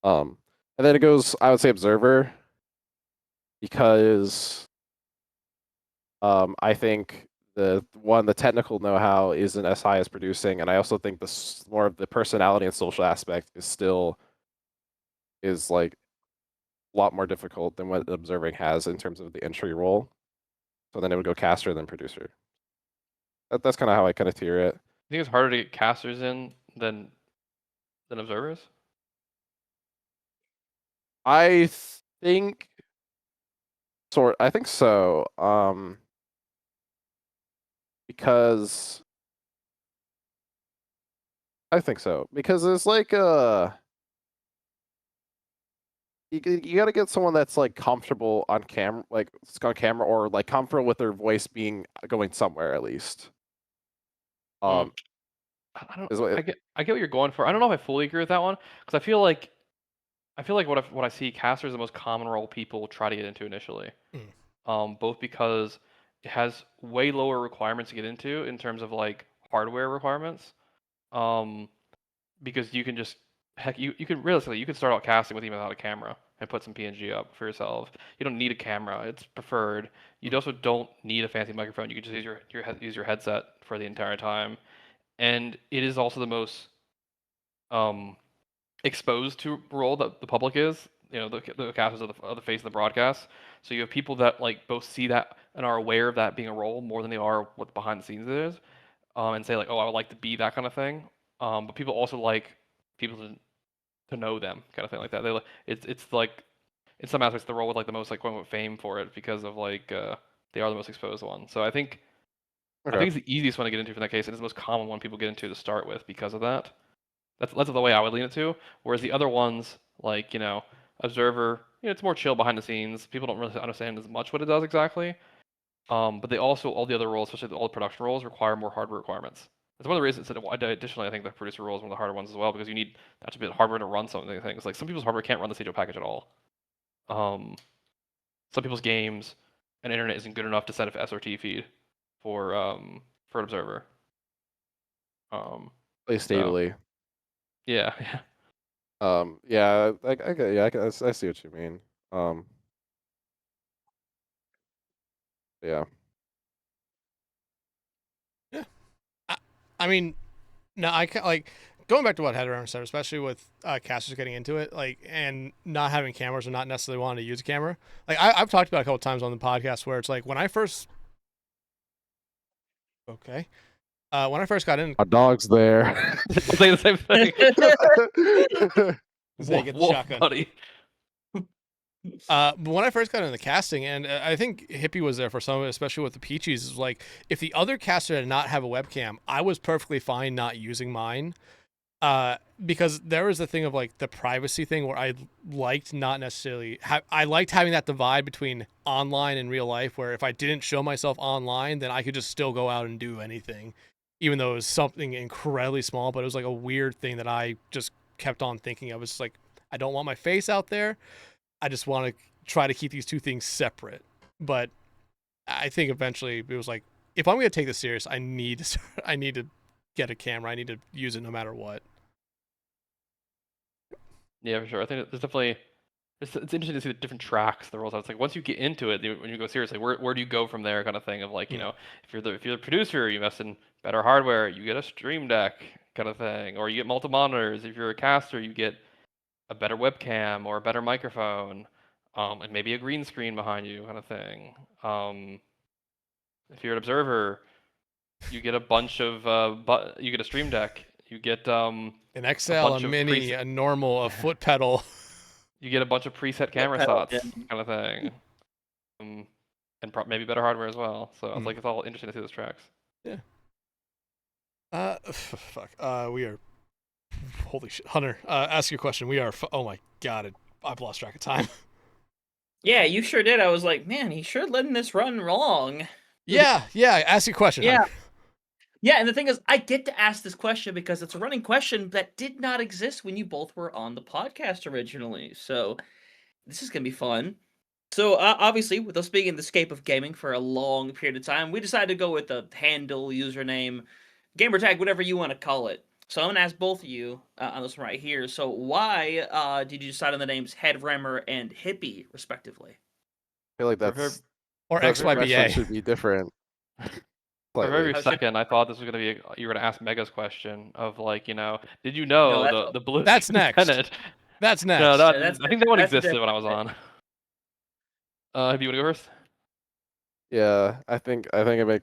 And then it goes, I would say, observer, because I think the technical know-how isn't as high as producing, and I also think more of the personality and social aspect is like a lot more difficult than what observing has in terms of the entry role. So then it would go caster than producer. That's kind of how I kind of tier it. You think it's harder to get casters in than observers? I think so. Because I think so. Because there's like you got to get someone that's like comfortable on camera, like on camera, or like comfortable with their voice going somewhere at least. I get what you're going for. I don't know if I fully agree with that one because I feel like what I see caster is the most common role people try to get into initially. Both because it has way lower requirements to get into in terms of like hardware requirements. Because you can just you can realistically you can start out casting with even without a camera and put some PNG up for yourself. You don't need a camera; it's preferred. You also don't need a fancy microphone. You can just use your headset for the entire time, and it is also the most exposed to role that the public is. You know, the casters are the face of the broadcast. So you have people that like both see that and are aware of that being a role more than they are what behind the scenes is, and say like, oh, I would like to be that kind of thing. But people also like people to know them, kind of thing like that. It's like in some aspects the role with like the most like quote unquote fame for it because of like they are the most exposed one. So I think it's the easiest one to get into for that case, and it's the most common one people get into to start with because of that. That's the way I would lean it to. Whereas the other ones, like observer, it's more chill behind the scenes. People don't really understand as much what it does exactly. But they also all the other roles, especially all the production roles, require more hardware requirements. That's one of the reasons that additionally I think the producer role is one of the harder ones as well because you need actually a bit hardware to run some of the things. Like some people's hardware can't run the CDO package at all. Some people's games and internet isn't good enough to set up SRT feed for an observer. Play stably. So, yeah. Yeah, I see what you mean. Yeah. Yeah. I mean, no, I can't, like, going back to what Headrammer said, especially with casters getting into it, like, and not having cameras or not necessarily wanting to use a camera. Like, I've talked about it a couple times on the podcast where it's like when I first got in, A dog's there. Say the same thing. Wolf, buddy. But when I first got into the casting, and I think Hippy was there for some of it, especially with the Peaches, is like if the other caster did not have a webcam, I was perfectly fine not using mine. Because there was the thing of like the privacy thing where I liked not necessarily I liked having that divide between online and real life, where if I didn't show myself online, then I could just still go out and do anything, even though it was something incredibly small. But it was like a weird thing that I just kept on thinking. I was like, I don't want my face out there. I just want to try to keep these two things separate. But I think eventually it was like, if I'm going to take this serious, I need to get a camera. I need to use it no matter what. Yeah, for sure. I think there's definitely it's interesting to see the different tracks the rolls out. It's like once you get into it, when you go seriously, where do you go from there, kind of thing. Of like, you know, if you're the producer, you invest in better hardware, you get a stream deck, kind of thing, or you get multiple monitors. If you're a caster, you get a better webcam or a better microphone, and maybe a green screen behind you, kind of thing. If you're an observer, you get a bunch of you get a stream deck, you get an XL, a mini, a normal, a foot pedal. You get a bunch of preset camera shots, kind of thing, and maybe better hardware as well. So it's like it's all interesting to see those tracks. Yeah. Fuck. We are. Holy shit, Hunter. Ask your question. We are. Oh my god, I've lost track of time. Yeah, you sure did. I was like, man, he sure letting this run long. Yeah. Ask your question. Yeah. Hunter. Yeah, and the thing is, I get to ask this question because it's a running question that did not exist when you both were on the podcast originally. So this is going to be fun. So obviously, with us being in the scape of gaming for a long period of time, we decided to go with a handle, username, gamertag, whatever you want to call it. So I'm going to ask both of you on this one right here. So why did you decide on the names Headrammer and Hippy, respectively? I feel like that's or that XYBA question should be different. For a very second, I thought this was gonna be you were gonna ask Mega's question of like, you know, did you know the blue? That's next. That's next. No, I think that one existed when I was on. Do you want to go first? Yeah, I think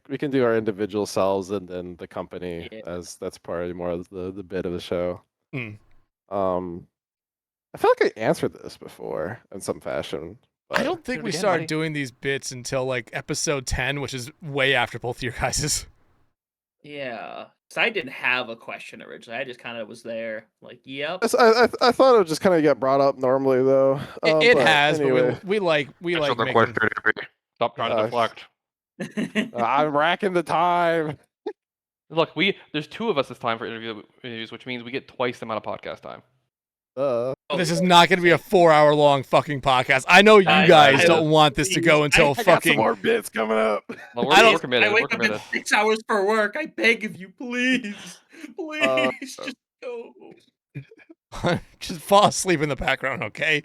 we can do our individual selves and then the company as that's probably more of the bit of the show. I feel like I answered this before in some fashion. I don't think we started doing these bits until like episode 10, which is way after both of your guys's. Yeah, so I didn't have a question originally. I just kind of was there, like, yep. I thought it would just kind of get brought up normally, though. It has, anyway. But we like making... Stop trying to deflect. I'm racking the time. Look, there's two of us this time for interviews, which means we get twice the amount of podcast time. This is not going to be a 4-hour-long fucking podcast. I know you guys don't want this to go until fucking. I got some more bits coming up. Well, we're committed. I wake up in 6 hours for work. I beg of you, please, just go. Just fall asleep in the background, okay?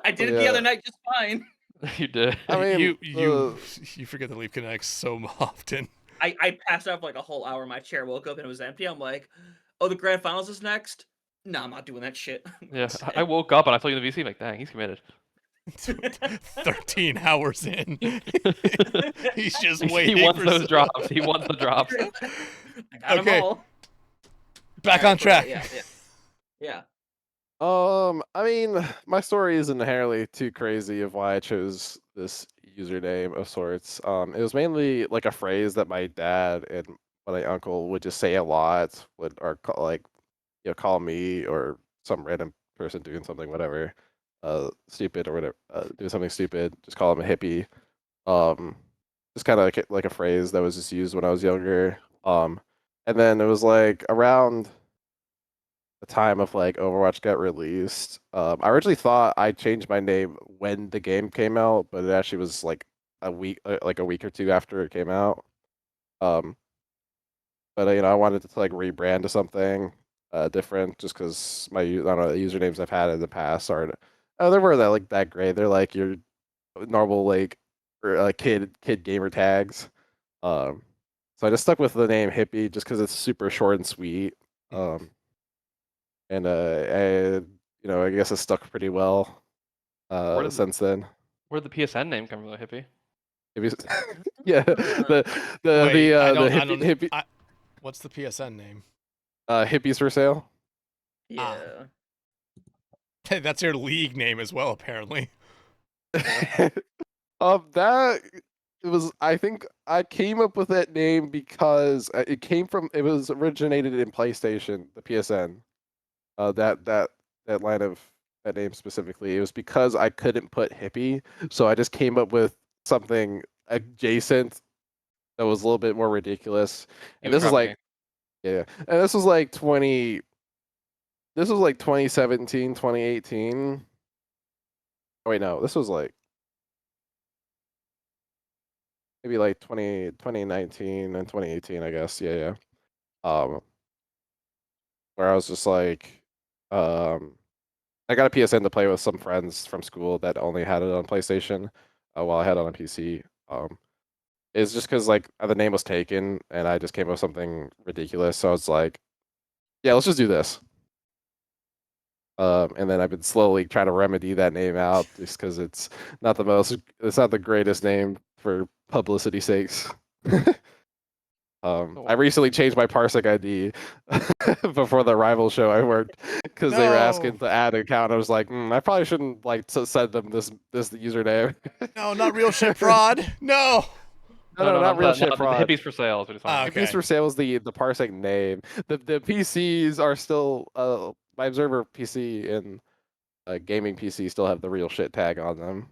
I did it the other night just fine. You did. I mean, you forget to leave connects so often. I passed out for like a whole hour. My chair woke up and it was empty. I'm like, oh, the grand finals is next. No, I'm not doing that shit. Yeah, I woke up and I saw you in the VC. Like, dang, he's committed. 13 hours in. He's just waiting. He wants those drops. He wants the drops. I got them all. Back on track. Yeah. I mean, my story isn't inherently too crazy of why I chose this username of sorts. It was mainly like a phrase that my dad and my uncle would just say a lot, call me or some random person doing something, whatever, stupid or whatever, doing something stupid, just call him a hippie. Just kind of like a phrase that was just used when I was younger. And then it was like around the time of like Overwatch got released. I originally thought I changed my name when the game came out, but it actually was like a week or two after it came out. But I wanted to like rebrand to something different, just because my the usernames I've had in the past aren't. They were that great. They're like your normal kid gamer tags. So I just stuck with the name Hippy just because it's super short and sweet. And I guess it stuck pretty well since then. Where'd the PSN name come from, Hippy? Yeah, Hippy. What's the PSN name? Hippies for sale. Yeah. That's your league name as well, apparently. I think I came up with that name because it was originated in PlayStation, the PSN. That line of that name specifically. It was because I couldn't put hippie, so I just came up with something adjacent that was a little bit more ridiculous. And this is like, and this was like 2017, 2018. Oh wait, no, this was like maybe like 2019 and 2018, I guess. Yeah. Where I was just like, I got a PSN to play with some friends from school that only had it on PlayStation, while I had it on a PC. It's just because like the name was taken, and I just came up with something ridiculous. So I was like, yeah, let's just do this. And then I've been slowly trying to remedy that name out, just because it's not the greatest name for publicity sakes. I recently changed my Parsec ID before the rival show I worked, because they were asking to add an account. I was like, I probably shouldn't like send them this username. No, not real shit fraud. No. No, not real shit fraud. The Hippies for sale is what he's talking Hippies for sale is the Parsec name. The PCs are still my Observer PC and gaming PC still have the real shit tag on them.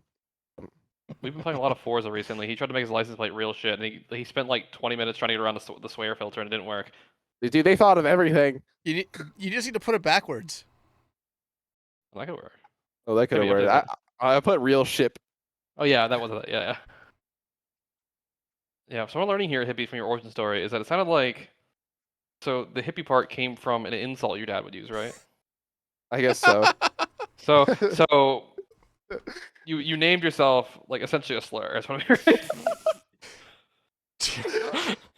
We've been playing a lot of Forza recently. He tried to make his license plate real shit, and he spent like 20 minutes trying to get around the swear filter, and it didn't work. Dude, they thought of everything. You just need to put it backwards. That could work. Oh, that could have worked. I put real ship. Oh yeah, that was it. Yeah. Yeah, so what we're learning here, Hippie, from your origin story, is that it sounded like, so the hippie part came from an insult your dad would use, right? I guess so. So you named yourself like essentially a slur. That's what I'm hearing.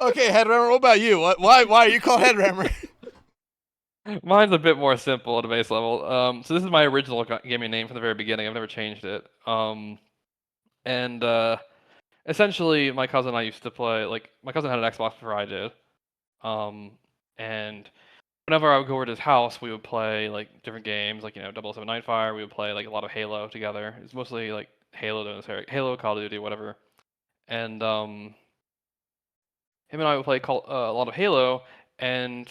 Okay, Headrammer, what about you? Why are you called Headrammer? Mine's a bit more simple at a base level. So this is my original gaming name from the very beginning. I've never changed it. Essentially, my cousin and I used to play, like, my cousin had an Xbox before I did. And whenever I would go over to his house, we would play, like, different games, like, 007 Nightfire. We would play, like, a lot of Halo together. It's mostly, like, Halo, Call of Duty, whatever. And, him and I would play a lot of Halo, and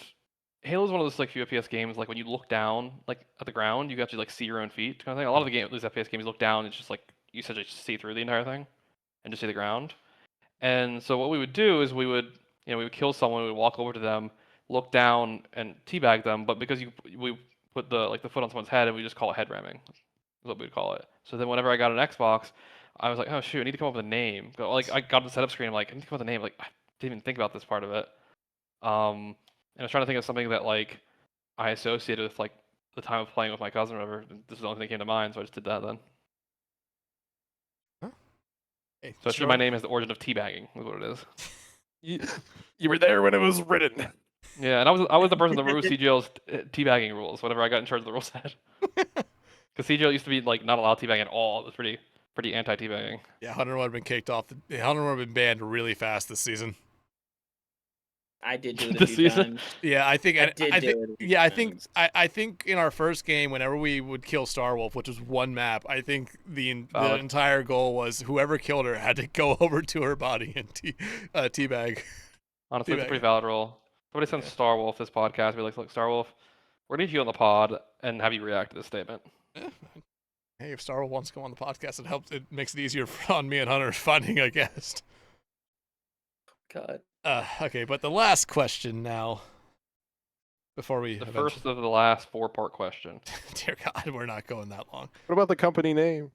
Halo is one of those, like, few FPS games, like, when you look down, like, at the ground, you can actually, like, see your own feet kind of thing. A lot of these FPS games, you look down, it's just, like, you essentially just see through the entire thing. And just see the ground. And so what we would do is we would kill someone, we would walk over to them, look down and teabag them, but because we put the foot on someone's head, and we just call it headramming. Is what we would call it. So then whenever I got an Xbox, I was like, oh shoot, I need to come up with a name. Like, I got the setup screen, I'm like, I need to come up with a name. Like, I didn't even think about this part of it. And I was trying to think of something that, like, I associated with, like, the time of playing with my cousin or whatever. This is the only thing that came to mind, so I just did that then. Hey, so actually, my name is the origin of teabagging, is what it is. You were there when it was written. Yeah, and I was the person that wrote CGL's teabagging rules whenever I got in charge of the rule set. Because CGL used to be, like, not allowed teabagging at all. It was pretty anti-teabagging. Yeah, Hunter would have been kicked off. Hunter would have been banned really fast this season. I did do it a few times. Yeah, I think I I think in our first game, whenever we would kill Starwolf, which was one map, I think the entire goal was whoever killed her had to go over to her body and teabag. Honestly, it's a pretty valid rule. Somebody sends Starwolf this podcast, be like, look, Starwolf, we're gonna need you on the pod and have you react to this statement. Hey, if Starwolf wants to come on the podcast, it makes it easier on me and Hunter finding a guest. God. Okay, but the last question now, before we... The first of the last 4-part question. Dear God, we're not going that long. What about the company name?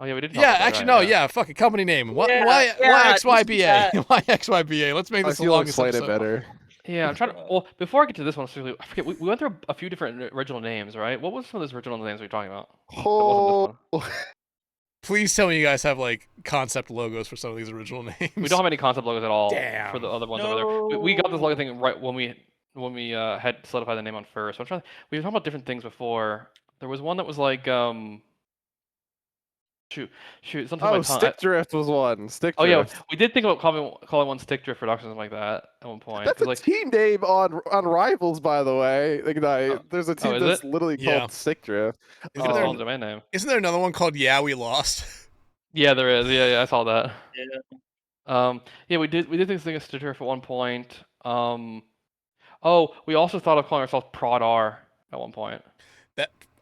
Oh yeah, we did. Yeah, actually, no, yeah, fucking company name. Why XYBA? Why XYBA? Let's make this the longest episode. It better. Yeah, I'm trying to... Well, before I get to this one, I forget, we went through a few different original names, right? What was some of those original names we were talking about? Oh... Please tell me you guys have, like, concept logos for some of these original names. We don't have any concept logos at all. Damn. For the other ones over there. We got this logo thing right when we had solidified the name on first. We were talking about different things before. There was one that was like shoot something. Oh, Stick Drift was one. Stick Drift. Oh yeah, we did think about calling one Stick Drift Productions like that at one point. That's a team name on Rivals, by the way. There's a team that's literally called Stick Drift. Isn't there a domain name? Isn't there another one called Yeah We Lost? Yeah, there is. Yeah, I saw that. Yeah. We did this thing at Stick Drift at one point. Oh, we also thought of calling ourselves Prod R at one point.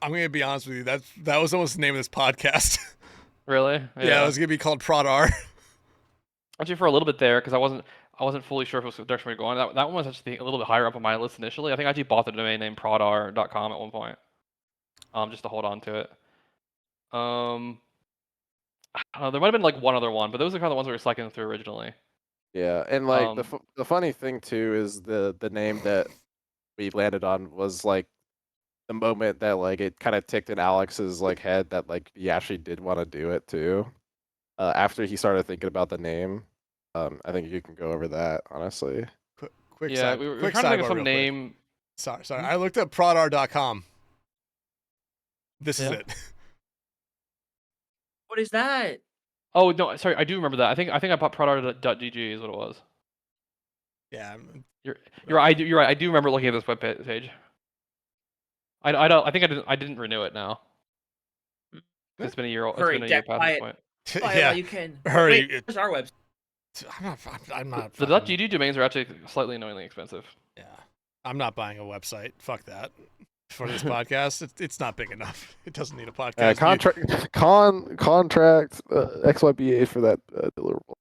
I'm gonna be honest with you. That was almost the name of this podcast. Really? Yeah, it was gonna be called Prod R. Actually, for a little bit there, because I wasn't fully sure if it was the direction we were going. That one was actually a little bit higher up on my list initially. I think I actually bought the domain name prodr.com at one point, just to hold on to it. There might have been like one other one, but those are kind of the ones we were cycling through originally. Yeah, and like Um, the funny thing too is the name that we landed on was like the moment that like it kind of ticked in Alex's like head that like he actually did want to do it too. After he started thinking about the name, I think you can go over that honestly. Quick yeah, side, we were quick trying to think of sidebar some real quick. name. Sorry. I looked up prodr.com. This is Yeah. it. What is that? Oh no, sorry, I do remember that. I think I bought prodr.gg is what it was. Yeah. You're right. You're right. I do remember looking at this web page. I don't. I think I didn't renew it now. It's been a year. It's Hurry, been a year Jack, past buy this it. point. Buy it Yeah. while you can. Hurry. Wait, where's our website? I'm not. The fucking- .gd domains are actually slightly annoyingly expensive. Yeah. I'm not buying a website. Fuck that. For this podcast, it's not big enough. It doesn't need a podcast. Contract XYBA for that deliverable.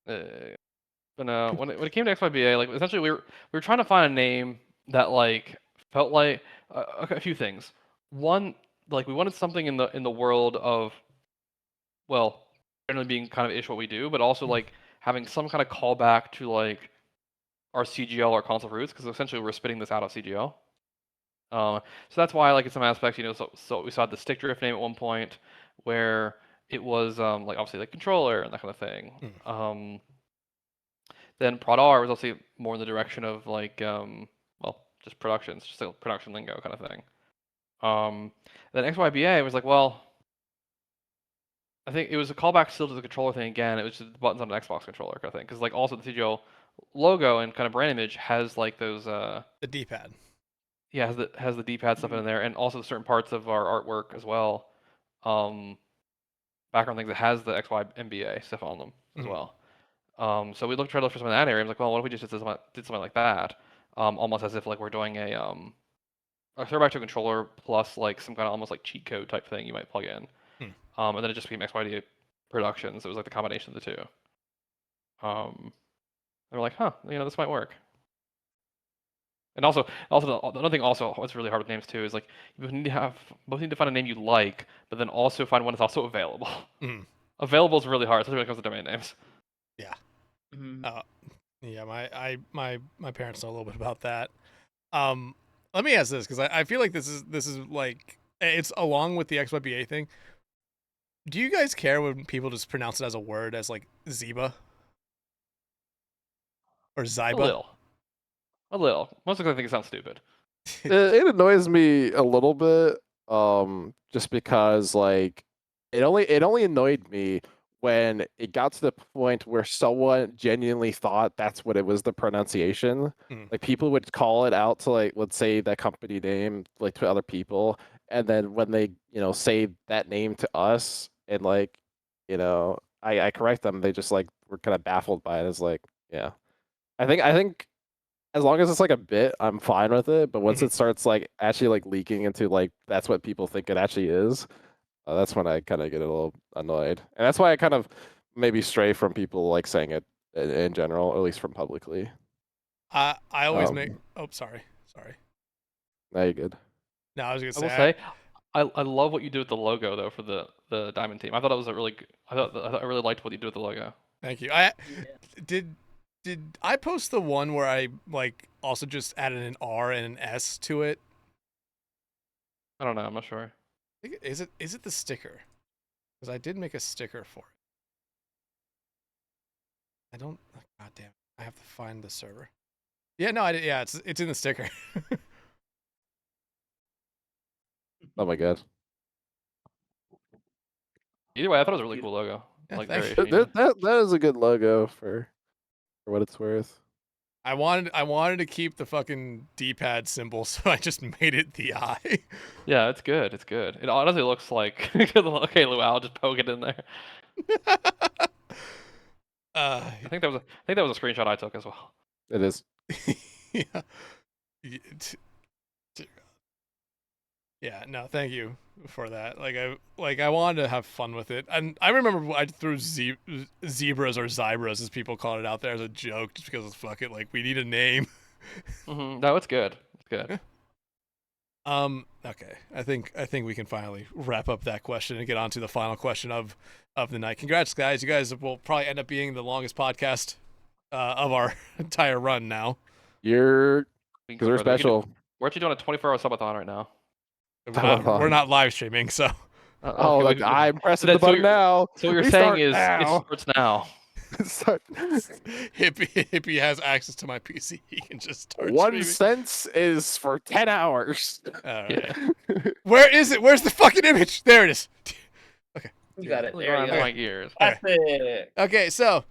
But no, when it came to XYBA, like essentially we were trying to find a name that like felt like a few things. One, like we wanted something in the world of, well, generally being kind of ish what we do, but also like having some kind of callback to like our CGL, our console roots, because essentially we're spitting this out of CGL. So that's why, like in some aspects, you know, so we saw the stick drift name at one point, where it was like obviously like controller and that kind of thing. Then ProdR was also more in the direction of like well, just productions, just like production lingo kind of thing. Then XYBA was like, well, I think it was a callback still to the controller thing again. It was just the buttons on an Xbox controller kind of thing, because like also the CGL logo and kind of brand image has like those the D-pad. Yeah, has the D-pad stuff in there, and also certain parts of our artwork as well. Background things that has the XYBA stuff on them as well. So we tried to look for some in that area. I was like, well, what if we just did something like that? Almost as if like we're doing a third-by-two controller plus like some kind of almost like cheat code type thing you might plug in. And then it just became XYD Productions. It was like the combination of the two. And we're like, huh, you know, this might work. And also another thing also what's really hard with names too is like you both need to find a name you like, but then also find one that's also available. Available is really hard, especially when it comes to domain names. Yeah. Yeah. My parents know a little bit about that. Let me ask this, because I feel like this is like it's along with the XYBA thing. Do you guys care when people just pronounce it as a word, as like Ziba or Zyba? A little. Mostly because I think it sounds stupid. It annoys me a little bit, just because like it only annoyed me when it got to the point where someone genuinely thought that's what it was, the pronunciation. Like people would call it out to like, let's say that company name, like to other people, and then when they, you know, say that name to us and like, you know, I correct them, they just like were kind of baffled by it. It's like, yeah. I think as long as it's like a bit, I'm fine with it. But once it starts like actually like leaking into like that's what people think it actually is, that's when I kind of get a little annoyed, and that's why I kind of maybe stray from people like saying it in general, or at least from publicly. I always make. Oh, sorry. Now you're good. No, I was gonna say. I will say, I love what you did with the logo though for the Diamond team. I thought it was a really. I really liked what you did with the logo. Thank you. Did I post the one where I like also just added an R and an S to it? I don't know. I'm not sure. Is it the sticker? Because I did make a sticker for it. I don't. God damn it! I have to find the server. Yeah, no, I did. Yeah, it's in the sticker. Oh my god. Either way, I thought it was a really cool logo. Yeah, Like thank very. you. That is a good logo for what it's worth. I wanted to keep the fucking D-pad symbol, so I just made it the eye. Yeah, it's good. It's good. It honestly looks like okay, Luau, just poke it in there. I think that was a screenshot I took as well. It is. Yeah. Yeah, no, thank you for that. I wanted to have fun with it, and I remember I threw zebras or zybras, as people called it out there, as a joke, just because it's fuck it, like we need a name. No, it's good. It's good. Okay. I think we can finally wrap up that question and get on to the final question of the night. Congrats, guys! You guys will probably end up being the longest podcast of our entire run now. You're We can because go we're further. special. We're actually doing a 24-hour subathon right now. We're not live streaming, so. Oh, okay, I'm pressing so the button you're- now. So what you're We saying start is now. it starts now. Hippy has access to my PC. He can just start 1 streaming. cent is for 10 hours. All right. Where is it? Where's the fucking image? There it is. Okay. You got it. Look There around you go. my gears. That's it. Okay, so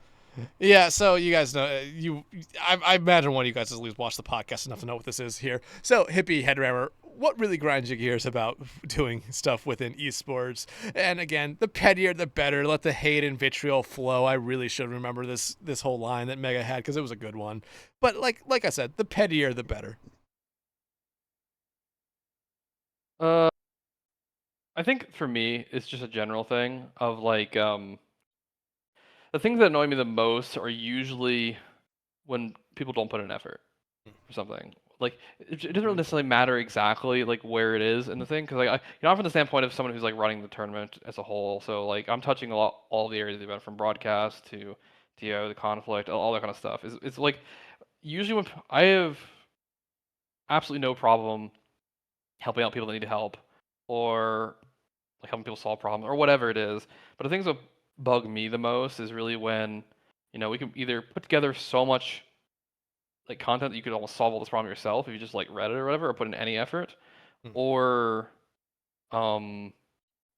yeah, so you guys know I imagine one of you guys has at least watched the podcast enough to know what this is here. So Hippy, Headrammer, what really grinds your gears about doing stuff within esports? And again, the pettier the better. Let the hate and vitriol flow. I really should remember this whole line that Mega had because it was a good one. But like I said, the pettier the better. I think for me, it's just a general thing of like the things that annoy me the most are usually when people don't put in effort for something. Like it doesn't really necessarily matter exactly like where it is in the thing because like I'm from the standpoint of someone who's like running the tournament as a whole. So like I'm touching all the areas of the event from broadcast to TO, the conflict, all that kind of stuff. It's like usually when I have absolutely no problem helping out people that need help or like helping people solve problems or whatever it is. But the things that bug me the most is really when, we can either put together so much like content that you could almost solve all this problem yourself if you just like read it or whatever or put in any effort, or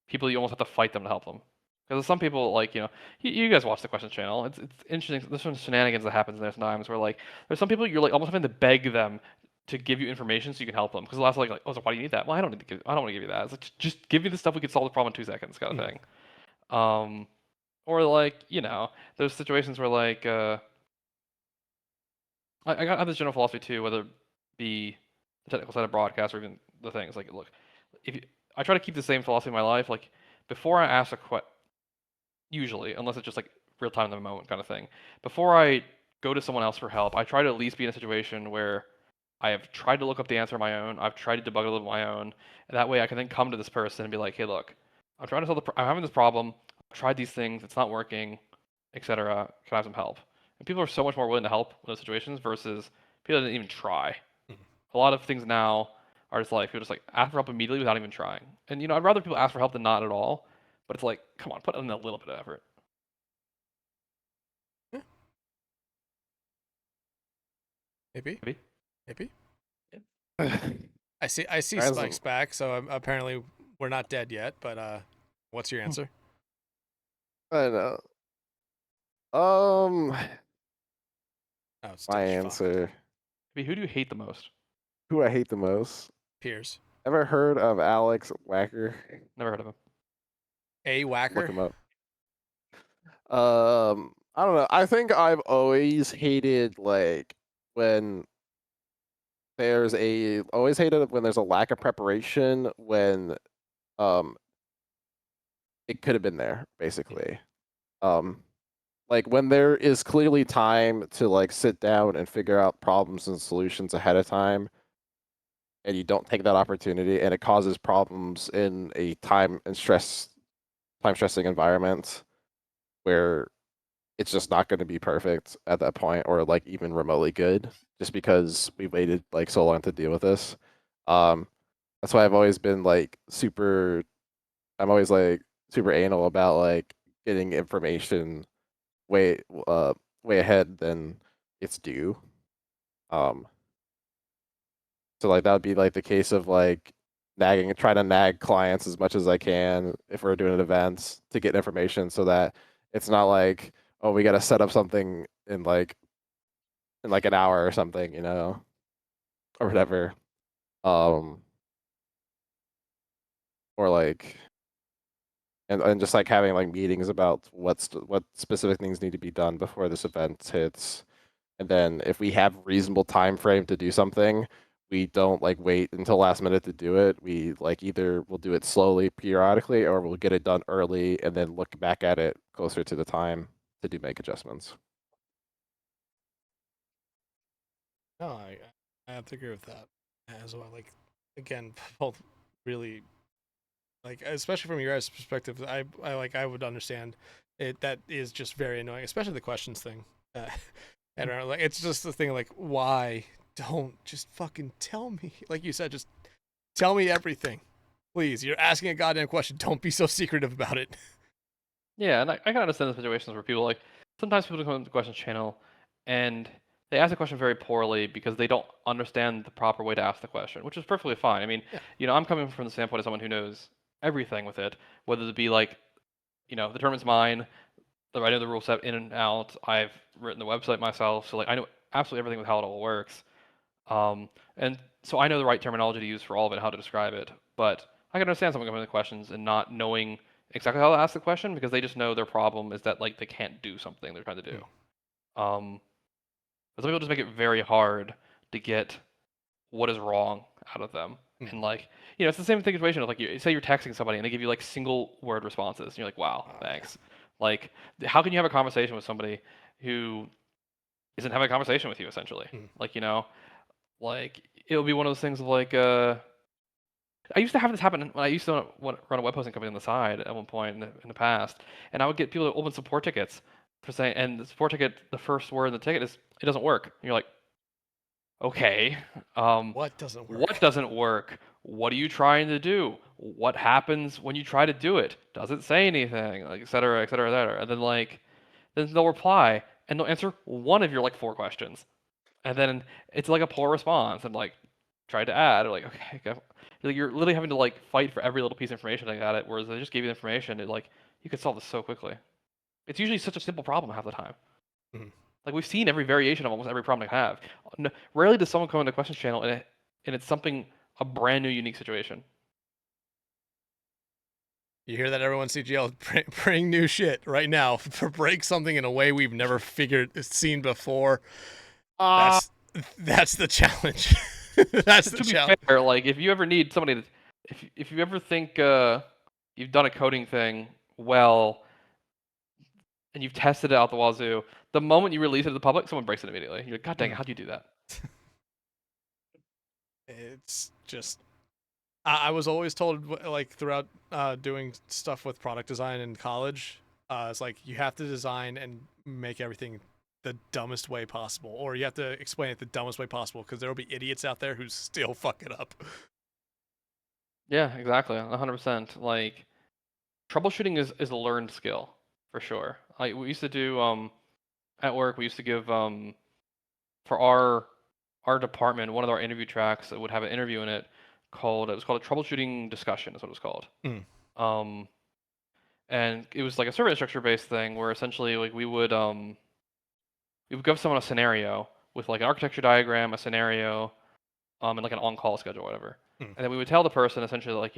people you almost have to fight them to help them. Because some people like you guys watch the questions channel. It's interesting. There's some shenanigans that happens there sometimes where like there's some people you're like almost having to beg them to give you information so you can help them. Because the last like oh so why do you need that? Well I don't want to give you that. It's like just give me the stuff we could solve the problem in 2 seconds kind of thing. Or like there's situations where like I have this general philosophy too, whether it be the technical side of broadcast or even the things like look, I try to keep the same philosophy in my life. Like before I ask a question, usually, unless it's just like real time in the moment kind of thing, before I go to someone else for help, I try to at least be in a situation where I have tried to look up the answer on my own. I've tried to debug it a little on my own. And that way I can then come to this person and be like, hey, look, I'm trying to solve I'm having this problem. I've tried these things. It's not working, etc. Can I have some help? And people are so much more willing to help in those situations versus people that didn't even try. A lot of things now are just like people just like ask for help immediately without even trying. And I'd rather people ask for help than not at all. But it's like, come on, put in a little bit of effort. Hippy? Hippy? I see Guys, Spike's back, so apparently we're not dead yet, but what's your answer? I know. It's My Dutch, answer. Who do you hate the most? Who I hate the most? Piers. Ever heard of Alex Wacker? Never heard of him. A Wacker? Look him up. I don't know. I think I've always hated like when always hated when there's a lack of preparation when it could have been there basically. Like when there is clearly time to like sit down and figure out problems and solutions ahead of time and you don't take that opportunity and it causes problems in a time stressing environment where it's just not going to be perfect at that point or like even remotely good just because we waited like so long to deal with this. That's why I've always been like I'm always like super anal about like getting information way ahead than it's due. So like that would be like the case of like trying to nag clients as much as I can if we're doing events to get information so that it's not like, oh, we got to set up something in like an hour or something, or whatever. Or like and just like having like meetings about what specific things need to be done before this event hits. And then if we have reasonable time frame to do something, we don't like wait until last minute to do it. We like either we'll do it slowly periodically or we'll get it done early and then look back at it closer to the time to make adjustments. No, I have to agree with that as well. Like again, both really like, especially from your guys' perspective, I would understand it. That is just very annoying, especially the questions thing. And like, it's just the thing, like, why don't just fucking tell me? Like you said, just tell me everything, please. You're asking a goddamn question. Don't be so secretive about it. Yeah, and I can understand the situations where people like sometimes people come to the questions channel and they ask the question very poorly because they don't understand the proper way to ask the question, which is perfectly fine. I mean, Yeah. I'm coming from the standpoint of someone who knows everything with it, whether it be like, the tournament's mine, I know the rule set in and out. I've written the website myself, so like I know absolutely everything with how it all works. And so I know the right terminology to use for all of it, how to describe it. But I can understand someone coming with questions and not knowing exactly how to ask the question because they just know their problem is that like they can't do something they're trying to do. But some people just make it very hard to get what is wrong out of them. And like, it's the same situation of like you say you're texting somebody and they give you like single word responses. And you're like, wow, thanks. Like, how can you have a conversation with somebody who isn't having a conversation with you essentially? Like, like it'll be one of those things of like, I used to have this happen when I used to run a web hosting company on the side at one point in the past, and I would get people to open support tickets for saying, and the support ticket, the first word in the ticket is, it doesn't work. And you're like, okay, What doesn't work? what doesn't work? What are you trying to do? What happens when you try to do it? Does it say anything? Like, et cetera, et cetera, et cetera. And then like, then they'll reply and they'll answer one of your like 4 questions, and then it's like a poor response and like try to add or like, okay, go. Like, you're literally having to like fight for every little piece of information they got it. Whereas they just gave you the information, it like you could solve this so quickly. It's usually such a simple problem half the time. Like we've seen every variation of almost every problem they have. Rarely does someone come into the questions channel and it's something a brand new unique situation. You hear that, everyone? CGL, bring new shit right now. Break something in a way we've never seen before. That's the challenge. That's the challenge. To be fair, like if you ever need somebody, if you ever think you've done a coding thing well, and you've tested it out the wazoo, the moment you release it to the public, someone breaks it immediately. You're like, God dang it, how'd you do that? It's just, I was always told, like, throughout doing stuff with product design in college, it's like you have to design and make everything the dumbest way possible, or you have to explain it the dumbest way possible, because there will be idiots out there who still fuck it up. Yeah, exactly, 100%. Like, troubleshooting is a learned skill, for sure. Like, we used to do, at work, we used to give, for our department, one of our interview tracks that would have an interview in it it was called a troubleshooting discussion, is what it was called. And it was like a survey structure based thing where essentially like we would give someone a scenario with like an architecture diagram, a scenario, and like an on-call schedule, whatever. And then we would tell the person essentially like,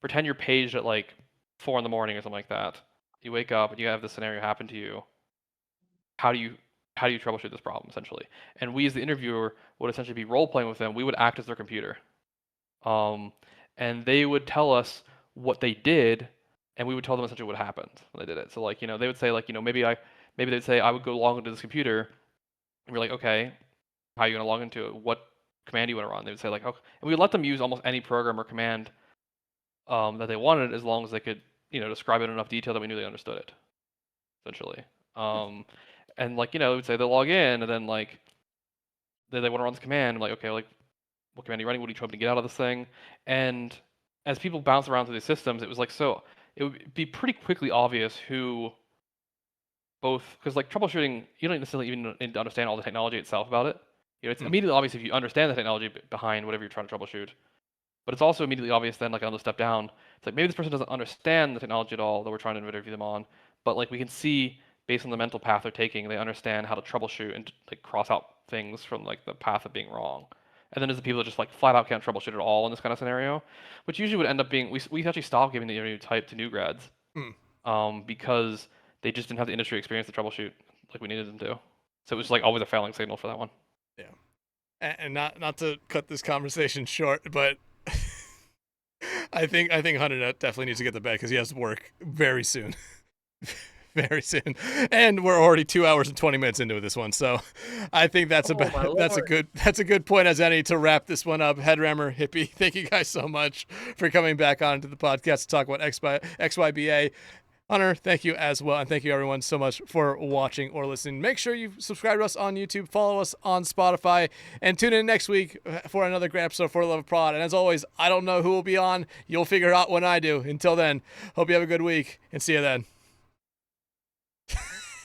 pretend you're paged at like 4 in the morning or something like that. You wake up and you have this scenario happen to you. How do you troubleshoot this problem essentially? And we as the interviewer would essentially be role playing with them. We would act as their computer. And they would tell us what they did, and we would tell them essentially what happened when they did it. So like, they would say like, maybe they'd say I would go log into this computer, and we're like, okay, how are you gonna log into it? What command do you want to run? They would say like, okay, and we would let them use almost any program or command that they wanted, as long as they could, describe it in enough detail that we knew they understood it, essentially. And like, they would say they'll log in, and then like, they want to run this command. I'm like, okay, like, what command are you running? What are you trying to get out of this thing? And as people bounce around through these systems, it was like, so it would be pretty quickly obvious who both, because like troubleshooting, you don't necessarily even need to understand all the technology itself about it. It's immediately obvious if you understand the technology behind whatever you're trying to troubleshoot. But it's also immediately obvious then, like another step down, it's like maybe this person doesn't understand the technology at all that we're trying to interview them on, but like we can see based on the mental path they're taking, they understand how to troubleshoot and like cross out things from like the path of being wrong. And then there's the people that just like flat out can't troubleshoot at all in this kind of scenario, which usually would end up being, we actually stopped giving the interview type to new grads because they just didn't have the industry experience to troubleshoot like we needed them to. So it was like always a failing signal for that one. Yeah. And not to cut this conversation short, but I think Hunter definitely needs to get to bed because he has work very soon. very soon. And we're already 2 hours and 20 minutes into this one, so I think that's that's a good point as any to wrap this one up. Headrammer, Hippy, thank you guys so much for coming back onto the podcast to talk about XYBA. Hunter, thank you as well, and thank you everyone so much for watching or listening. Make sure you subscribe to us on YouTube, follow us on Spotify, and tune in next week for another great episode for Love of Prod. And as always, I don't know who will be on. You'll figure out when I do. Until then, hope you have a good week, and see you then.